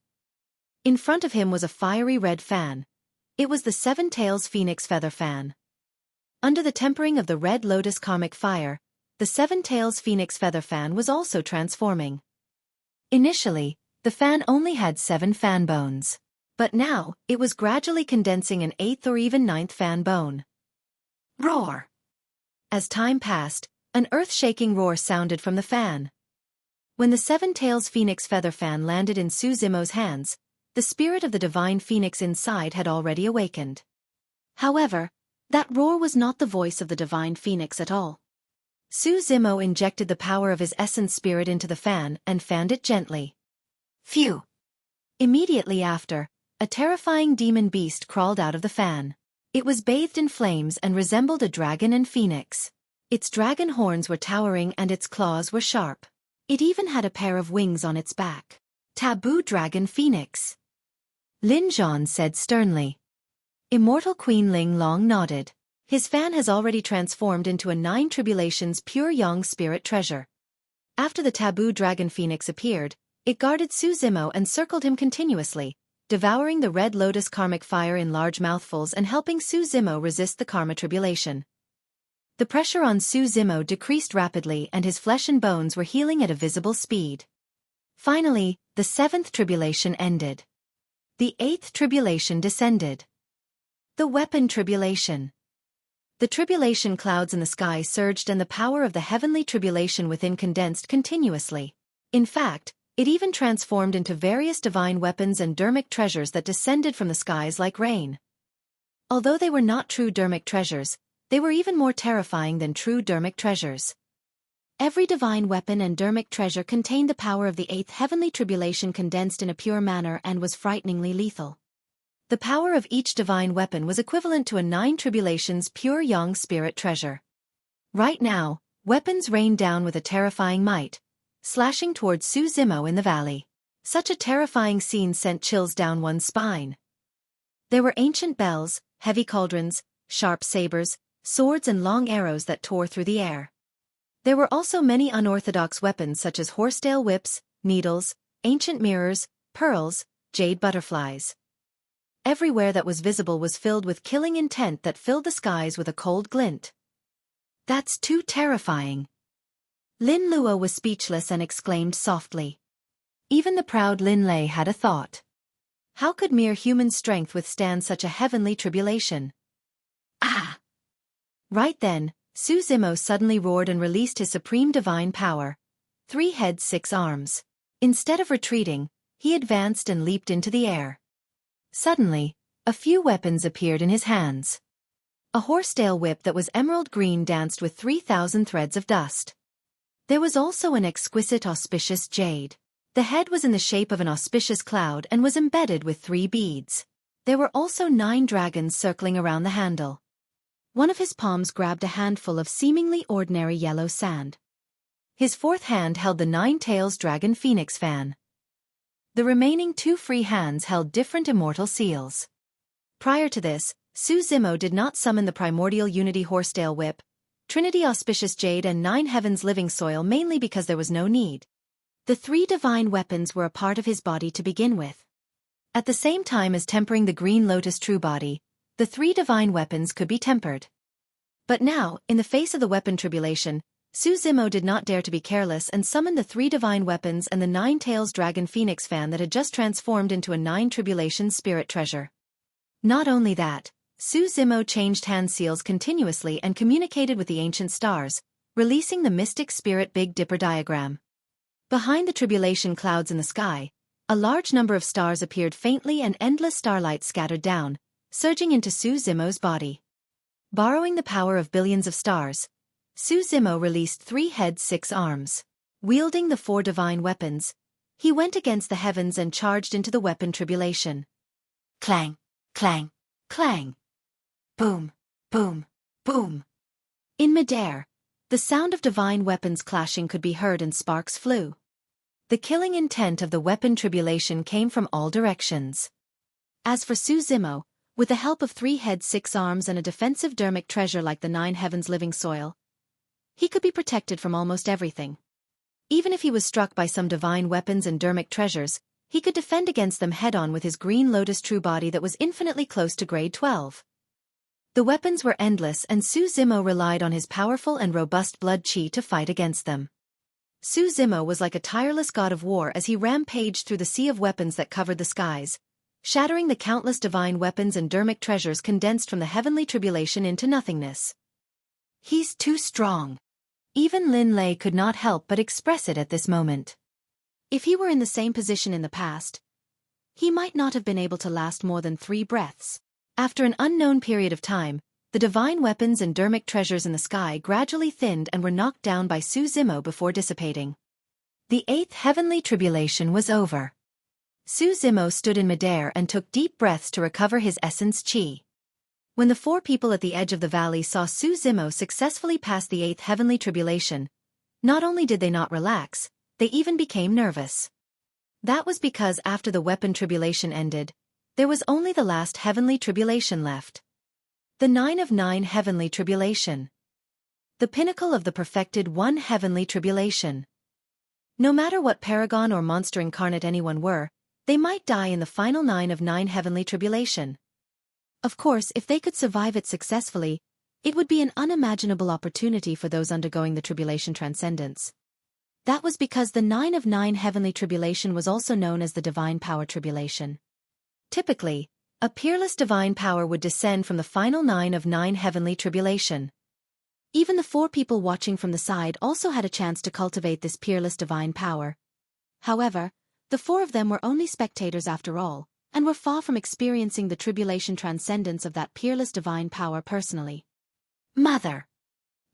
In front of him was a fiery red fan. It was the 7 Tails Phoenix Feather Fan. Under the tempering of the red lotus karmic fire, the 7 Tails Phoenix Feather Fan was also transforming. Initially, the fan only had 7 fan bones. But now, it was gradually condensing an 8th or even 9th fan bone. Roar! As time passed, an earth-shaking roar sounded from the fan. When the 7 Tails Phoenix Feather Fan landed in Suzumo's hands, the spirit of the divine phoenix inside had already awakened. However, that roar was not the voice of the divine phoenix at all. Suzumo injected the power of his essence spirit into the fan and fanned it gently. Phew! Immediately after, a terrifying demon beast crawled out of the fan. It was bathed in flames and resembled a dragon and phoenix. Its dragon horns were towering and its claws were sharp. It even had a pair of wings on its back. Taboo Dragon Phoenix. Lin Zhan said sternly. Immortal Queen Ling Long nodded. His fan has already transformed into a 9 Tribulations pure yang spirit treasure. After the Taboo Dragon Phoenix appeared, it guarded Suzumo and circled him continuously, devouring the red lotus karmic fire in large mouthfuls and helping Suzumo resist the karma tribulation. The pressure on Suzumo decreased rapidly and his flesh and bones were healing at a visible speed. Finally, the 7th tribulation ended. The 8th tribulation descended. The weapon tribulation. The tribulation clouds in the sky surged and the power of the heavenly tribulation within condensed continuously. In fact, it even transformed into various divine weapons and dharmic treasures that descended from the skies like rain. Although they were not true dharmic treasures, they were even more terrifying than true dharmic treasures. Every divine weapon and dharmic treasure contained the power of the eighth heavenly tribulation condensed in a pure manner and was frighteningly lethal. The power of each divine weapon was equivalent to a 9 tribulations pure yang spirit treasure. Right now, weapons rained down with a terrifying might, slashing towards Su Zimo in the valley. Such a terrifying scene sent chills down one's spine. There were ancient bells, heavy cauldrons, sharp sabers, swords and long arrows that tore through the air. There were also many unorthodox weapons such as horsetail whips, needles, ancient mirrors, pearls, jade butterflies. Everywhere that was visible was filled with killing intent that filled the skies with a cold glint. That's too terrifying. Lin Luo was speechless and exclaimed softly. Even the proud Lin Lei had a thought. How could mere human strength withstand such a heavenly tribulation? Ah! Right then, Su Zimo suddenly roared and released his supreme divine power. 3 heads 6 arms. Instead of retreating, he advanced and leaped into the air. Suddenly, a few weapons appeared in his hands. A horsetail whip that was emerald green danced with 3,000 threads of dust. There was also an exquisite auspicious jade. The head was in the shape of an auspicious cloud and was embedded with 3 beads. There were also 9 dragons circling around the handle. One of his palms grabbed a handful of seemingly ordinary yellow sand. His fourth hand held the 9 tails dragon phoenix fan. The remaining 2 free hands held different immortal seals. Prior to this, Su Zimo did not summon the primordial unity horsetail whip, Trinity auspicious jade and 9 heavens living soil mainly because there was no need. The 3 divine weapons were a part of his body to begin with. At the same time as tempering the green lotus true body, the 3 divine weapons could be tempered. But now, in the face of the weapon tribulation, Su Zimo did not dare to be careless and summoned the 3 divine weapons and the 9 tails dragon phoenix fan that had just transformed into a 9 tribulation spirit treasure. Not only that, Su Zimo changed hand seals continuously and communicated with the ancient stars, releasing the mystic spirit Big Dipper diagram. Behind the tribulation clouds in the sky, a large number of stars appeared faintly and endless starlight scattered down, surging into Su Zimo's body. Borrowing the power of billions of stars, Su Zimo released 3 heads 6 arms. Wielding the 4 divine weapons, he went against the heavens and charged into the weapon tribulation. Clang, clang, clang. Boom, boom, boom. In midair, the sound of divine weapons clashing could be heard and sparks flew. The killing intent of the weapon tribulation came from all directions. As for Su Zimo, with the help of 3 heads 6 arms and a defensive dharmic treasure like the 9 heavens living soil, he could be protected from almost everything. Even if he was struck by some divine weapons and dharmic treasures, he could defend against them head-on with his green lotus true body that was infinitely close to grade 12. The weapons were endless and Su Zimo relied on his powerful and robust blood chi to fight against them. Su Zimo was like a tireless god of war as he rampaged through the sea of weapons that covered the skies, shattering the countless divine weapons and dharmic treasures condensed from the heavenly tribulation into nothingness. He's too strong. Even Lin Lei could not help but express it at this moment. If he were in the same position in the past, he might not have been able to last more than 3 breaths. After an unknown period of time, the divine weapons and dharmic treasures in the sky gradually thinned and were knocked down by Su Zimo before dissipating. The 8th heavenly tribulation was over. Su Zimo stood in midair and took deep breaths to recover his essence chi. When the 4 people at the edge of the valley saw Su Zimo successfully pass the 8th heavenly tribulation, not only did they not relax, they even became nervous. That was because after the weapon tribulation ended, there was only the last heavenly tribulation left. The 9 of 9 heavenly tribulation. The pinnacle of the perfected 1 heavenly tribulation. No matter what paragon or monster incarnate anyone were, they might die in the final 9 of 9 heavenly tribulation. Of course, if they could survive it successfully, it would be an unimaginable opportunity for those undergoing the tribulation transcendence. That was because the 9 of 9 heavenly tribulation was also known as the divine power tribulation. Typically, a peerless divine power would descend from the final 9 of 9 heavenly tribulation. Even the 4 people watching from the side also had a chance to cultivate this peerless divine power. However, the 4 of them were only spectators after all, and were far from experiencing the tribulation transcendence of that peerless divine power personally. Mother!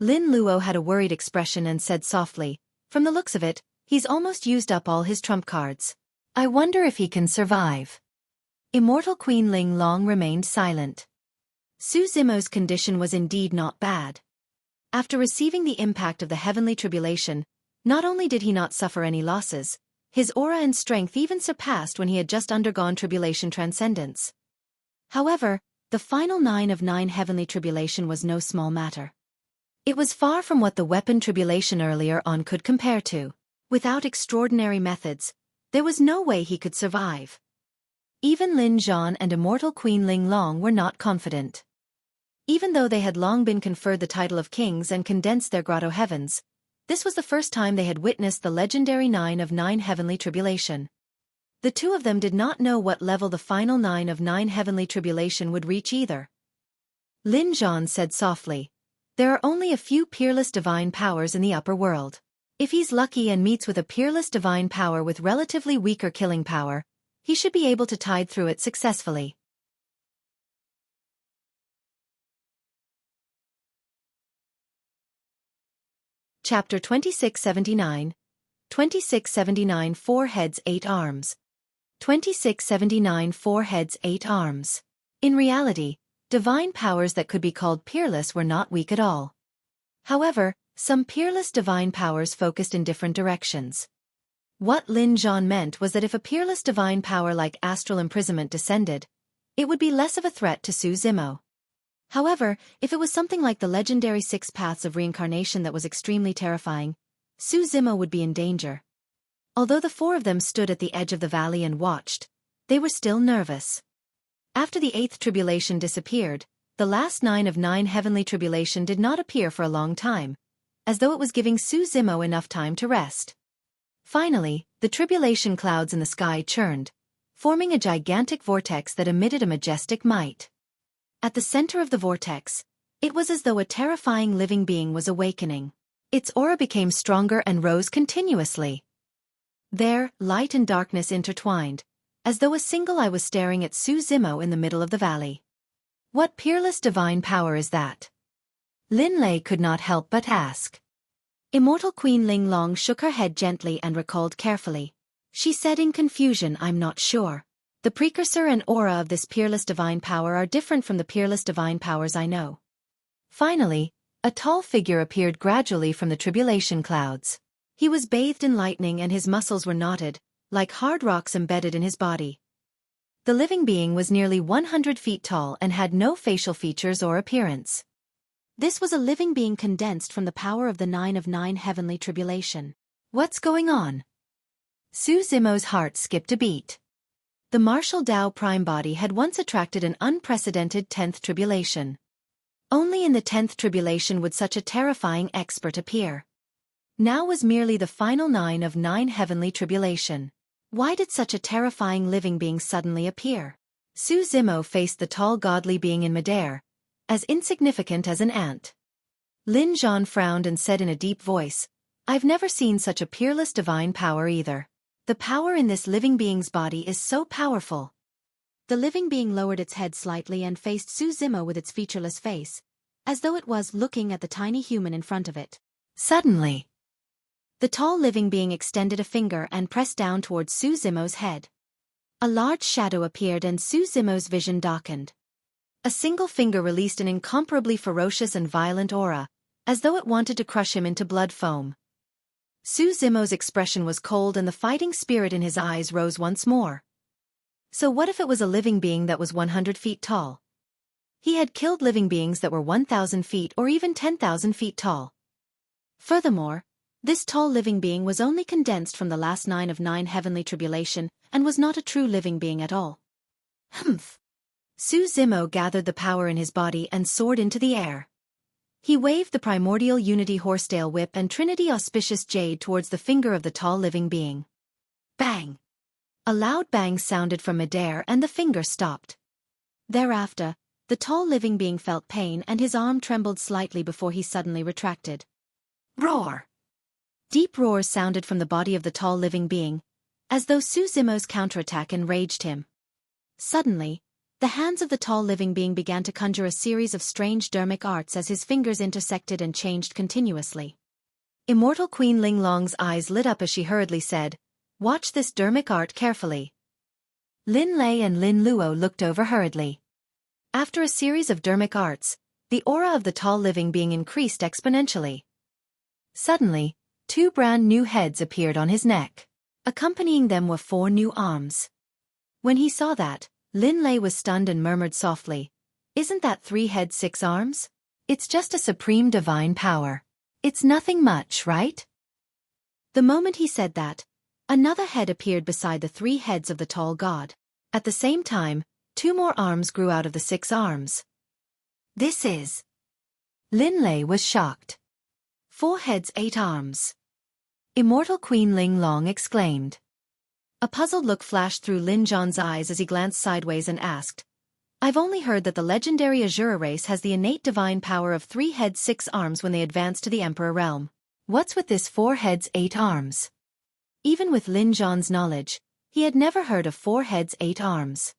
Lin Luo had a worried expression and said softly, "From the looks of it, he's almost used up all his trump cards. I wonder if he can survive." Immortal Queen Ling Long remained silent. Su Zimo's condition was indeed not bad. After receiving the impact of the heavenly tribulation, not only did he not suffer any losses, his aura and strength even surpassed when he had just undergone tribulation transcendence. However, the final 9 of 9 heavenly tribulation was no small matter. It was far from what the weapon tribulation earlier on could compare to. Without extraordinary methods, there was no way he could survive. Even Lin Zhan and Immortal Queen Ling Long were not confident. Even though they had long been conferred the title of kings and condensed their grotto heavens, this was the first time they had witnessed the legendary 9 of 9 heavenly tribulation. The two of them did not know what level the final 9 of 9 heavenly tribulation would reach either. Lin Zhan said softly, "There are only a few peerless divine powers in the upper world. If he's lucky and meets with a peerless divine power with relatively weaker killing power, he should be able to tide through it successfully." Chapter 2679 2679 4 Heads 8 Arms 2679 4 Heads 8 Arms. In reality, divine powers that could be called peerless were not weak at all. However, some peerless divine powers focused in different directions. What Lin Zhan meant was that if a peerless divine power like astral imprisonment descended, it would be less of a threat to Su Zimo. However, if it was something like the legendary 6 paths of reincarnation that was extremely terrifying, Su Zimo would be in danger. Although the 4 of them stood at the edge of the valley and watched, they were still nervous. After the 8th tribulation disappeared, the last 9 of 9 heavenly tribulation did not appear for a long time, as though it was giving Su Zimo enough time to rest. Finally, the tribulation clouds in the sky churned, forming a gigantic vortex that emitted a majestic might. At the center of the vortex, it was as though a terrifying living being was awakening. Its aura became stronger and rose continuously. There, light and darkness intertwined, as though a single eye was staring at Su Zimo in the middle of the valley. What peerless divine power is that? Lin Lei could not help but ask. Immortal Queen Ling Long shook her head gently and recalled carefully. She said in confusion, "I'm not sure. The precursor and aura of this peerless divine power are different from the peerless divine powers I know." Finally, a tall figure appeared gradually from the tribulation clouds. He was bathed in lightning and his muscles were knotted, like hard rocks embedded in his body. The living being was nearly 100 feet tall and had no facial features or appearance. This was a living being condensed from the power of the 9 of 9 heavenly tribulation. What's going on? Su Zimo's heart skipped a beat. The martial Dao prime body had once attracted an unprecedented 10th tribulation. Only in the 10th tribulation would such a terrifying expert appear. Now was merely the final 9 of 9 heavenly tribulation. Why did such a terrifying living being suddenly appear? Su Zimo faced the tall godly being in midair, as insignificant as an ant. Lin Zhan frowned and said in a deep voice, "I've never seen such a peerless divine power either. The power in this living being's body is so powerful." The living being lowered its head slightly and faced Su Zimo with its featureless face, as though it was looking at the tiny human in front of it. Suddenly, the tall living being extended a finger and pressed down towards Su Zimo's head. A large shadow appeared and Su Zimo's vision darkened. A single finger released an incomparably ferocious and violent aura, as though it wanted to crush him into blood foam. Su Zimo's expression was cold and the fighting spirit in his eyes rose once more. So what if it was a living being that was 100 feet tall? He had killed living beings that were 1,000 feet or even 10,000 feet tall. Furthermore, this tall living being was only condensed from the last 9 of 9 heavenly tribulation and was not a true living being at all. Humph! Su Zimo gathered the power in his body and soared into the air. He waved the primordial Unity Horsetail Whip and Trinity Auspicious Jade towards the finger of the tall living being. Bang! A loud bang sounded from midair and the finger stopped. Thereafter, the tall living being felt pain and his arm trembled slightly before he suddenly retracted. Roar! Deep roars sounded from the body of the tall living being, as though Su Zimo's counterattack enraged him. Suddenly, The hands of the tall living being began to conjure a series of strange dermic arts as his fingers intersected and changed continuously. Immortal Queen Linglong's eyes lit up as she hurriedly said, "Watch this dermic art carefully." Lin Lei and Lin Luo looked over hurriedly. After a series of dermic arts, the aura of the tall living being increased exponentially. Suddenly, 2 brand new heads appeared on his neck. Accompanying them were 4 new arms. When he saw that, Lin Lei was stunned and murmured softly, "Isn't that 3 heads 6 arms? It's just a supreme divine power. It's nothing much, right?" The moment he said that, another head appeared beside the 3 heads of the tall god. At the same time, 2 more arms grew out of the 6 arms. "This is..." Lin Lei was shocked. 4 heads 8 arms. Immortal Queen Linglong exclaimed. A puzzled look flashed through Lin Zhan's eyes as he glanced sideways and asked, "I've only heard that the legendary Azura race has the innate divine power of 3 heads 6 arms when they advance to the Emperor realm. What's with this 4 heads 8 arms?" Even with Lin Zhan's knowledge, he had never heard of 4 heads 8 arms.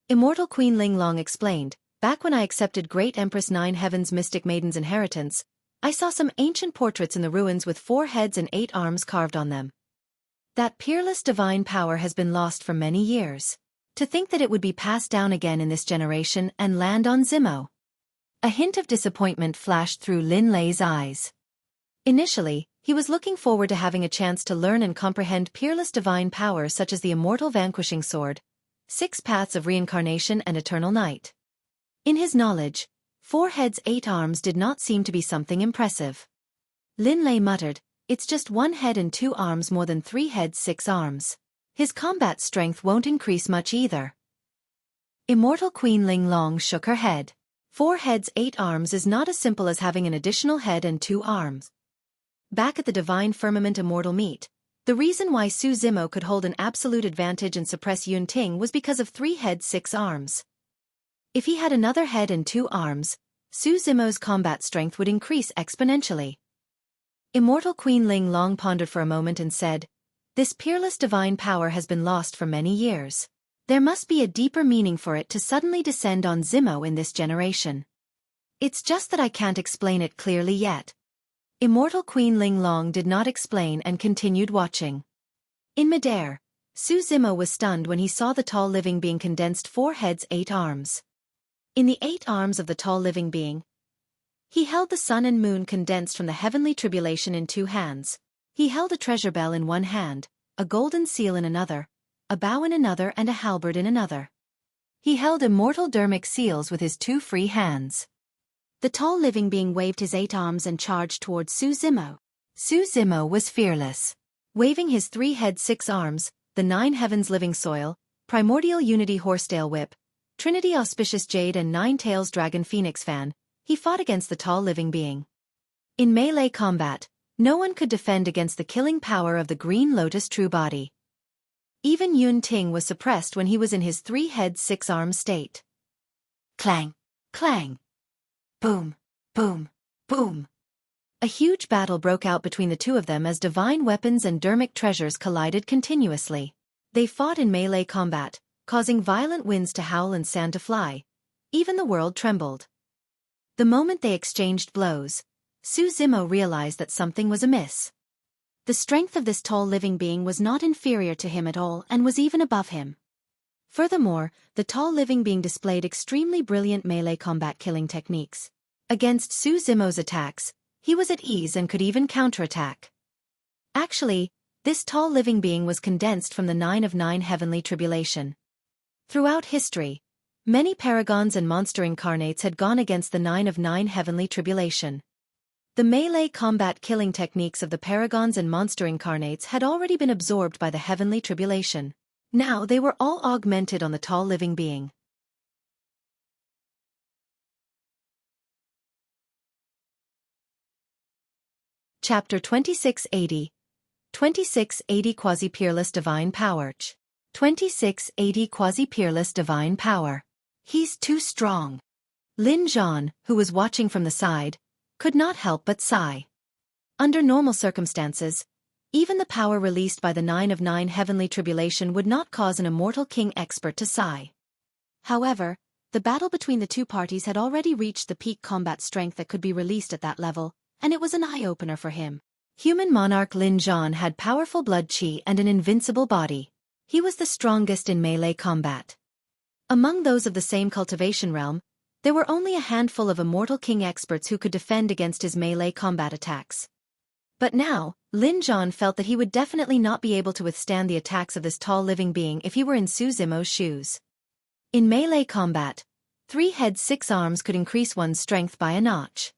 Immortal Queen Linglong explained, "Back when I accepted Great Empress Nine Heaven's Mystic Maiden's inheritance, I saw some ancient portraits in the ruins with 4 heads and 8 arms carved on them. That peerless divine power has been lost for many years. To think that it would be passed down again in this generation and land on Zimo." A hint of disappointment flashed through Lin Lei's eyes. Initially, he was looking forward to having a chance to learn and comprehend peerless divine power such as the immortal vanquishing sword, 6 paths of reincarnation and eternal night. In his knowledge, 4 heads 8 arms did not seem to be something impressive. Lin Lei muttered, "It's just 1 head and 2 arms more than 3 heads 6 arms. His combat strength won't increase much either." Immortal Queen Linglong shook her head. 4 heads 8 arms is not as simple as having an additional head and 2 arms. Back at the Divine Firmament Immortal Meet, the reason why Su Zimo could hold an absolute advantage and suppress Yun Ting was because of 3 heads 6 arms. If he had another head and 2 arms, Su Zimo's combat strength would increase exponentially. Immortal Queen Linglong pondered for a moment and said, "This peerless divine power has been lost for many years. There must be a deeper meaning for it to suddenly descend on Zimo in this generation. It's just that I can't explain it clearly yet." Immortal Queen Linglong did not explain and continued watching. In midair, Su Zimo was stunned when he saw the tall living being condensed 4 heads 8 arms. In the 8 arms of the tall living being, he held the sun and moon condensed from the heavenly tribulation in 2 hands. He held a treasure bell in 1 hand, a golden seal in another, a bow in another and a halberd in another. He held immortal dermic seals with his 2 free hands. The tall living being waved his 8 arms and charged towards Su Zimo. Su Zimo was fearless. Waving his 3 heads 6 arms, the 9 heavens living soil, primordial unity horsetail whip, Trinity auspicious jade and 9 tails dragon phoenix fan, he fought against the tall living being. In melee combat, no one could defend against the killing power of the green lotus true body. Even Yun Ting was suppressed when he was in his 3 heads 6 arms state. Clang! Clang! Boom! Boom! Boom! A huge battle broke out between the 2 of them as divine weapons and dermic treasures collided continuously. They fought in melee combat, causing violent winds to howl and sand to fly. Even the world trembled. The moment they exchanged blows, Su Zimo realized that something was amiss. The strength of this tall living being was not inferior to him at all and was even above him. Furthermore, the tall living being displayed extremely brilliant melee combat killing techniques. Against Su Zimo's attacks, he was at ease and could even counterattack. Actually, this tall living being was condensed from the 9 of 9 heavenly tribulation. Throughout history, many paragons and monster incarnates had gone against the 9 of 9 heavenly tribulation. The melee combat killing techniques of the paragons and monster incarnates had already been absorbed by the heavenly tribulation. Now they were all augmented on the tall living being. Chapter 2680. 2680 Quasi-peerless Divine Power. 2680 Quasi-peerless Divine Power. He's too strong. Lin Zhan, who was watching from the side, could not help but sigh. Under normal circumstances, even the power released by the 9 of 9 heavenly tribulation would not cause an immortal king expert to sigh. However, the battle between the two parties had already reached the peak combat strength that could be released at that level, and it was an eye-opener for him. Human monarch Lin Zhan had powerful blood qi and an invincible body. He was the strongest in melee combat. Among those of the same cultivation realm, there were only a handful of Immortal King experts who could defend against his melee combat attacks. But now, Lin Zhan felt that he would definitely not be able to withstand the attacks of this tall living being if he were in Su Zimo's shoes. In melee combat, 3 heads 6 arms could increase one's strength by a notch.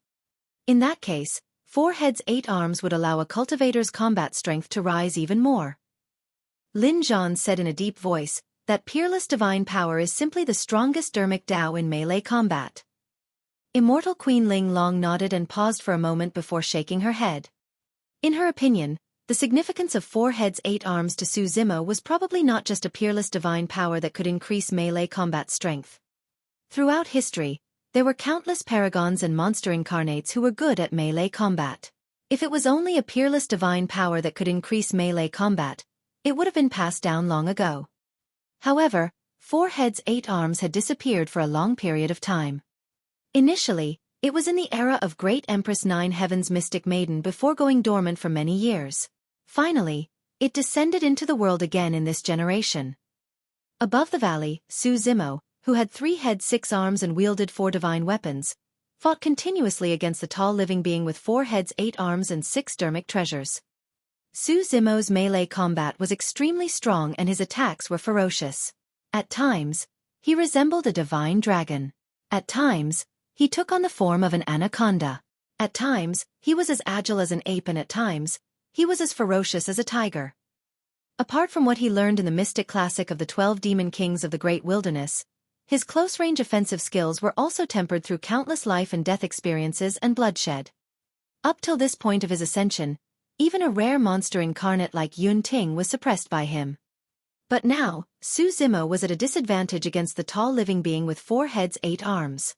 In that case, 4 heads 8 arms would allow a cultivator's combat strength to rise even more. Lin Zhan said in a deep voice that peerless divine power is simply the strongest dermic Dao in melee combat. Immortal Queen Ling Long nodded and paused for a moment before shaking her head. In her opinion, the significance of 4 heads 8 arms to Su Zimo was probably not just a peerless divine power that could increase melee combat strength. Throughout history, there were countless paragons and monster incarnates who were good at melee combat. If it was only a peerless divine power that could increase melee combat, it would have been passed down long ago. However, 4 heads 8 arms had disappeared for a long period of time. Initially, it was in the era of Great Empress Nine Heaven's Mystic Maiden before going dormant for many years. Finally, it descended into the world again in this generation. Above the valley, Su Zimo, who had 3 heads 6 arms and wielded 4 divine weapons, fought continuously against the tall living being with 4 heads 8 arms and 6 dermic treasures. Su Zimo's melee combat was extremely strong and his attacks were ferocious. At times, he resembled a divine dragon. At times, he took on the form of an anaconda. At times, he was as agile as an ape, and at times, he was as ferocious as a tiger. Apart from what he learned in the mystic classic of the 12 demon kings of the Great Wilderness, his close-range offensive skills were also tempered through countless life and death experiences and bloodshed. Up till this point of his ascension, even a rare monster incarnate like Yun Ting was suppressed by him. But now, Su Zimo was at a disadvantage against the tall living being with 4 heads 8 arms.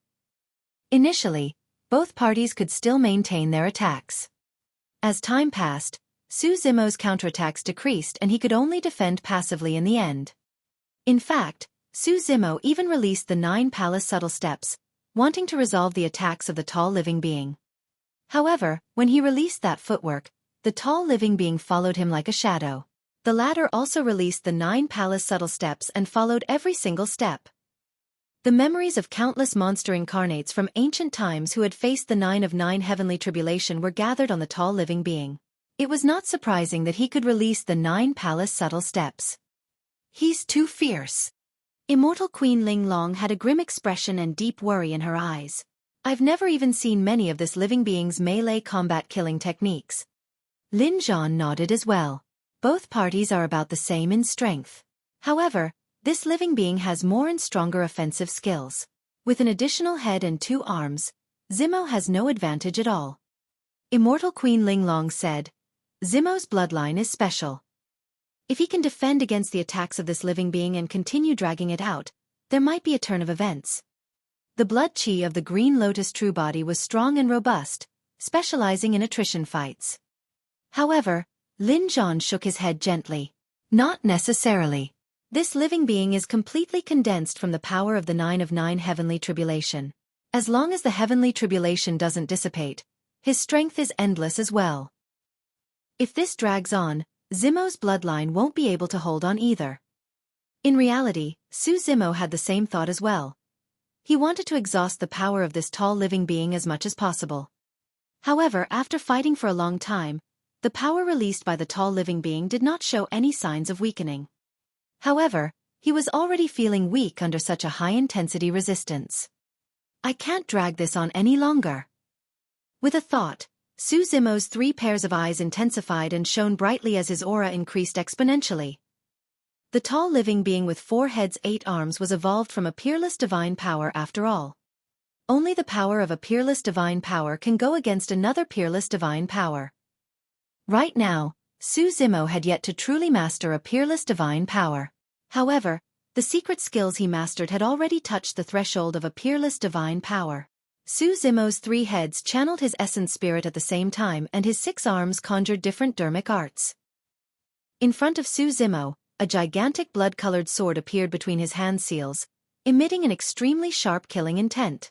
Initially, both parties could still maintain their attacks. As time passed, Su Zimo's counterattacks decreased and he could only defend passively in the end. In fact, Su Zimo even released the 9 palace subtle steps, wanting to resolve the attacks of the tall living being. However, when he released that footwork, the tall living being followed him like a shadow. The latter also released the 9 palace subtle steps and followed every single step. The memories of countless monster incarnates from ancient times who had faced the 9 of 9 heavenly tribulation were gathered on the tall living being. It was not surprising that he could release the 9 palace subtle steps. He's too fierce. Immortal Queen Ling Long had a grim expression and deep worry in her eyes. I've never even seen many of this living being's melee combat killing techniques. Lin Zhan nodded as well. Both parties are about the same in strength. However, this living being has more and stronger offensive skills. With an additional head and 2 arms, Zimo has no advantage at all. Immortal Queen Ling Long said, Zimo's bloodline is special. If he can defend against the attacks of this living being and continue dragging it out, there might be a turn of events. The blood qi of the Green Lotus true body was strong and robust, specializing in attrition fights. However, Lin Zhan shook his head gently. Not necessarily. This living being is completely condensed from the power of the 9 of 9 heavenly tribulation. As long as the heavenly tribulation doesn't dissipate, his strength is endless as well. If this drags on, Zimo's bloodline won't be able to hold on either. In reality, Su Zimo had the same thought as well. He wanted to exhaust the power of this tall living being as much as possible. However, after fighting for a long time, the power released by the tall living being did not show any signs of weakening. However, he was already feeling weak under such a high-intensity resistance. I can't drag this on any longer. With a thought, Su Zimo's 3 pairs of eyes intensified and shone brightly as his aura increased exponentially. The tall living being with 4 heads 8 arms was evolved from a peerless divine power after all. Only the power of a peerless divine power can go against another peerless divine power. Right now, Su Zimo had yet to truly master a peerless divine power. However, the secret skills he mastered had already touched the threshold of a peerless divine power. Su Zimo's 3 heads channeled his essence spirit at the same time and his 6 arms conjured different dermic arts. In front of Su Zimo, a gigantic blood-colored sword appeared between his hand seals, emitting an extremely sharp killing intent.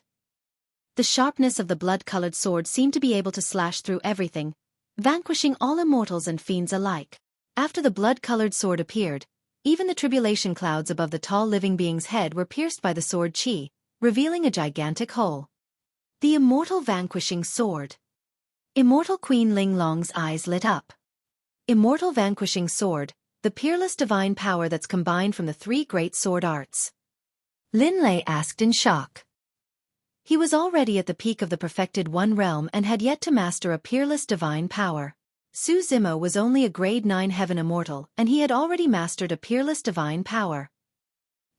The sharpness of the blood-colored sword seemed to be able to slash through everything, vanquishing all immortals and fiends alike. After the blood-colored sword appeared, even the tribulation clouds above the tall living being's head were pierced by the sword chi, revealing a gigantic hole. The immortal vanquishing sword. Immortal Queen Ling Long's eyes lit up. Immortal vanquishing sword, the peerless divine power that's combined from the three great sword arts. Lin Lei asked in shock. He was already at the peak of the perfected One realm and had yet to master a peerless divine power. Su Zimo was only a grade 9 heaven immortal, and he had already mastered a peerless divine power.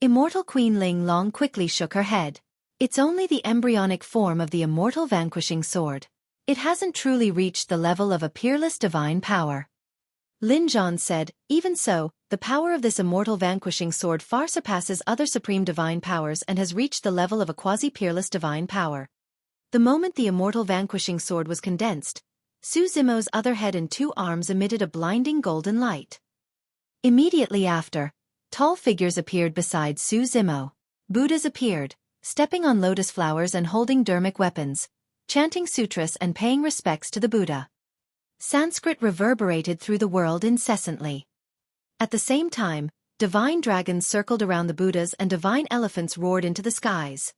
Immortal Queen Ling Long quickly shook her head. It's only the embryonic form of the immortal vanquishing sword. It hasn't truly reached the level of a peerless divine power. Lin Zhan said, even so, the power of this immortal vanquishing sword far surpasses other supreme divine powers and has reached the level of a quasi-peerless divine power. The moment the immortal vanquishing sword was condensed, Su Zimo's other head and 2 arms emitted a blinding golden light. Immediately after, tall figures appeared beside Su Zimo. Buddhas appeared, stepping on lotus flowers and holding dharmic weapons, chanting sutras and paying respects to the Buddha. Sanskrit reverberated through the world incessantly. At the same time, divine dragons circled around the Buddhas and divine elephants roared into the skies.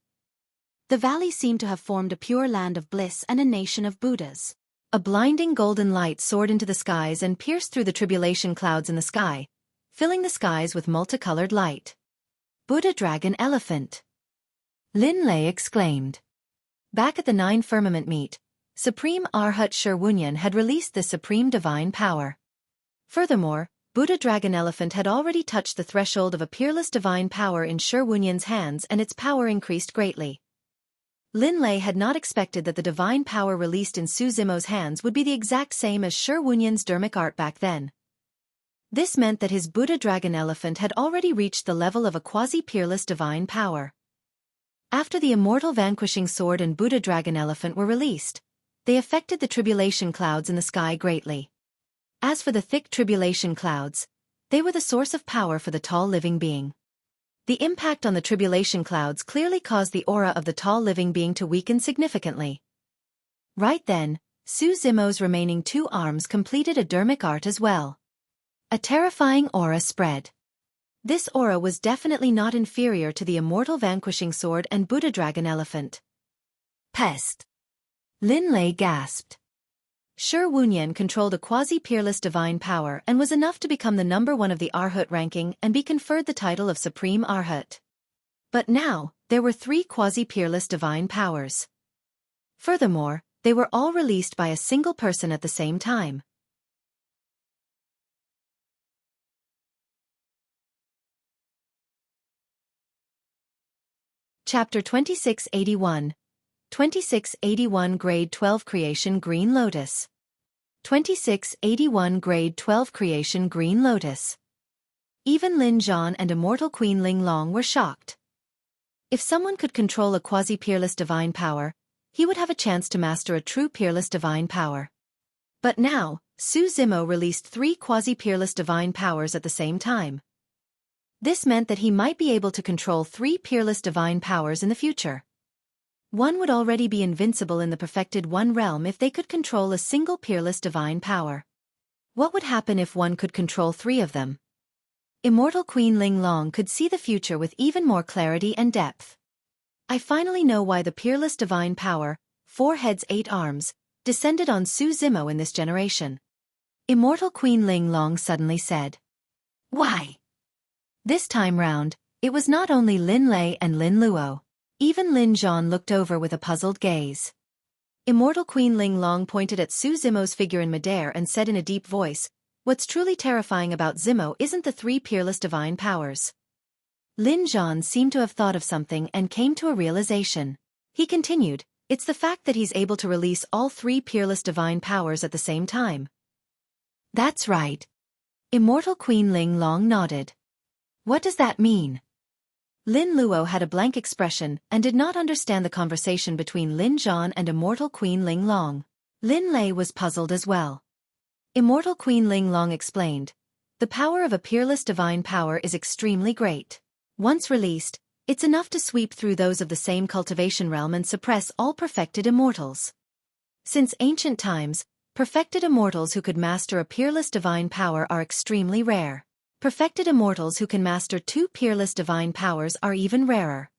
The valley seemed to have formed a pure land of bliss and a nation of Buddhas. A blinding golden light soared into the skies and pierced through the tribulation clouds in the sky, filling the skies with multicolored light. Buddha Dragon Elephant! Lin Lei exclaimed. Back at the 9 firmament meet, Supreme Arhat Shurwunyan had released this supreme divine power. Furthermore, Buddha Dragon Elephant had already touched the threshold of a peerless divine power in Shurwunyan's hands and its power increased greatly. Lin Lei had not expected that the divine power released in Su Zimo's hands would be the exact same as Shurwunyan's dharmic art back then. This meant that his Buddha Dragon Elephant had already reached the level of a quasi-peerless divine power. After the immortal vanquishing sword and Buddha Dragon Elephant were released, they affected the tribulation clouds in the sky greatly. As for the thick tribulation clouds, they were the source of power for the tall living being. The impact on the tribulation clouds clearly caused the aura of the tall living being to weaken significantly. Right then, Su Zimo's remaining 2 arms completed a dharmic art as well. A terrifying aura spread. This aura was definitely not inferior to the immortal vanquishing sword and Buddha Dragon Elephant. Pest! Lin Lei gasped. Shurwunyan controlled a quasi-peerless divine power and was enough to become the number 1 of the Arhat ranking and be conferred the title of Supreme Arhat. But now, there were 3 quasi-peerless divine powers. Furthermore, they were all released by a single person at the same time. Chapter 2681. 2681 Grade 12 Creation Green Lotus. 2681 Grade 12 Creation Green Lotus. Even Lin Zhan and Immortal Queen Ling Long were shocked. If someone could control a quasi-peerless divine power, he would have a chance to master a true peerless divine power. But now, Su Zimo released 3 quasi-peerless divine powers at the same time. This meant that he might be able to control 3 peerless divine powers in the future. One would already be invincible in the perfected One realm if they could control a single peerless divine power. What would happen if one could control 3 of them? Immortal Queen Ling Long could see the future with even more clarity and depth. I finally know why the peerless divine power, 4 heads 8 arms, descended on Su Zimo in this generation. Immortal Queen Ling Long suddenly said. Why? This time round, it was not only Lin Lei and Lin Luo. Even Lin Zhan looked over with a puzzled gaze. Immortal Queen Ling Long pointed at Su Zimo's figure in midair and said in a deep voice, "What's truly terrifying about Zimo isn't the 3 peerless divine powers." Lin Zhan seemed to have thought of something and came to a realization. He continued, "It's the fact that he's able to release all 3 peerless divine powers at the same time." That's right. Immortal Queen Ling Long nodded. What does that mean? Lin Luo had a blank expression and did not understand the conversation between Lin Zhan and Immortal Queen Ling Long. Lin Lei was puzzled as well. Immortal Queen Ling Long explained, "The power of a peerless divine power is extremely great. Once released, It's enough to sweep through those of the same cultivation realm and suppress all perfected immortals. Since ancient times, perfected immortals who could master a peerless divine power are extremely rare. Perfected immortals who can master 2 peerless divine powers are even rarer.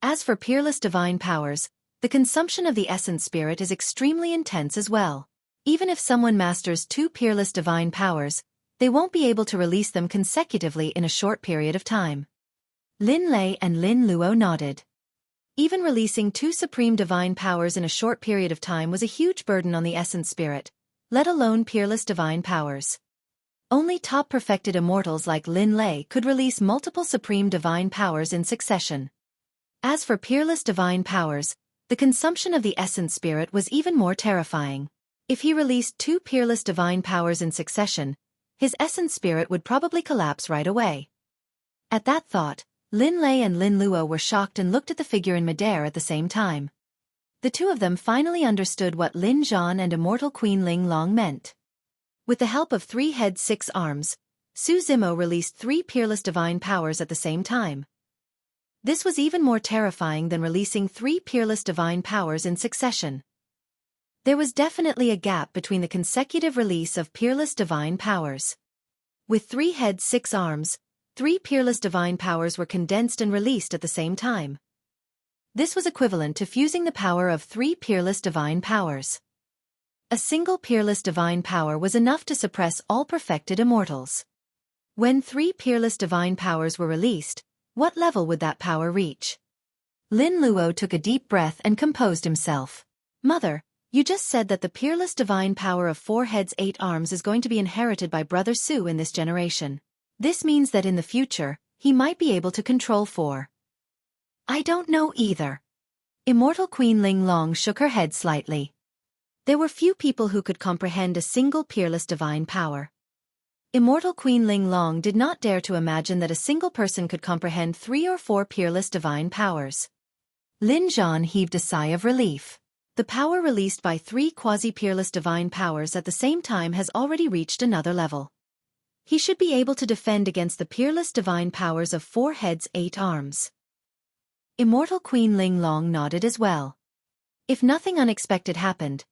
As for peerless divine powers, the consumption of the essence spirit is extremely intense as well. Even if someone masters 2 peerless divine powers, they won't be able to release them consecutively in a short period of time. Lin Lei and Lin Luo nodded. Even releasing 2 supreme divine powers in a short period of time was a huge burden on the essence spirit, let alone peerless divine powers. Only top perfected immortals like Lin Lei could release multiple supreme divine powers in succession. As for peerless divine powers, the consumption of the essence spirit was even more terrifying. If he released 2 peerless divine powers in succession, his essence spirit would probably collapse right away. At that thought, Lin Lei and Lin Luo were shocked and looked at the figure in midair at the same time. The two of them finally understood what Lin Zhan and immortal Queen Ling Long meant. With the help of 3 heads 6 arms, Su Zimo released 3 peerless divine powers at the same time. This was even more terrifying than releasing 3 peerless divine powers in succession. There was definitely a gap between the consecutive release of peerless divine powers. With 3 heads 6 arms, 3 peerless divine powers were condensed and released at the same time. This was equivalent to fusing the power of 3 peerless divine powers. A single peerless divine power was enough to suppress all perfected immortals. When 3 peerless divine powers were released, what level would that power reach? Lin Luo took a deep breath and composed himself. Mother, you just said that the peerless divine power of 4 heads 8 arms is going to be inherited by Brother Su in this generation. This means that in the future, he might be able to control 4. I don't know either. Immortal Queen Ling Long shook her head slightly. There were few people who could comprehend a single peerless divine power. Immortal Queen Ling Long did not dare to imagine that a single person could comprehend 3 or 4 peerless divine powers. Lin Zhan heaved a sigh of relief. The power released by 3 quasi-peerless divine powers at the same time has already reached another level. He should be able to defend against the peerless divine powers of 4 heads 8 arms. Immortal Queen Ling Long nodded as well. If nothing unexpected happened,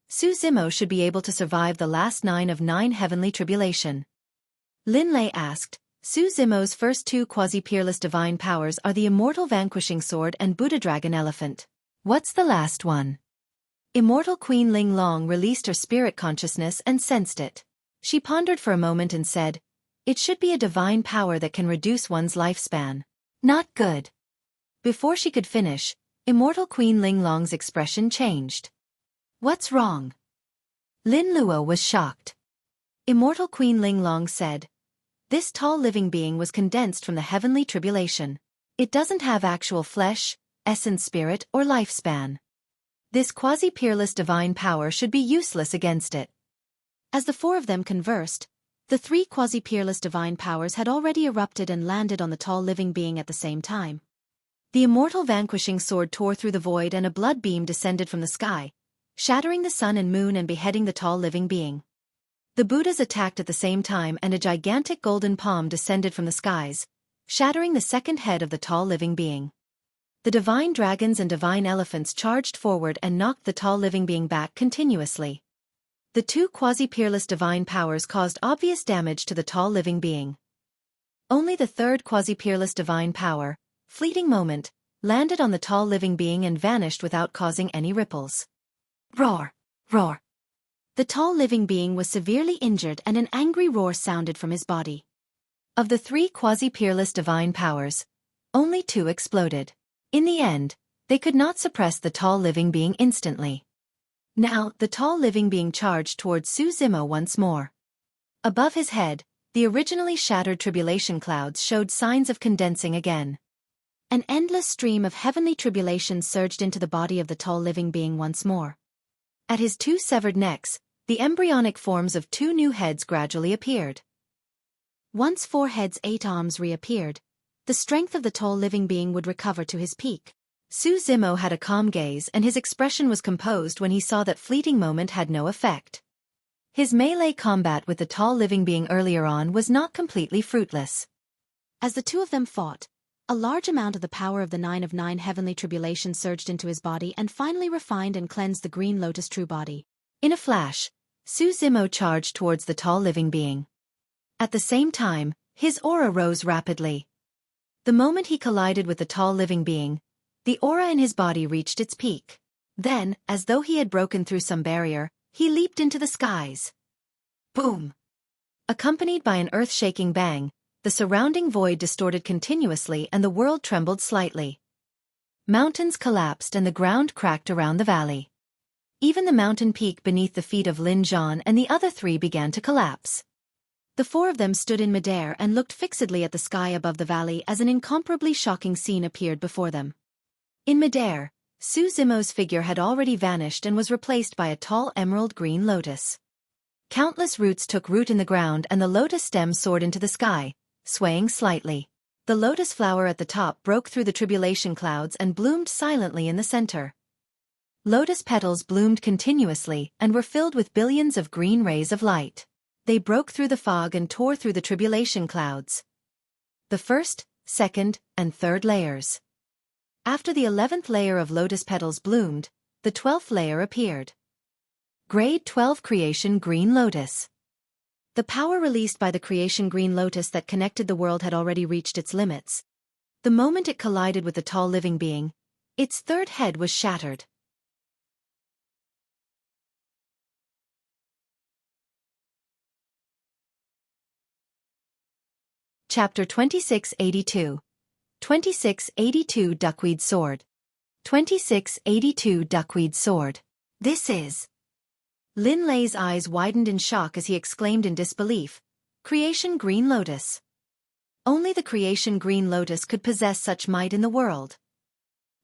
Su Zimo should be able to survive the last 9 of 9 heavenly tribulation. Lin Lei asked, Su Zimo's first 2 quasi-peerless divine powers are the Immortal Vanquishing Sword and Buddha Dragon Elephant. What's the last one? Immortal Queen Ling Long released her spirit consciousness and sensed it. She pondered for a moment and said, it should be a divine power that can reduce one's lifespan. Not good. Before she could finish, Immortal Queen Ling Long's expression changed. What's wrong? Lin Luo was shocked. Immortal Queen Ling Long said, this tall living being was condensed from the heavenly tribulation. It doesn't have actual flesh, essence spirit, or lifespan. This quasi-peerless divine power should be useless against it. As the 4 of them conversed, the 3 quasi-peerless divine powers had already erupted and landed on the tall living being at the same time. The Immortal Vanquishing Sword tore through the void and a blood beam descended from the sky, shattering the sun and moon and beheading the tall living being. The Buddhas attacked at the same time and a gigantic golden palm descended from the skies, shattering the second head of the tall living being. The divine dragons and divine elephants charged forward and knocked the tall living being back continuously. The 2 quasi-peerless divine powers caused obvious damage to the tall living being. Only the 3rd quasi-peerless divine power, Fleeting Moment, landed on the tall living being and vanished without causing any ripples. Roar! Roar! The tall living being was severely injured and an angry roar sounded from his body. Of the 3 quasi-peerless divine powers, only 2 exploded. In the end, they could not suppress the tall living being instantly. Now, the tall living being charged towards Su Zimo once more. Above his head, the originally shattered tribulation clouds showed signs of condensing again. An endless stream of heavenly tribulation surged into the body of the tall living being once more. At his 2 severed necks, the embryonic forms of 2 new heads gradually appeared. Once 4 heads 8 arms reappeared, the strength of the tall living being would recover to his peak. Su Zimo had a calm gaze and his expression was composed when he saw that Fleeting Moment had no effect. His melee combat with the tall living being earlier on was not completely fruitless. As the 2 of them fought, A large amount of the power of the 9 of 9 heavenly tribulation surged into his body and finally refined and cleansed the green lotus true body. In a flash, Su Zimo charged towards the tall living being. At the same time, his aura rose rapidly. The moment he collided with the tall living being, the aura in his body reached its peak. Then, as though he had broken through some barrier, he leaped into the skies. Boom! Accompanied by an earth-shaking bang, the surrounding void distorted continuously and the world trembled slightly. Mountains collapsed and the ground cracked around the valley. Even the mountain peak beneath the feet of Lin Zhan and the other three began to collapse. The four of them stood in midair and looked fixedly at the sky above the valley as an incomparably shocking scene appeared before them. In midair, Su Zimo's figure had already vanished and was replaced by a tall emerald green lotus. Countless roots took root in the ground and the lotus stem soared into the sky, swaying slightly. The lotus flower at the top broke through the tribulation clouds and bloomed silently in the center. Lotus petals bloomed continuously and were filled with billions of green rays of light. They broke through the fog and tore through the tribulation clouds. The first, second, and third layers. After the 11th layer of lotus petals bloomed, the 12th layer appeared. Grade 12 Creation Green Lotus. The power released by the Creation Green Lotus that connected the world had already reached its limits. The moment it collided with the tall living being, its third head was shattered. Chapter 2682. 2682 Duckweed Sword. 2682 Duckweed Sword. This is... Lin Lei's eyes widened in shock as he exclaimed in disbelief, Creation Green Lotus. Only the Creation Green Lotus could possess such might in the world.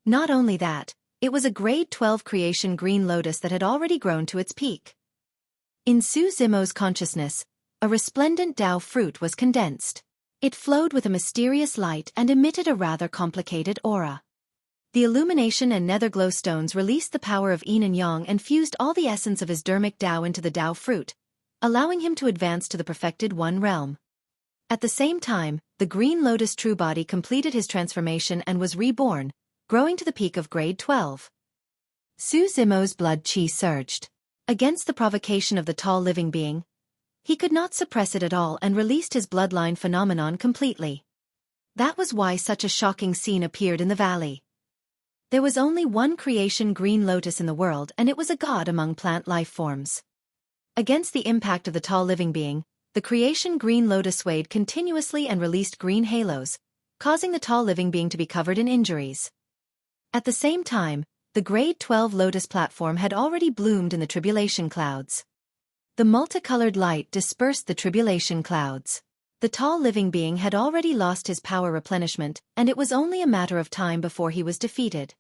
Not only that, it was a grade 12 Creation Green Lotus that had already grown to its peak. In Su Zimo's consciousness, a resplendent Tao fruit was condensed. It flowed with a mysterious light and emitted a rather complicated aura. The illumination and netherglow stones released the power of yin and yang and fused all the essence of his dermic Tao into the Tao fruit, allowing him to advance to the perfected one realm. At the same time, the green lotus true body completed his transformation and was reborn, growing to the peak of grade 12. Su Zimo's blood qi surged. Against the provocation of the tall living being, he could not suppress it at all and released his bloodline phenomenon completely. That was why such a shocking scene appeared in the valley. There was only one creation green lotus in the world and it was a god among plant life forms. Against the impact of the tall living being, the creation green lotus swayed continuously and released green halos, causing the tall living being to be covered in injuries. At the same time, the grade 12 lotus platform had already bloomed in the tribulation clouds. The multicolored light dispersed the tribulation clouds. The tall living being had already lost his power replenishment, and it was only a matter of time before he was defeated.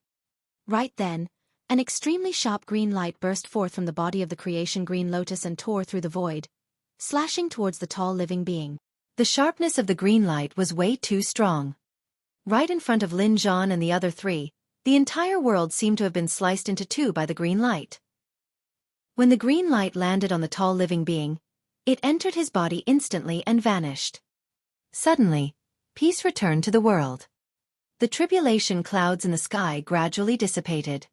Right then, an extremely sharp green light burst forth from the body of the creation green lotus and tore through the void, slashing towards the tall living being. The sharpness of the green light was way too strong. Right in front of Lin Zhan and the other three, the entire world seemed to have been sliced into two by the green light. When the green light landed on the tall living being, it entered his body instantly and vanished. Suddenly, peace returned to the world. The tribulation clouds in the sky gradually dissipated.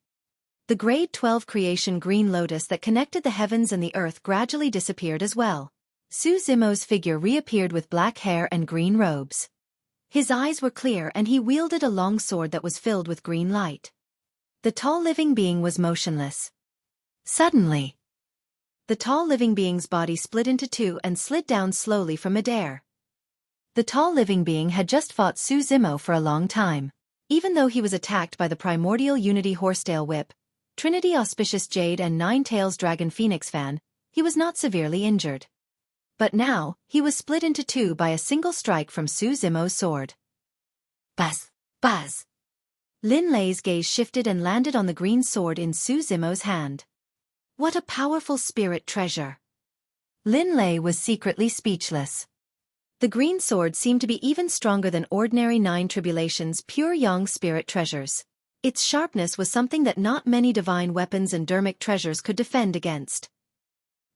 The grade 12 creation green lotus that connected the heavens and the earth gradually disappeared as well. Su Zimo's figure reappeared with black hair and green robes. His eyes were clear and he wielded a long sword that was filled with green light. The tall living being was motionless. Suddenly, the tall living being's body split into two and slid down slowly from midair. The tall living being had just fought Su Zimo for a long time. Even though he was attacked by the primordial Unity Horsetail Whip, Trinity Auspicious Jade and Nine-Tails Dragon Phoenix Fan, he was not severely injured. But now, he was split into two by a single strike from Su Zimo's sword. Buzz! Buzz! Lin Lei's gaze shifted and landed on the green sword in Su Zimo's hand. What a powerful spirit treasure! Lin Lei was secretly speechless. The green sword seemed to be even stronger than ordinary Nine Tribulation's pure yang spirit treasures. Its sharpness was something that not many divine weapons and dermic treasures could defend against.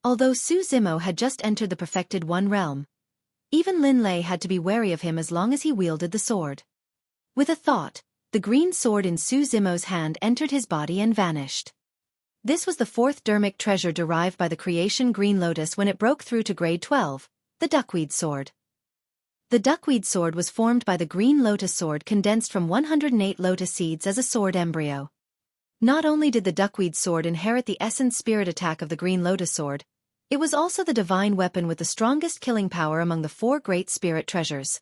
Although Su Zimo had just entered the perfected one realm, even Lin Lei had to be wary of him as long as he wielded the sword. With a thought, the green sword in Su Zimo's hand entered his body and vanished. This was the fourth dermic treasure derived by the creation Green Lotus when it broke through to grade 12, the Duckweed sword. The Duckweed sword was formed by the Green Lotus sword condensed from 108 lotus seeds as a sword embryo. Not only did the Duckweed sword inherit the essence spirit attack of the Green Lotus sword, it was also the divine weapon with the strongest killing power among the four great spirit treasures.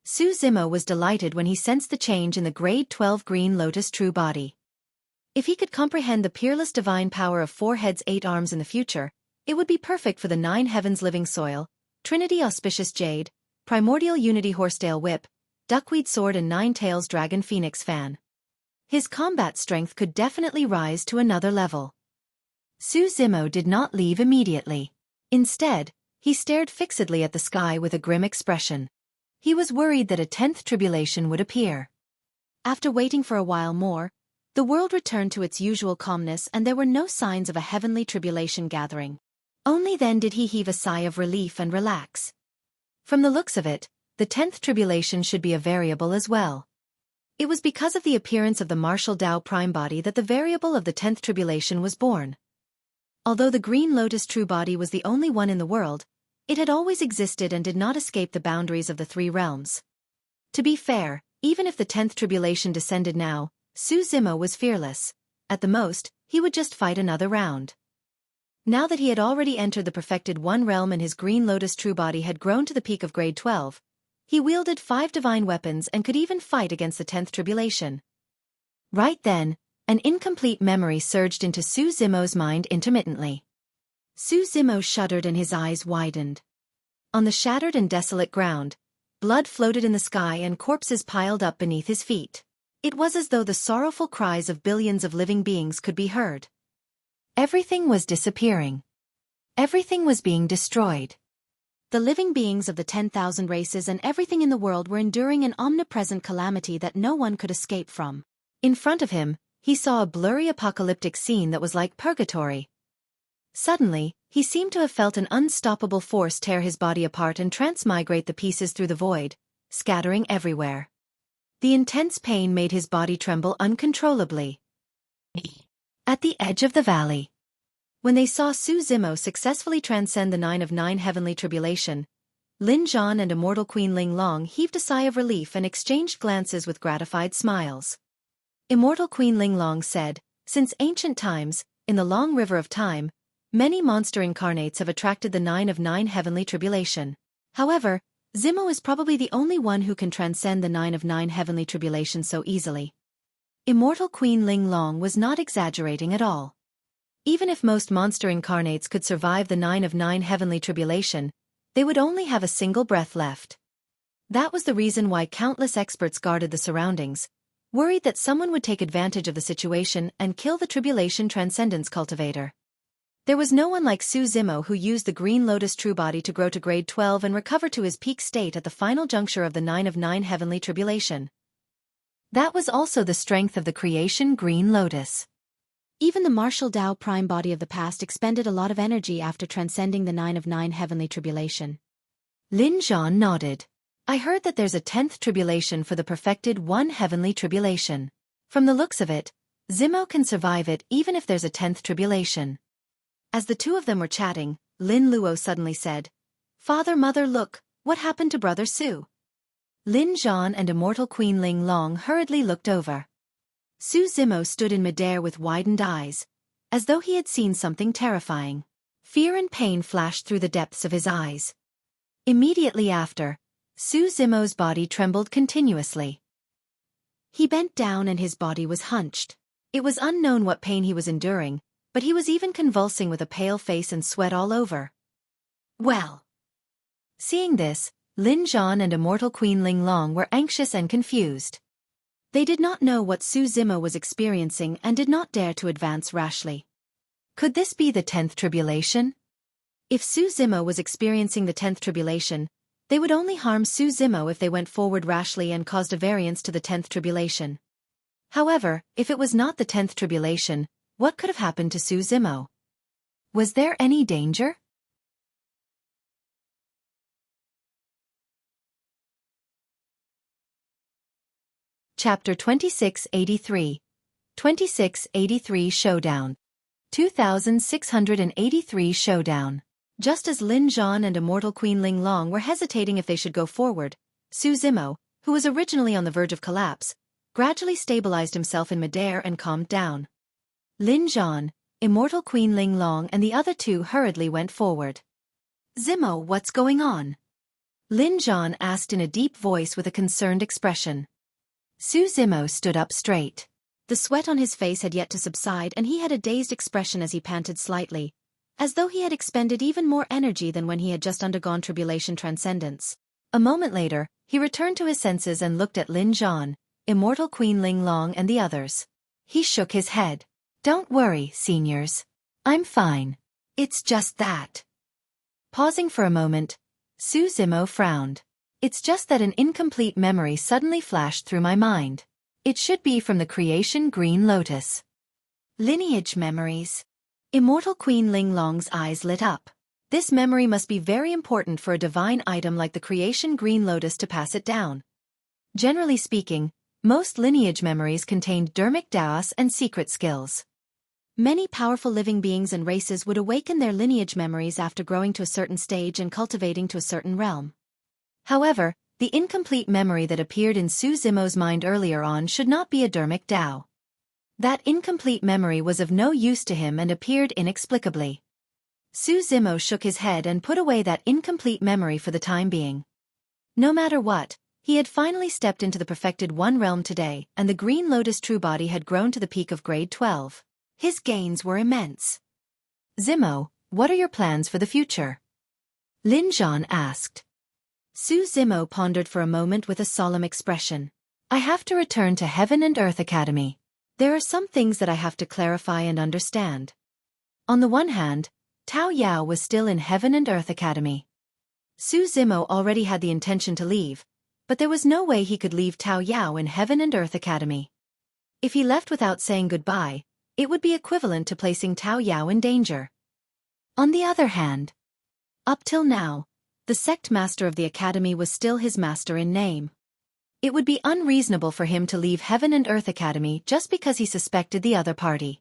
Su Zimo was delighted when he sensed the change in the grade 12 Green Lotus true body. If he could comprehend the peerless divine power of 4 heads 8 arms in the future, it would be perfect for the 9 heavens living soil, Trinity auspicious jade, primordial unity horsetail whip, Duckweed sword and 9 tails dragon phoenix fan. His combat strength could definitely rise to another level. Su Zimo did not leave immediately. Instead, he stared fixedly at the sky with a grim expression. He was worried that a 10th tribulation would appear. After waiting for a while more, the world returned to its usual calmness and there were no signs of a heavenly tribulation gathering. Only then did he heave a sigh of relief and relax. From the looks of it, the 10th tribulation should be a variable as well. It was because of the appearance of the martial Tao prime body that the variable of the 10th tribulation was born. Although the Green Lotus true body was the only one in the world, it had always existed and did not escape the boundaries of the 3 realms. To be fair, even if the 10th tribulation descended now, Su Zimo was fearless. At the most, he would just fight another round. Now that he had already entered the perfected 1 realm and his Green Lotus true body had grown to the peak of grade 12, he wielded 5 divine weapons and could even fight against the 10th tribulation. Right then, an incomplete memory surged into Su Zimo's mind intermittently. Su Zimo shuddered and his eyes widened. On the shattered and desolate ground, blood floated in the sky and corpses piled up beneath his feet. It was as though the sorrowful cries of billions of living beings could be heard. Everything was disappearing. Everything was being destroyed. The living beings of the 10,000 races and everything in the world were enduring an omnipresent calamity that no one could escape from. In front of him, he saw a blurry apocalyptic scene that was like purgatory. Suddenly, he seemed to have felt an unstoppable force tear his body apart and transmigrate the pieces through the void, scattering everywhere. The intense pain made his body tremble uncontrollably. At the edge of the valley, when they saw Su Zimo successfully transcend the 9 of 9 heavenly tribulation, Lin Zhan and immortal Queen Ling Long heaved a sigh of relief and exchanged glances with gratified smiles. Immortal Queen Ling Long said, "Since ancient times, in the long river of time, many monster incarnates have attracted the 9 of 9 heavenly tribulation. However, Zimo is probably the only one who can transcend the 9 of 9 heavenly tribulation so easily." Immortal Queen Ling Long was not exaggerating at all. Even if most monster incarnates could survive the 9 of 9 heavenly tribulation, they would only have a single breath left. That was the reason why countless experts guarded the surroundings, worried that someone would take advantage of the situation and kill the tribulation transcendence cultivator. There was no one like Su Zimo who used the Green Lotus true body to grow to grade 12 and recover to his peak state at the final juncture of the 9 of 9 heavenly tribulation. That was also the strength of the creation Green Lotus. Even the martial Tao prime body of the past expended a lot of energy after transcending the 9 of 9 heavenly tribulation. Lin Zhan nodded. "I heard that there's a 10th tribulation for the perfected 1 heavenly tribulation. From the looks of it, Zimo can survive it even if there's a 10th tribulation." As the two of them were chatting, Lin Luo suddenly said, "Father, Mother, look, what happened to Brother Su?" Lin Zhan and immortal Queen Ling Long hurriedly looked over. Su Zimo stood in midair with widened eyes, as though he had seen something terrifying. Fear and pain flashed through the depths of his eyes. Immediately after, Su Zimo's body trembled continuously. He bent down and his body was hunched. It was unknown what pain he was enduring, but he was even convulsing with a pale face and sweat all over. Well. Seeing this, Lin Zhan and immortal Queen Ling Long were anxious and confused. They did not know what Su Zimo was experiencing and did not dare to advance rashly. Could this be the 10th tribulation? If Su Zimo was experiencing the 10th tribulation, they would only harm Su Zimo if they went forward rashly and caused a variance to the 10th tribulation. However, if it was not the 10th tribulation, what could have happened to Su Zimo? Was there any danger? Chapter 2683. 2683 Showdown. 2683 Showdown. Just as Lin Zhan and Immortal Queen Ling Long were hesitating if they should go forward, Su Zimo, who was originally on the verge of collapse, gradually stabilized himself in midair and calmed down. Lin Zhan, Immortal Queen Ling Long and the other two hurriedly went forward. "Zimo, what's going on?" Lin Zhan asked in a deep voice with a concerned expression. Su Zimo stood up straight. The sweat on his face had yet to subside and he had a dazed expression as he panted slightly, as though he had expended even more energy than when he had just undergone Tribulation transcendence. A moment later, he returned to his senses and looked at Lin Zhan, Immortal Queen Ling Long and the others. He shook his head. "Don't worry, seniors. I'm fine. It's just that." Pausing for a moment, Su Zimo frowned. "It's just that an incomplete memory suddenly flashed through my mind. It should be from the creation Green Lotus." Lineage memories. Immortal Queen Ling Long's eyes lit up. This memory must be very important for a divine item like the creation Green Lotus to pass it down. Generally speaking, most lineage memories contained dermic daos and secret skills. Many powerful living beings and races would awaken their lineage memories after growing to a certain stage and cultivating to a certain realm. However, the incomplete memory that appeared in Su Zimo's mind earlier on should not be a dermic dao. That incomplete memory was of no use to him and appeared inexplicably. Su Zimo shook his head and put away that incomplete memory for the time being. No matter what, he had finally stepped into the perfected One realm today, and the Green Lotus true body had grown to the peak of grade 12. His gains were immense. "Zimo, what are your plans for the future?" Lin Zhan asked. Su Zimo pondered for a moment with a solemn expression. "I have to return to Heaven and Earth Academy. There are some things that I have to clarify and understand." On the one hand, Tao Yao was still in Heaven and Earth Academy. Su Zimo already had the intention to leave, but there was no way he could leave Tao Yao in Heaven and Earth Academy. If he left without saying goodbye, it would be equivalent to placing Tao Yao in danger. On the other hand, up till now, the sect master of the academy was still his master in name. It would be unreasonable for him to leave Heaven and Earth Academy just because he suspected the other party.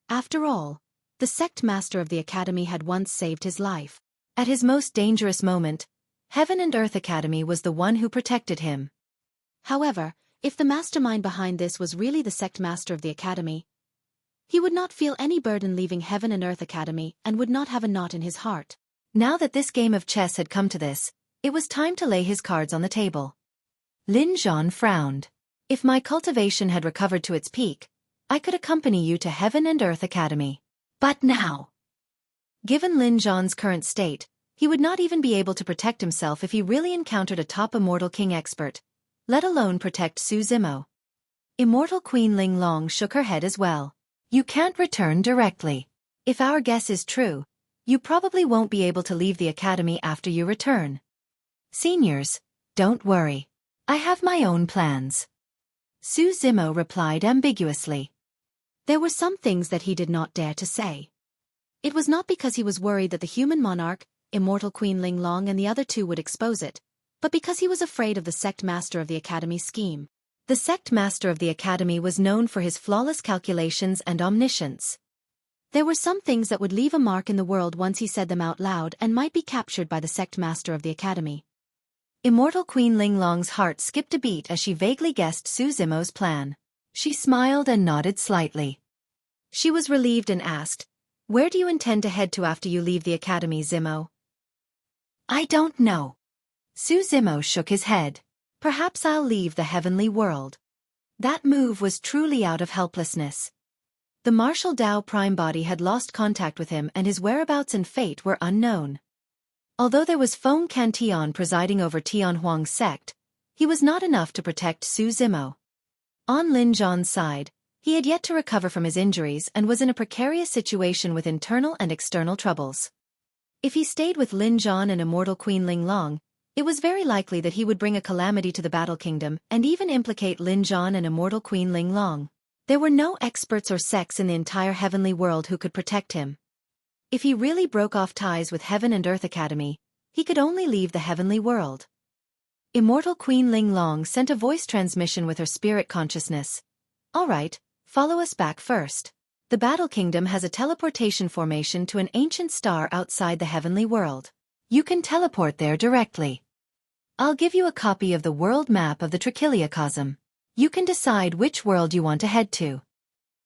After all, the sect master of the academy had once saved his life. At his most dangerous moment, Heaven and Earth Academy was the one who protected him. However, if the mastermind behind this was really the sect master of the academy, he would not feel any burden leaving Heaven and Earth Academy and would not have a knot in his heart. Now that this game of chess had come to this, it was time to lay his cards on the table. Lin Zhan frowned. "If my cultivation had recovered to its peak, I could accompany you to Heaven and Earth Academy. But now..." Given Lin Zhan's current state, he would not even be able to protect himself if he really encountered a top Immortal King expert, let alone protect Su Zimo. Immortal Queen Ling Long shook her head as well. "You can't return directly. If our guess is true, you probably won't be able to leave the academy after you return. Seniors, don't worry. I have my own plans." Su Zimo replied ambiguously. There were some things that he did not dare to say. It was not because he was worried that the human monarch, Immortal Queen Ling Long and the other two would expose it, but because he was afraid of the sect master of the academy's scheme. The sect master of the academy was known for his flawless calculations and omniscience. There were some things that would leave a mark in the world once he said them out loud and might be captured by the sect master of the academy. Immortal Queen Ling Long's heart skipped a beat as she vaguely guessed Su Zimo's plan. She smiled and nodded slightly. She was relieved and asked, "Where do you intend to head to after you leave the academy, Zimo?" "I don't know." Su Zimo shook his head. "Perhaps I'll leave the heavenly world." That move was truly out of helplessness. The martial Dao prime body had lost contact with him and his whereabouts and fate were unknown. Although there was Feng Cantion presiding over Tian Huang's sect, he was not enough to protect Su Zimo. On Lin Zhan's side, he had yet to recover from his injuries and was in a precarious situation with internal and external troubles. If he stayed with Lin Zhan and Immortal Queen Ling Long, it was very likely that he would bring a calamity to the Battle Kingdom and even implicate Lin Zhan and Immortal Queen Ling Long. There were no experts or sects in the entire heavenly world who could protect him. If he really broke off ties with Heaven and Earth Academy, he could only leave the heavenly world. Immortal Queen Ling Long sent a voice transmission with her spirit consciousness. All right, follow us back first. The Battle Kingdom has a teleportation formation to an ancient star outside the heavenly world. You can teleport there directly. I'll give you a copy of the world map of the Trichiliacosm. You can decide which world you want to head to.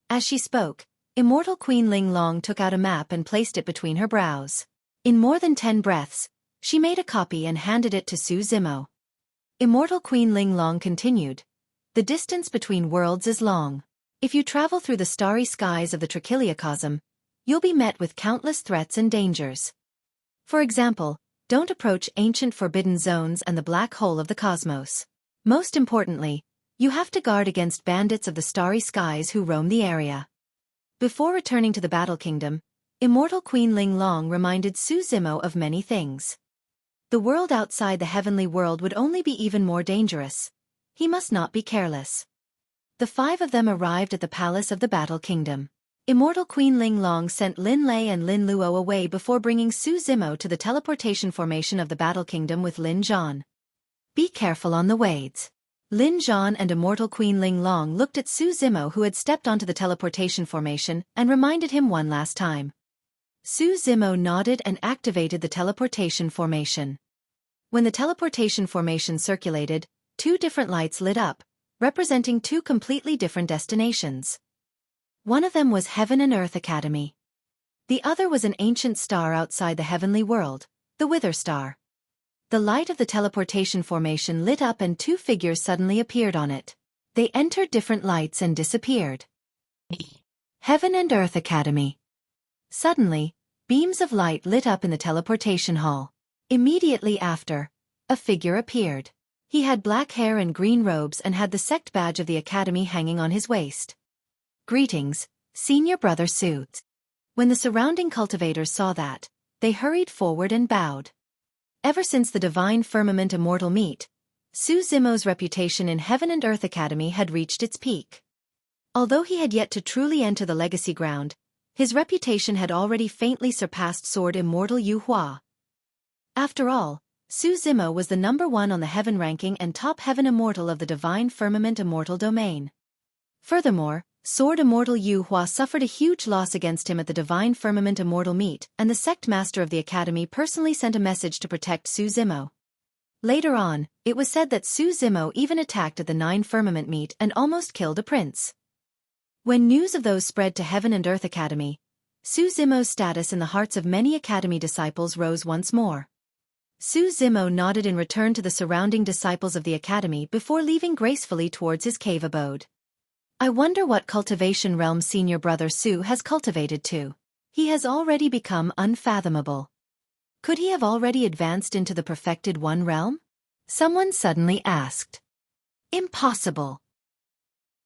As she spoke, Immortal Queen Ling Long took out a map and placed it between her brows. In more than 10 breaths, she made a copy and handed it to Su Zimo. Immortal Queen Ling Long continued. The distance between worlds is long. If you travel through the starry skies of the Trichiliacosm, you'll be met with countless threats and dangers. For example, don't approach ancient forbidden zones and the black hole of the cosmos. Most importantly, you have to guard against bandits of the starry skies who roam the area. Before returning to the Battle Kingdom, Immortal Queen Ling Long reminded Su Zimo of many things. The world outside the heavenly world would only be even more dangerous. He must not be careless. The 5 of them arrived at the palace of the Battle Kingdom. Immortal Queen Ling Long sent Lin Lei and Lin Luo away before bringing Su Zimo to the teleportation formation of the Battle Kingdom with Lin Zhan. Be careful on the ways. Lin Zhan and Immortal Queen Ling Long looked at Su Zimo, who had stepped onto the teleportation formation, and reminded him one last time. Su Zimo nodded and activated the teleportation formation. When the teleportation formation circulated, 2 different lights lit up, representing 2 completely different destinations. One of them was Heaven and Earth Academy. The other was an ancient star outside the heavenly world, the Wither Star. The light of the teleportation formation lit up and 2 figures suddenly appeared on it. They entered different lights and disappeared. Heaven and Earth Academy. Suddenly, beams of light lit up in the teleportation hall. Immediately after, a figure appeared. He had black hair and green robes and had the sect badge of the academy hanging on his waist. Greetings, Senior Brother Su. When the surrounding cultivators saw that, they hurried forward and bowed. Ever since the Divine Firmament Immortal meet, Su Zimo's reputation in Heaven and Earth Academy had reached its peak. Although he had yet to truly enter the legacy ground, his reputation had already faintly surpassed Sword Immortal Yu Hua. After all, Su Zimo was the #1 on the Heaven ranking and top Heaven Immortal of the Divine Firmament Immortal domain. Furthermore, Sword Immortal Yu Hua suffered a huge loss against him at the Divine Firmament Immortal meet, and the sect master of the academy personally sent a message to protect Su Zimo. Later on, it was said that Su Zimo even attacked at the 9 Firmament meet and almost killed a prince. When news of those spread to Heaven and Earth Academy, Su Zimo's status in the hearts of many academy disciples rose once more. Su Zimo nodded in return to the surrounding disciples of the academy before leaving gracefully towards his cave abode. I wonder what cultivation realm Senior Brother Su has cultivated to. He has already become unfathomable. Could he have already advanced into the perfected one realm? Someone suddenly asked. Impossible.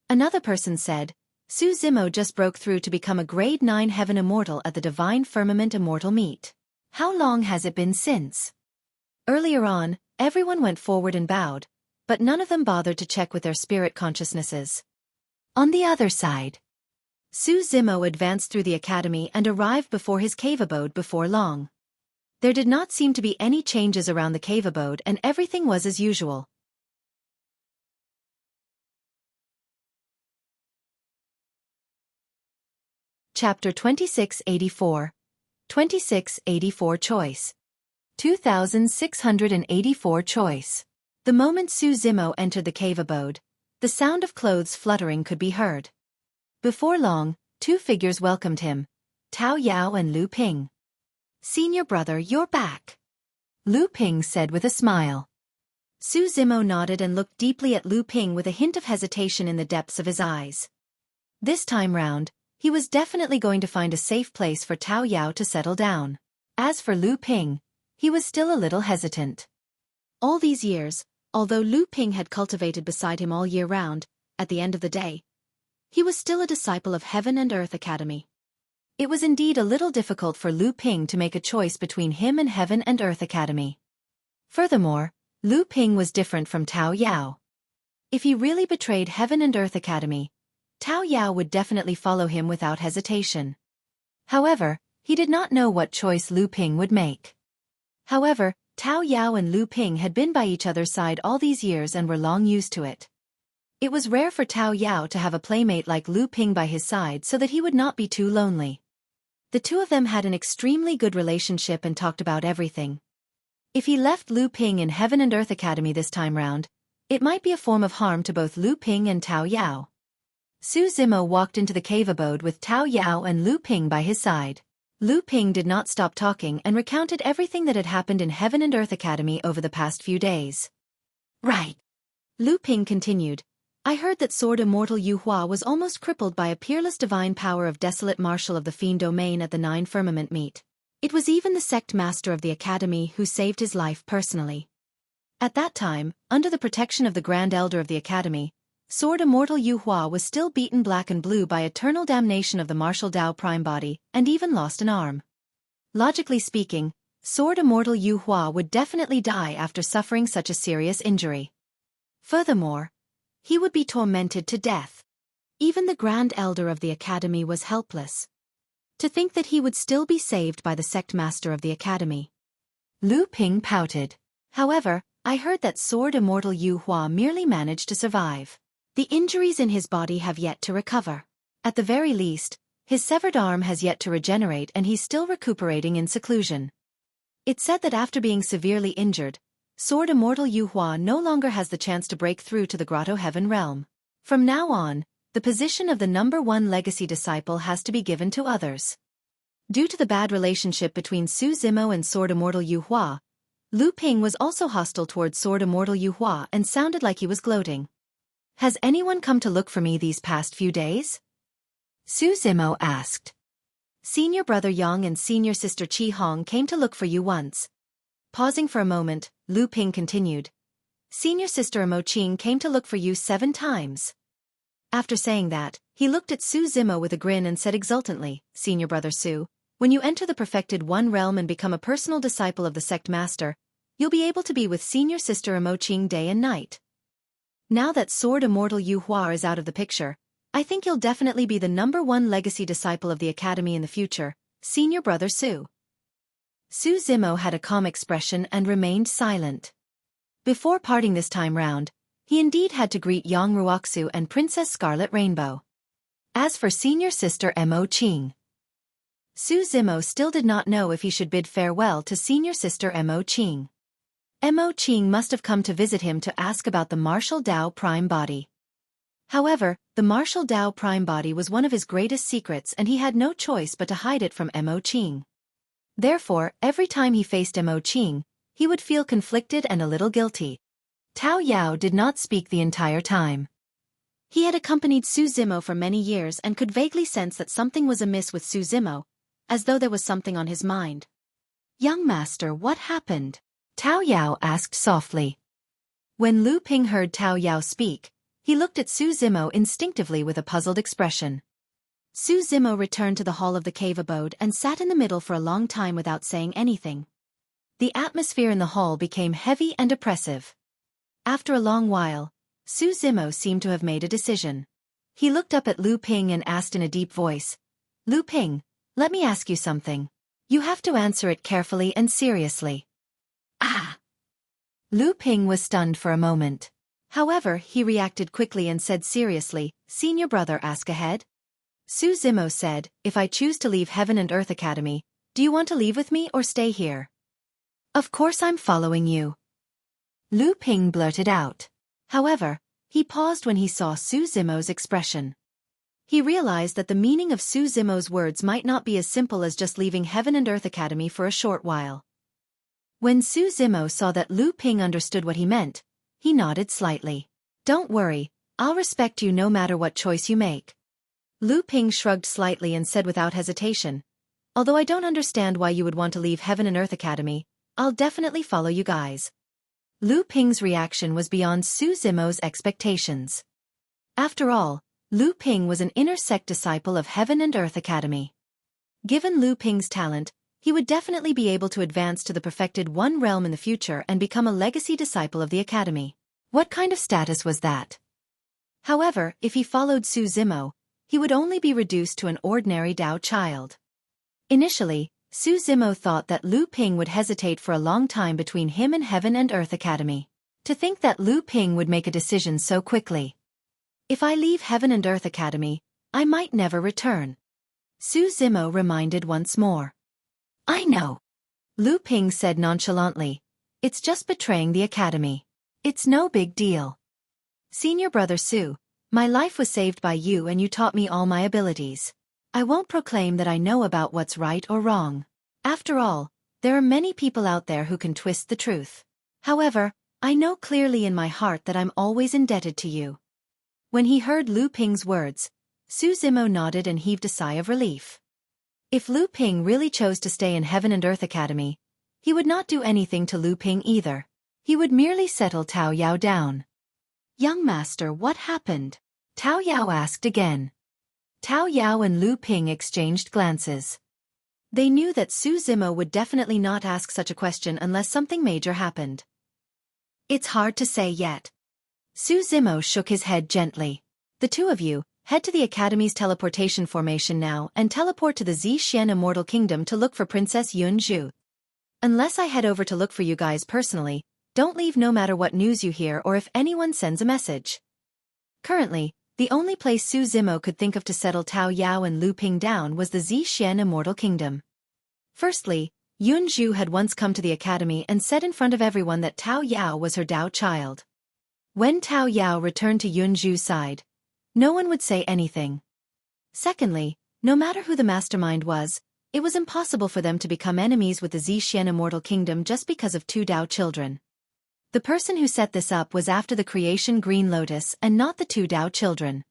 Another person said, Su Zimo just broke through to become a grade 9 Heaven Immortal at the Divine Firmament Immortal meet. How long has it been since? Earlier on, everyone went forward and bowed, but none of them bothered to check with their spirit consciousnesses. On the other side, Su Zimo advanced through the academy and arrived before his cave abode before long. There did not seem to be any changes around the cave abode and everything was as usual. Chapter 2684. 2684 Choice. 2684 Choice. The moment Su Zimo entered the cave abode, the sound of clothes fluttering could be heard. Before long, 2 figures welcomed him, Tao Yao and Lu Ping. Senior Brother, you're back, Lu Ping said with a smile. Su Zimo nodded and looked deeply at Lu Ping with a hint of hesitation in the depths of his eyes. This time round, he was definitely going to find a safe place for Tao Yao to settle down. As for Lu Ping, he was still a little hesitant. All these years, although Lu Ping had cultivated beside him all year round, at the end of the day, he was still a disciple of Heaven and Earth Academy. It was indeed a little difficult for Lu Ping to make a choice between him and Heaven and Earth Academy. Furthermore, Lu Ping was different from Tao Yao. If he really betrayed Heaven and Earth Academy, Tao Yao would definitely follow him without hesitation. However, he did not know what choice Lu Ping would make. However, Tao Yao and Lu Ping had been by each other's side all these years and were long used to it. It was rare for Tao Yao to have a playmate like Lu Ping by his side so that he would not be too lonely. The two of them had an extremely good relationship and talked about everything. If he left Lu Ping in Heaven and Earth Academy this time round, it might be a form of harm to both Lu Ping and Tao Yao. Su Zimo walked into the cave abode with Tao Yao and Lu Ping by his side. Lu Ping did not stop talking and recounted everything that had happened in Heaven and Earth Academy over the past few days. Right. Lu Ping continued. I heard that Sword Immortal Yu Hua was almost crippled by a peerless divine power of Desolate Marshal of the Fiend Domain at the Nine Firmament meet. It was even the sect master of the Academy who saved his life personally. At that time, under the protection of the Grand Elder of the Academy, Sword Immortal Yu Hua was still beaten black and blue by eternal damnation of the Martial Dao Prime Body, and even lost an arm. Logically speaking, Sword Immortal Yu Hua would definitely die after suffering such a serious injury. Furthermore, he would be tormented to death. Even the Grand Elder of the Academy was helpless. To think that he would still be saved by the sect master of the Academy. Lu Ping pouted. However, I heard that Sword Immortal Yu Hua merely managed to survive. The injuries in his body have yet to recover. At the very least, his severed arm has yet to regenerate and he's still recuperating in seclusion. It's said that after being severely injured, Sword Immortal Yu Hua no longer has the chance to break through to the Grotto Heaven realm. From now on, the position of the #1 legacy disciple has to be given to others. Due to the bad relationship between Su Zimo and Sword Immortal Yu Hua, Lu Ping was also hostile towards Sword Immortal Yu Hua and sounded like he was gloating. Has anyone come to look for me these past few days? Su Zimo asked. Senior brother Yang and senior sister Qi Hong came to look for you once. Pausing for a moment, Lu Ping continued. Senior sister Mo Qing came to look for you 7 times. After saying that, he looked at Su Zimo with a grin and said exultantly, Senior brother Su, when you enter the perfected one realm and become a personal disciple of the sect master, you'll be able to be with senior sister Mo Qing day and night. Now that Sword Immortal Yu Hua is out of the picture, I think you'll definitely be the #1 legacy disciple of the Academy in the future, Senior brother Su. Su Zimo had a calm expression and remained silent. Before parting this time round, he indeed had to greet Yang Ruoxu and Princess Scarlet Rainbow. As for senior sister Mo Qing, Su Zimo still did not know if he should bid farewell to senior sister Mo Qing. Mo Qing must have come to visit him to ask about the Martial Dao Prime Body. However, the Martial Dao Prime Body was one of his greatest secrets and he had no choice but to hide it from Mo Qing. Therefore, every time he faced Mo Qing, he would feel conflicted and a little guilty. Tao Yao did not speak the entire time. He had accompanied Su Zimo for many years and could vaguely sense that something was amiss with Su Zimo, as though there was something on his mind. Young master, what happened? Tao Yao asked softly. When Lu Ping heard Tao Yao speak, he looked at Su Zimo instinctively with a puzzled expression. Su Zimo returned to the hall of the cave abode and sat in the middle for a long time without saying anything. The atmosphere in the hall became heavy and oppressive. After a long while, Su Zimo seemed to have made a decision. He looked up at Lu Ping and asked in a deep voice, Lu Ping, let me ask you something. You have to answer it carefully and seriously. Ah! Lu Ping was stunned for a moment. However, he reacted quickly and said seriously, Senior brother, ask ahead. Su Zimo said, if I choose to leave Heaven and Earth Academy, do you want to leave with me or stay here? Of course I'm following you. Lu Ping blurted out. However, he paused when he saw Su Zimo's expression. He realized that the meaning of Su Zimo's words might not be as simple as just leaving Heaven and Earth Academy for a short while. When Su Zimo saw that Lu Ping understood what he meant, he nodded slightly. Don't worry, I'll respect you no matter what choice you make. Lu Ping shrugged slightly and said without hesitation, although I don't understand why you would want to leave Heaven and Earth Academy, I'll definitely follow you guys. Lu Ping's reaction was beyond Su Zimo's expectations. After all, Lu Ping was an inner sect disciple of Heaven and Earth Academy. Given Lu Ping's talent, he would definitely be able to advance to the perfected one realm in the future and become a legacy disciple of the Academy. What kind of status was that? However, if he followed Su Zimo, he would only be reduced to an ordinary Dao child. Initially, Su Zimo thought that Lu Ping would hesitate for a long time between him and Heaven and Earth Academy. To think that Lu Ping would make a decision so quickly. If I leave Heaven and Earth Academy, I might never return. Su Zimo reminded once more. I know. Lu Ping said nonchalantly. It's just betraying the academy. It's no big deal. Senior brother Su, my life was saved by you and you taught me all my abilities. I won't proclaim that I know about what's right or wrong. After all, there are many people out there who can twist the truth. However, I know clearly in my heart that I'm always indebted to you. When he heard Lu Ping's words, Su Zimo nodded and heaved a sigh of relief. If Lu Ping really chose to stay in Heaven and Earth Academy, he would not do anything to Lu Ping either. He would merely settle Tao Yao down. Young master, what happened? Tao Yao asked again. Tao Yao and Lu Ping exchanged glances. They knew that Su Zimo would definitely not ask such a question unless something major happened. It's hard to say yet. Su Zimo shook his head gently. The two of you, head to the Academy's teleportation formation now and teleport to the Zhixian Immortal Kingdom to look for Princess Yun Zhu. Unless I head over to look for you guys personally, don't leave no matter what news you hear or if anyone sends a message. Currently, the only place Su Zimo could think of to settle Tao Yao and Lu Ping down was the Zhixian Immortal Kingdom. Firstly, Yun Zhu had once come to the academy and said in front of everyone that Tao Yao was her Dao child. When Tao Yao returned to Yun Zhu's side, no one would say anything. Secondly, no matter who the mastermind was, it was impossible for them to become enemies with the Zhixian Immortal Kingdom just because of two Dao children. The person who set this up was after the creation Green Lotus and not the two Dao children.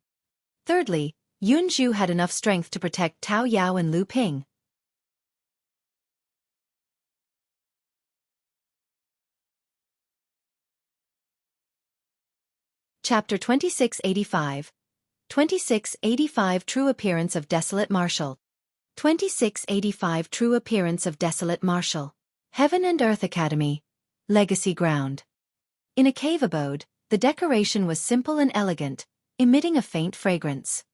Thirdly, Yun Zhu had enough strength to protect Tao Yao and Lu Ping. Chapter 2685. 2685 True Appearance of Desolate Marshal. 2685 True Appearance of Desolate Marshal. Heaven and Earth Academy. Legacy Ground. In a cave abode, the decoration was simple and elegant, emitting a faint fragrance.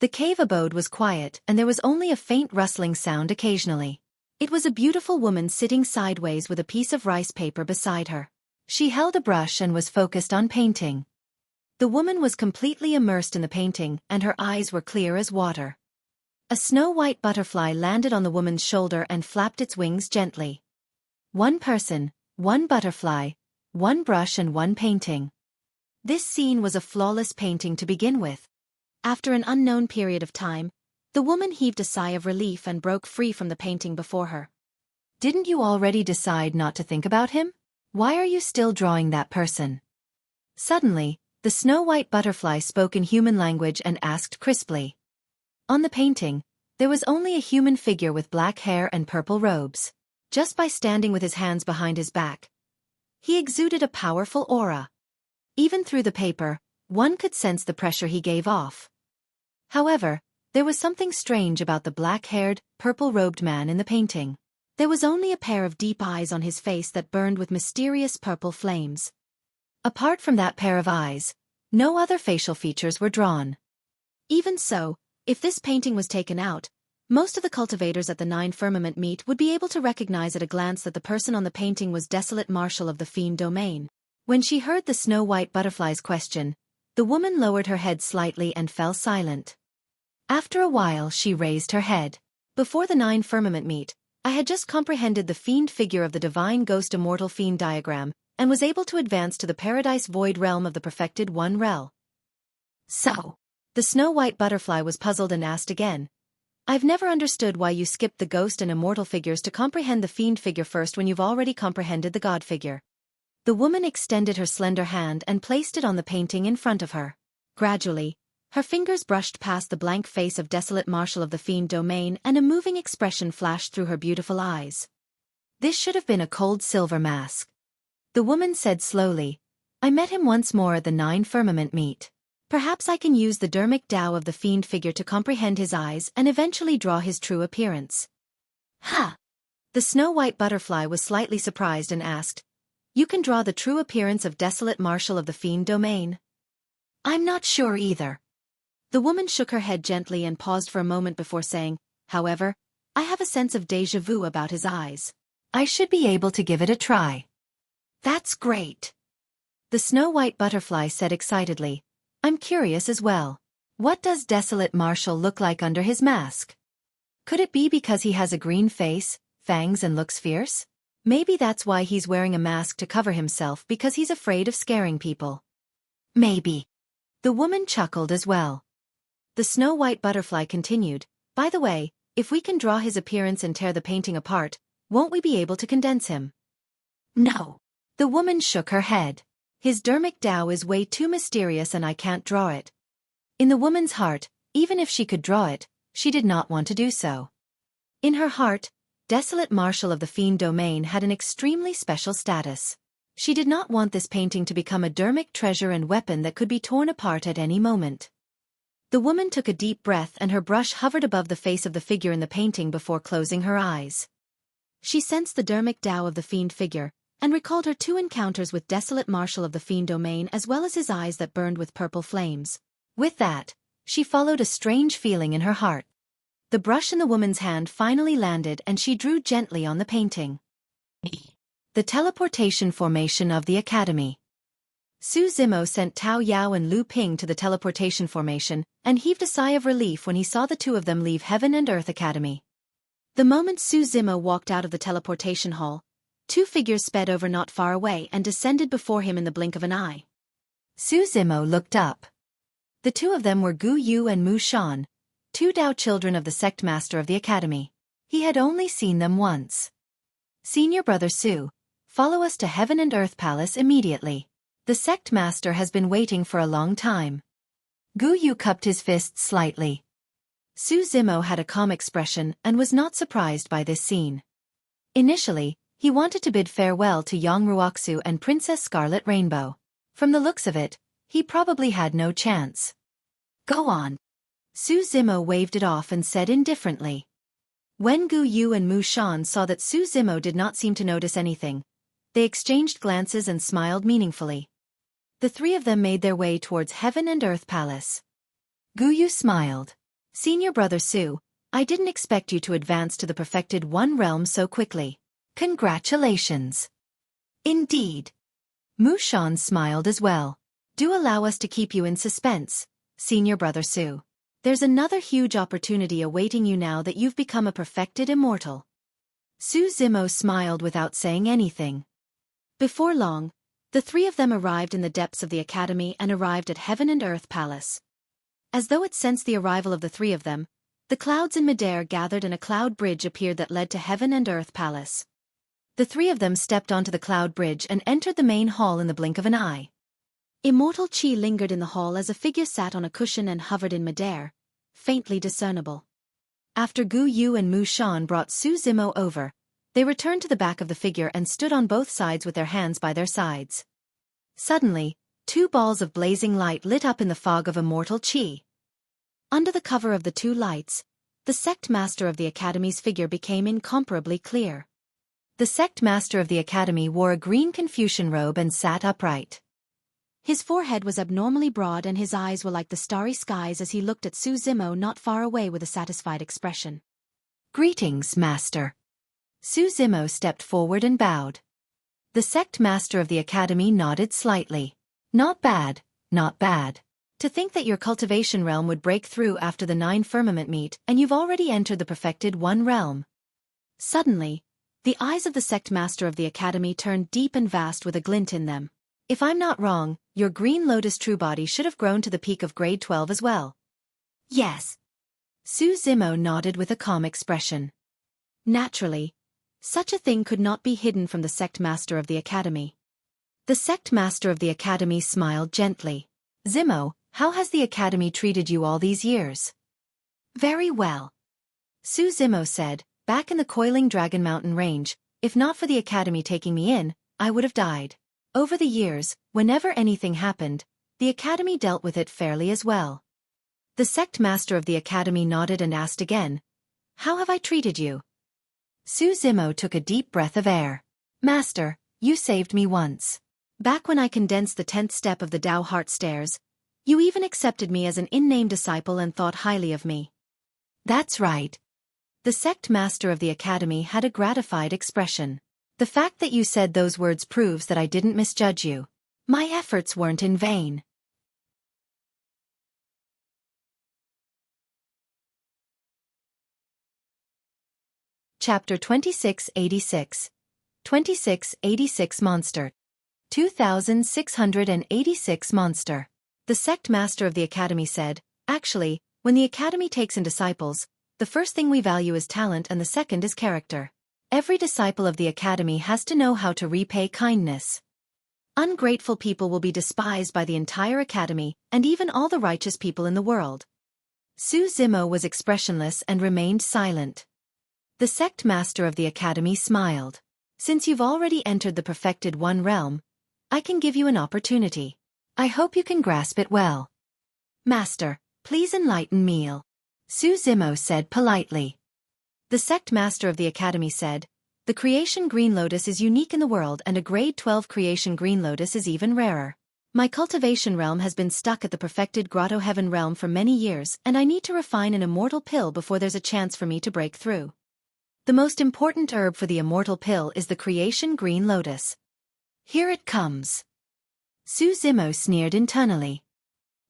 The cave abode was quiet and there was only a faint rustling sound occasionally. It was a beautiful woman sitting sideways with a piece of rice paper beside her. She held a brush and was focused on painting. The woman was completely immersed in the painting and her eyes were clear as water. A snow-white butterfly landed on the woman's shoulder and flapped its wings gently. One person, one butterfly, one brush and one painting. This scene was a flawless painting to begin with. After an unknown period of time, the woman heaved a sigh of relief and broke free from the painting before her. Didn't you already decide not to think about him? Why are you still drawing that person? Suddenly, the snow-white butterfly spoke in human language and asked crisply. On the painting, there was only a human figure with black hair and purple robes. Just by standing with his hands behind his back, he exuded a powerful aura. Even through the paper, one could sense the pressure he gave off. However, there was something strange about the black-haired, purple-robed man in the painting. There was only a pair of deep eyes on his face that burned with mysterious purple flames. Apart from that pair of eyes, no other facial features were drawn. Even so, if this painting was taken out, most of the cultivators at the Nine Firmament meet would be able to recognize at a glance that the person on the painting was Desolate Marshal of the Fiend Domain. When she heard the snow-white butterfly's question, the woman lowered her head slightly and fell silent. After a while she raised her head. Before the Nine Firmament meet, I had just comprehended the fiend figure of the Divine Ghost Immortal Fiend diagram, and was able to advance to the Paradise Void realm of the Perfected One Rel. So, the snow-white butterfly was puzzled and asked again, I've never understood why you skipped the ghost and immortal figures to comprehend the fiend figure first when you've already comprehended the god figure. The woman extended her slender hand and placed it on the painting in front of her. Gradually, her fingers brushed past the blank face of Desolate Marshal of the Fiend Domain and a moving expression flashed through her beautiful eyes. This should have been a cold silver mask. The woman said slowly, I met him once more at the Nine Firmament meet. Perhaps I can use the dermic Tao of the fiend figure to comprehend his eyes and eventually draw his true appearance. Ha! The snow-white butterfly was slightly surprised and asked, You can draw the true appearance of Desolate Marshal of the Fiend Domain? I'm not sure either. The woman shook her head gently and paused for a moment before saying, However, I have a sense of déjà vu about his eyes. I should be able to give it a try. That's great. The snow-white butterfly said excitedly. I'm curious as well. What does Desolate Marshal look like under his mask? Could it be because he has a green face, fangs and looks fierce? Maybe that's why he's wearing a mask to cover himself because he's afraid of scaring people. Maybe. The woman chuckled as well. The snow-white butterfly continued, by the way, if we can draw his appearance and tear the painting apart, won't we be able to condense him? No. The woman shook her head. His dermic Tao is way too mysterious and I can't draw it. In the woman's heart, even if she could draw it, she did not want to do so. In her heart, Desolate Marshal of the Fiend Domain had an extremely special status. She did not want this painting to become a dermic treasure and weapon that could be torn apart at any moment. The woman took a deep breath and her brush hovered above the face of the figure in the painting before closing her eyes. She sensed the dermic Tao of the fiend figure, and recalled her 2 encounters with Desolate Marshal of the Fiend Domain as well as his eyes that burned with purple flames. With that, she followed a strange feeling in her heart. The brush in the woman's hand finally landed and she drew gently on the painting. The teleportation formation of the Academy. Su Zimo sent Tao Yao and Lu Ping to the teleportation formation, and heaved a sigh of relief when he saw the 2 of them leave Heaven and Earth Academy. The moment Su Zimo walked out of the teleportation hall, 2 figures sped over not far away and descended before him in the blink of an eye. Su Zimo looked up. The 2 of them were Gu Yu and Mu Shan, 2 Dao children of the sect master of the Academy. He had only seen them once. Senior Brother Su, follow us to Heaven and Earth Palace immediately. The sect master has been waiting for a long time. Gu Yu cupped his fists slightly. Su Zimo had a calm expression and was not surprised by this scene. Initially, he wanted to bid farewell to Yang Ruoxu and Princess Scarlet Rainbow. From the looks of it, he probably had no chance. Go on. Su Zimo waved it off and said indifferently. When Gu Yu and Mu Shan saw that Su Zimo did not seem to notice anything, they exchanged glances and smiled meaningfully. The 3 of them made their way towards Heaven and Earth Palace. Gu Yu smiled. Senior Brother Su, I didn't expect you to advance to the perfected 1 realm so quickly. Congratulations. Indeed. Mu Shan smiled as well. Do allow us to keep you in suspense, Senior Brother Su. There's another huge opportunity awaiting you now that you've become a perfected immortal. Su Zimo smiled without saying anything. Before long, the 3 of them arrived in the depths of the Academy and arrived at Heaven and Earth Palace. As though it sensed the arrival of the 3 of them, the clouds in midair gathered and a cloud bridge appeared that led to Heaven and Earth Palace. The 3 of them stepped onto the cloud bridge and entered the main hall in the blink of an eye. Immortal Qi lingered in the hall as a figure sat on a cushion and hovered in midair, faintly discernible. After Gu Yu and Mu Shan brought Su Zimo over, they returned to the back of the figure and stood on both sides with their hands by their sides. Suddenly, 2 balls of blazing light lit up in the fog of immortal Qi. Under the cover of the 2 lights, the sect master of the Academy's figure became incomparably clear. The sect master of the Academy wore a green Confucian robe and sat upright. His forehead was abnormally broad and his eyes were like the starry skies as he looked at Su Zimo not far away with a satisfied expression. Greetings, Master. Su Zimo stepped forward and bowed. The sect master of the Academy nodded slightly. Not bad, not bad. To think that your cultivation realm would break through after the 9 firmament meet and you've already entered the perfected 1 realm. Suddenly, the eyes of the sect master of the Academy turned deep and vast with a glint in them. If I'm not wrong, your green lotus true body should have grown to the peak of grade 12 as well. Yes. Su Zimo nodded with a calm expression. Naturally, such a thing could not be hidden from the sect master of the Academy. The sect master of the Academy smiled gently. Zimo, how has the Academy treated you all these years? Very well. Su Zimo said, back in the coiling Dragon Mountain range, if not for the Academy taking me in, I would have died. Over the years, whenever anything happened, the Academy dealt with it fairly as well. The sect master of the Academy nodded and asked again, how have I treated you? Su Zimo took a deep breath of air. Master, you saved me once. Back when I condensed the 10th step of the Tao Heart Stairs, you even accepted me as an in-name disciple and thought highly of me. That's right. The sect master of the academy had a gratified expression. The fact that you said those words proves that I didn't misjudge you. My efforts weren't in vain. Chapter 2686. 2686 Monster. 2686 Monster. The sect master of the academy said, "Actually, when the academy takes in disciples, the first thing we value is talent and the second is character. Every disciple of the academy has to know how to repay kindness. Ungrateful people will be despised by the entire academy and even all the righteous people in the world." Su Zimo was expressionless and remained silent. The sect master of the academy smiled. "Since you've already entered the perfected one realm, I can give you an opportunity. I hope you can grasp it well." "Master, please enlighten me." Su Zimo said politely. The sect master of the academy said, "The creation green lotus is unique in the world and a grade 12 creation green lotus is even rarer. My cultivation realm has been stuck at the perfected grotto heaven realm for many years and I need to refine an immortal pill before there's a chance for me to break through. The most important herb for the immortal pill is the creation green lotus. Here it comes." Su Zimo sneered internally.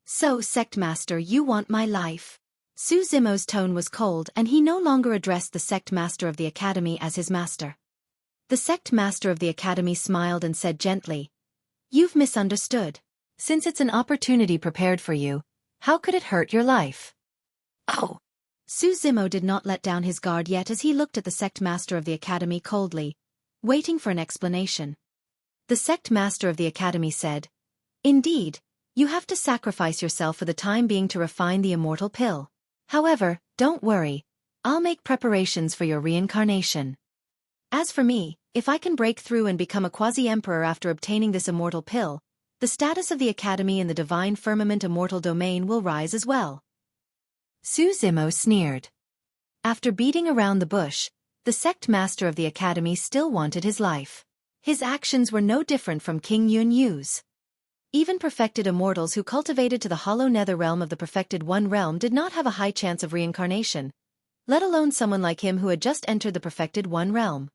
"So, sect master, you want my life?" Su Zimo's tone was cold and he no longer addressed the sect master of the academy as his master. The sect master of the academy smiled and said gently, "You've misunderstood. Since it's an opportunity prepared for you, how could it hurt your life?" "Oh." Su Zimo did not let down his guard yet as he looked at the sect master of the academy coldly, waiting for an explanation. The sect master of the academy said, "Indeed, you have to sacrifice yourself for the time being to refine the immortal pill. However, don't worry, I'll make preparations for your reincarnation. As for me, if I can break through and become a quasi-emperor after obtaining this immortal pill, the status of the academy in the divine firmament immortal domain will rise as well." Su Zimo sneered. After beating around the bush, the sect master of the academy still wanted his life. His actions were no different from King Yun Yu's. Even perfected immortals who cultivated to the hollow nether realm of the perfected one realm did not have a high chance of reincarnation, let alone someone like him who had just entered the perfected one realm.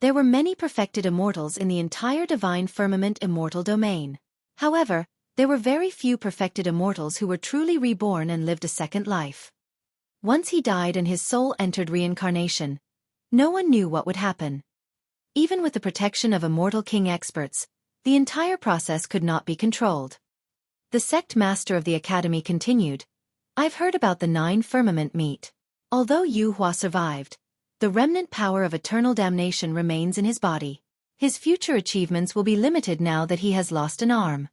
There were many perfected immortals in the entire divine firmament immortal domain. However, there were very few perfected immortals who were truly reborn and lived a second life. Once he died and his soul entered reincarnation, no one knew what would happen. Even with the protection of immortal king experts, the entire process could not be controlled. The sect master of the academy continued, "I've heard about the 9 firmament meat. Although Yu Hua survived, the remnant power of eternal damnation remains in his body. His future achievements will be limited now that he has lost an arm.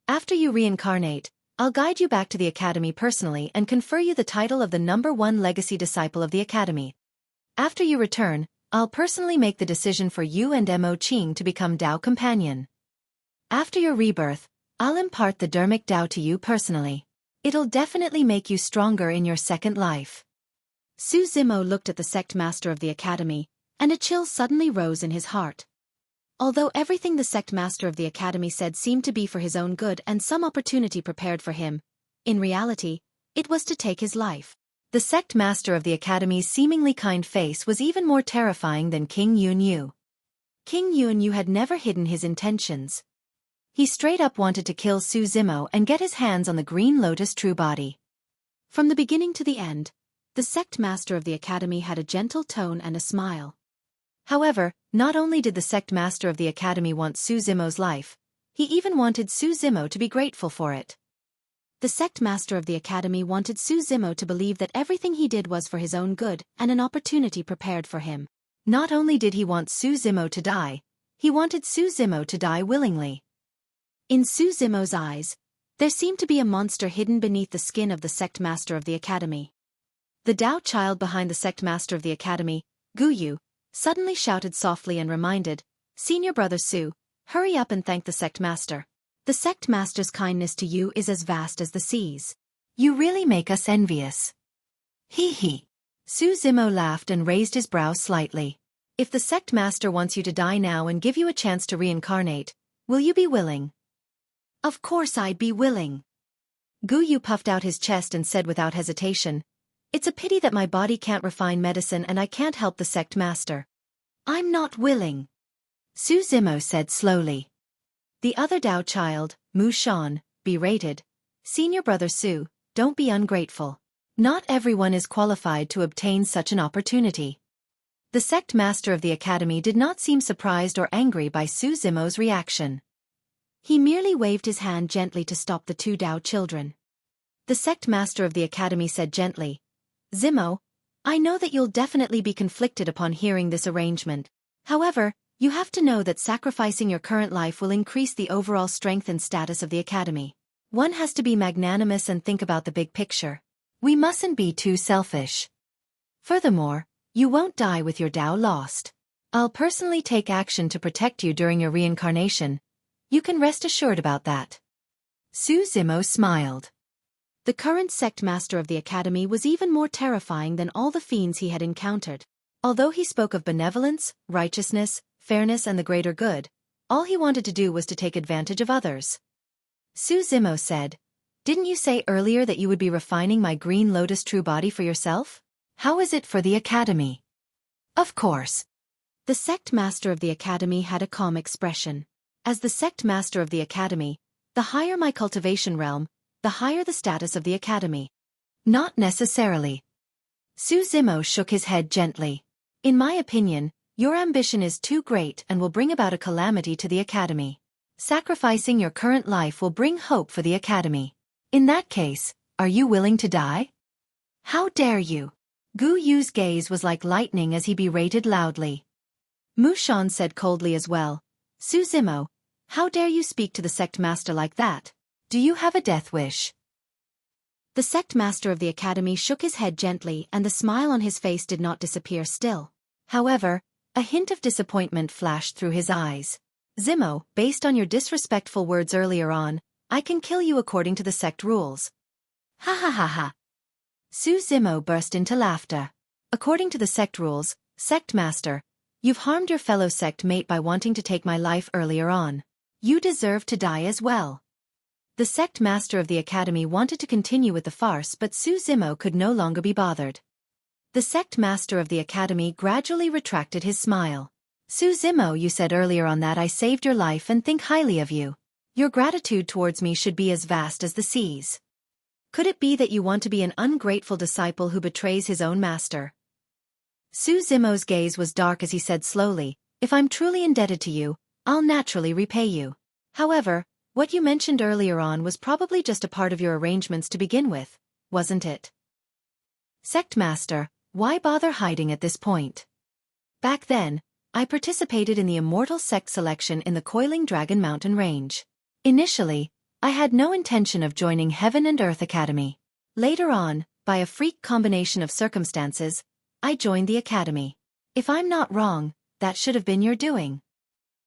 After you reincarnate, I'll guide you back to the academy personally and confer you the title of the #1 legacy disciple of the academy. After you return, I'll personally make the decision for you and Mo Qing to become Dao companion. After your rebirth, I'll impart the dermic Dao to you personally. It'll definitely make you stronger in your second life." Su Zimo looked at the sect master of the academy, and a chill suddenly rose in his heart. Although everything the sect master of the academy said seemed to be for his own good and some opportunity prepared for him, in reality, it was to take his life. The sect master of the academy's seemingly kind face was even more terrifying than King Yun Yu. King Yun Yu had never hidden his intentions. He straight up wanted to kill Su Zimo and get his hands on the Green Lotus true body. From the beginning to the end, the sect master of the academy had a gentle tone and a smile. However, not only did the sect master of the academy want Su Zimo's life, he even wanted Su Zimo to be grateful for it. The sect master of the academy wanted Su Zimo to believe that everything he did was for his own good and an opportunity prepared for him. Not only did he want Su Zimo to die, he wanted Su Zimo to die willingly. In Su Zimo's eyes, there seemed to be a monster hidden beneath the skin of the sect master of the academy. The Dao child behind the sect master of the academy, Gu Yu, suddenly shouted softly and reminded, "Senior brother Su, hurry up and thank the sect master. The sect master's kindness to you is as vast as the seas. You really make us envious." "Hee hee." Su Zimo laughed and raised his brow slightly. "If the sect master wants you to die now and give you a chance to reincarnate, will you be willing?" "Of course I'd be willing." Gu Yu puffed out his chest and said without hesitation, It's a pity that my body can't refine medicine and I can't help the sect master. I'm not willing, Su Zimo said slowly. The other Dao child, Mu Shan, berated. Senior brother Su, don't be ungrateful. Not everyone is qualified to obtain such an opportunity. The sect master of the academy did not seem surprised or angry by Su Zimo's reaction. He merely waved his hand gently to stop the two Dao children. The sect master of the academy said gently, Zimo, I know that you'll definitely be conflicted upon hearing this arrangement. However, you have to know that sacrificing your current life will increase the overall strength and status of the academy. One has to be magnanimous and think about the big picture. We mustn't be too selfish. Furthermore, you won't die with your Dao lost. I'll personally take action to protect you during your reincarnation. You can rest assured about that. Su Zimo smiled. The current sect master of the academy was even more terrifying than all the fiends he had encountered. Although he spoke of benevolence, righteousness, fairness and the greater good, all he wanted to do was to take advantage of others. Su Zimo said, Didn't you say earlier that you would be refining my green lotus true body for yourself? How is it for the academy? Of course. The sect master of the academy had a calm expression. As the sect master of the academy, the higher my cultivation realm, the higher the status of the academy. Not necessarily. Su Zimo shook his head gently. In my opinion, your ambition is too great and will bring about a calamity to the academy. Sacrificing your current life will bring hope for the academy. In that case, are you willing to die? How dare you? Gu Yu's gaze was like lightning as he berated loudly. Mu Shan said coldly as well, Su Zimo, how dare you speak to the sect master like that? Do you have a death wish? The sect master of the academy shook his head gently and the smile on his face did not disappear still. However, a hint of disappointment flashed through his eyes. Zimo, based on your disrespectful words earlier on, I can kill you according to the sect rules. Ha ha ha ha. Su Zimo burst into laughter. According to the sect rules, sect master, you've harmed your fellow sect mate by wanting to take my life earlier on. You deserve to die as well. The sect master of the academy wanted to continue with the farce but Su Zimo could no longer be bothered. The sect master of the academy gradually retracted his smile. Su Zimo, you said earlier on that I saved your life and think highly of you. Your gratitude towards me should be as vast as the seas. Could it be that you want to be an ungrateful disciple who betrays his own master? Su Zimo's gaze was dark as he said slowly, If I'm truly indebted to you, I'll naturally repay you. However, what you mentioned earlier on was probably just a part of your arrangements to begin with, wasn't it? Sect Master, why bother hiding at this point? Back then, I participated in the Immortal Sect selection in the Coiling Dragon Mountain Range. Initially, I had no intention of joining Heaven and Earth Academy. Later on, by a freak combination of circumstances, I joined the Academy. If I'm not wrong, that should have been your doing.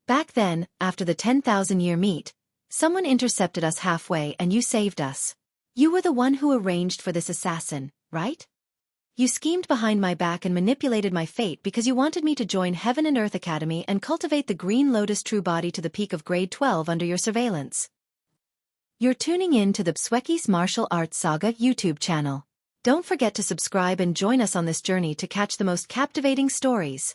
Back then, after the 10,000-year meet, someone intercepted us halfway and you saved us. You were the one who arranged for this assassin, right? You schemed behind my back and manipulated my fate because you wanted me to join Heaven and Earth Academy and cultivate the Green Lotus true body to the peak of grade 12 under your surveillance. You're tuning in to the Xueqi's Martial Arts Saga YouTube channel. Don't forget to subscribe and join us on this journey to catch the most captivating stories.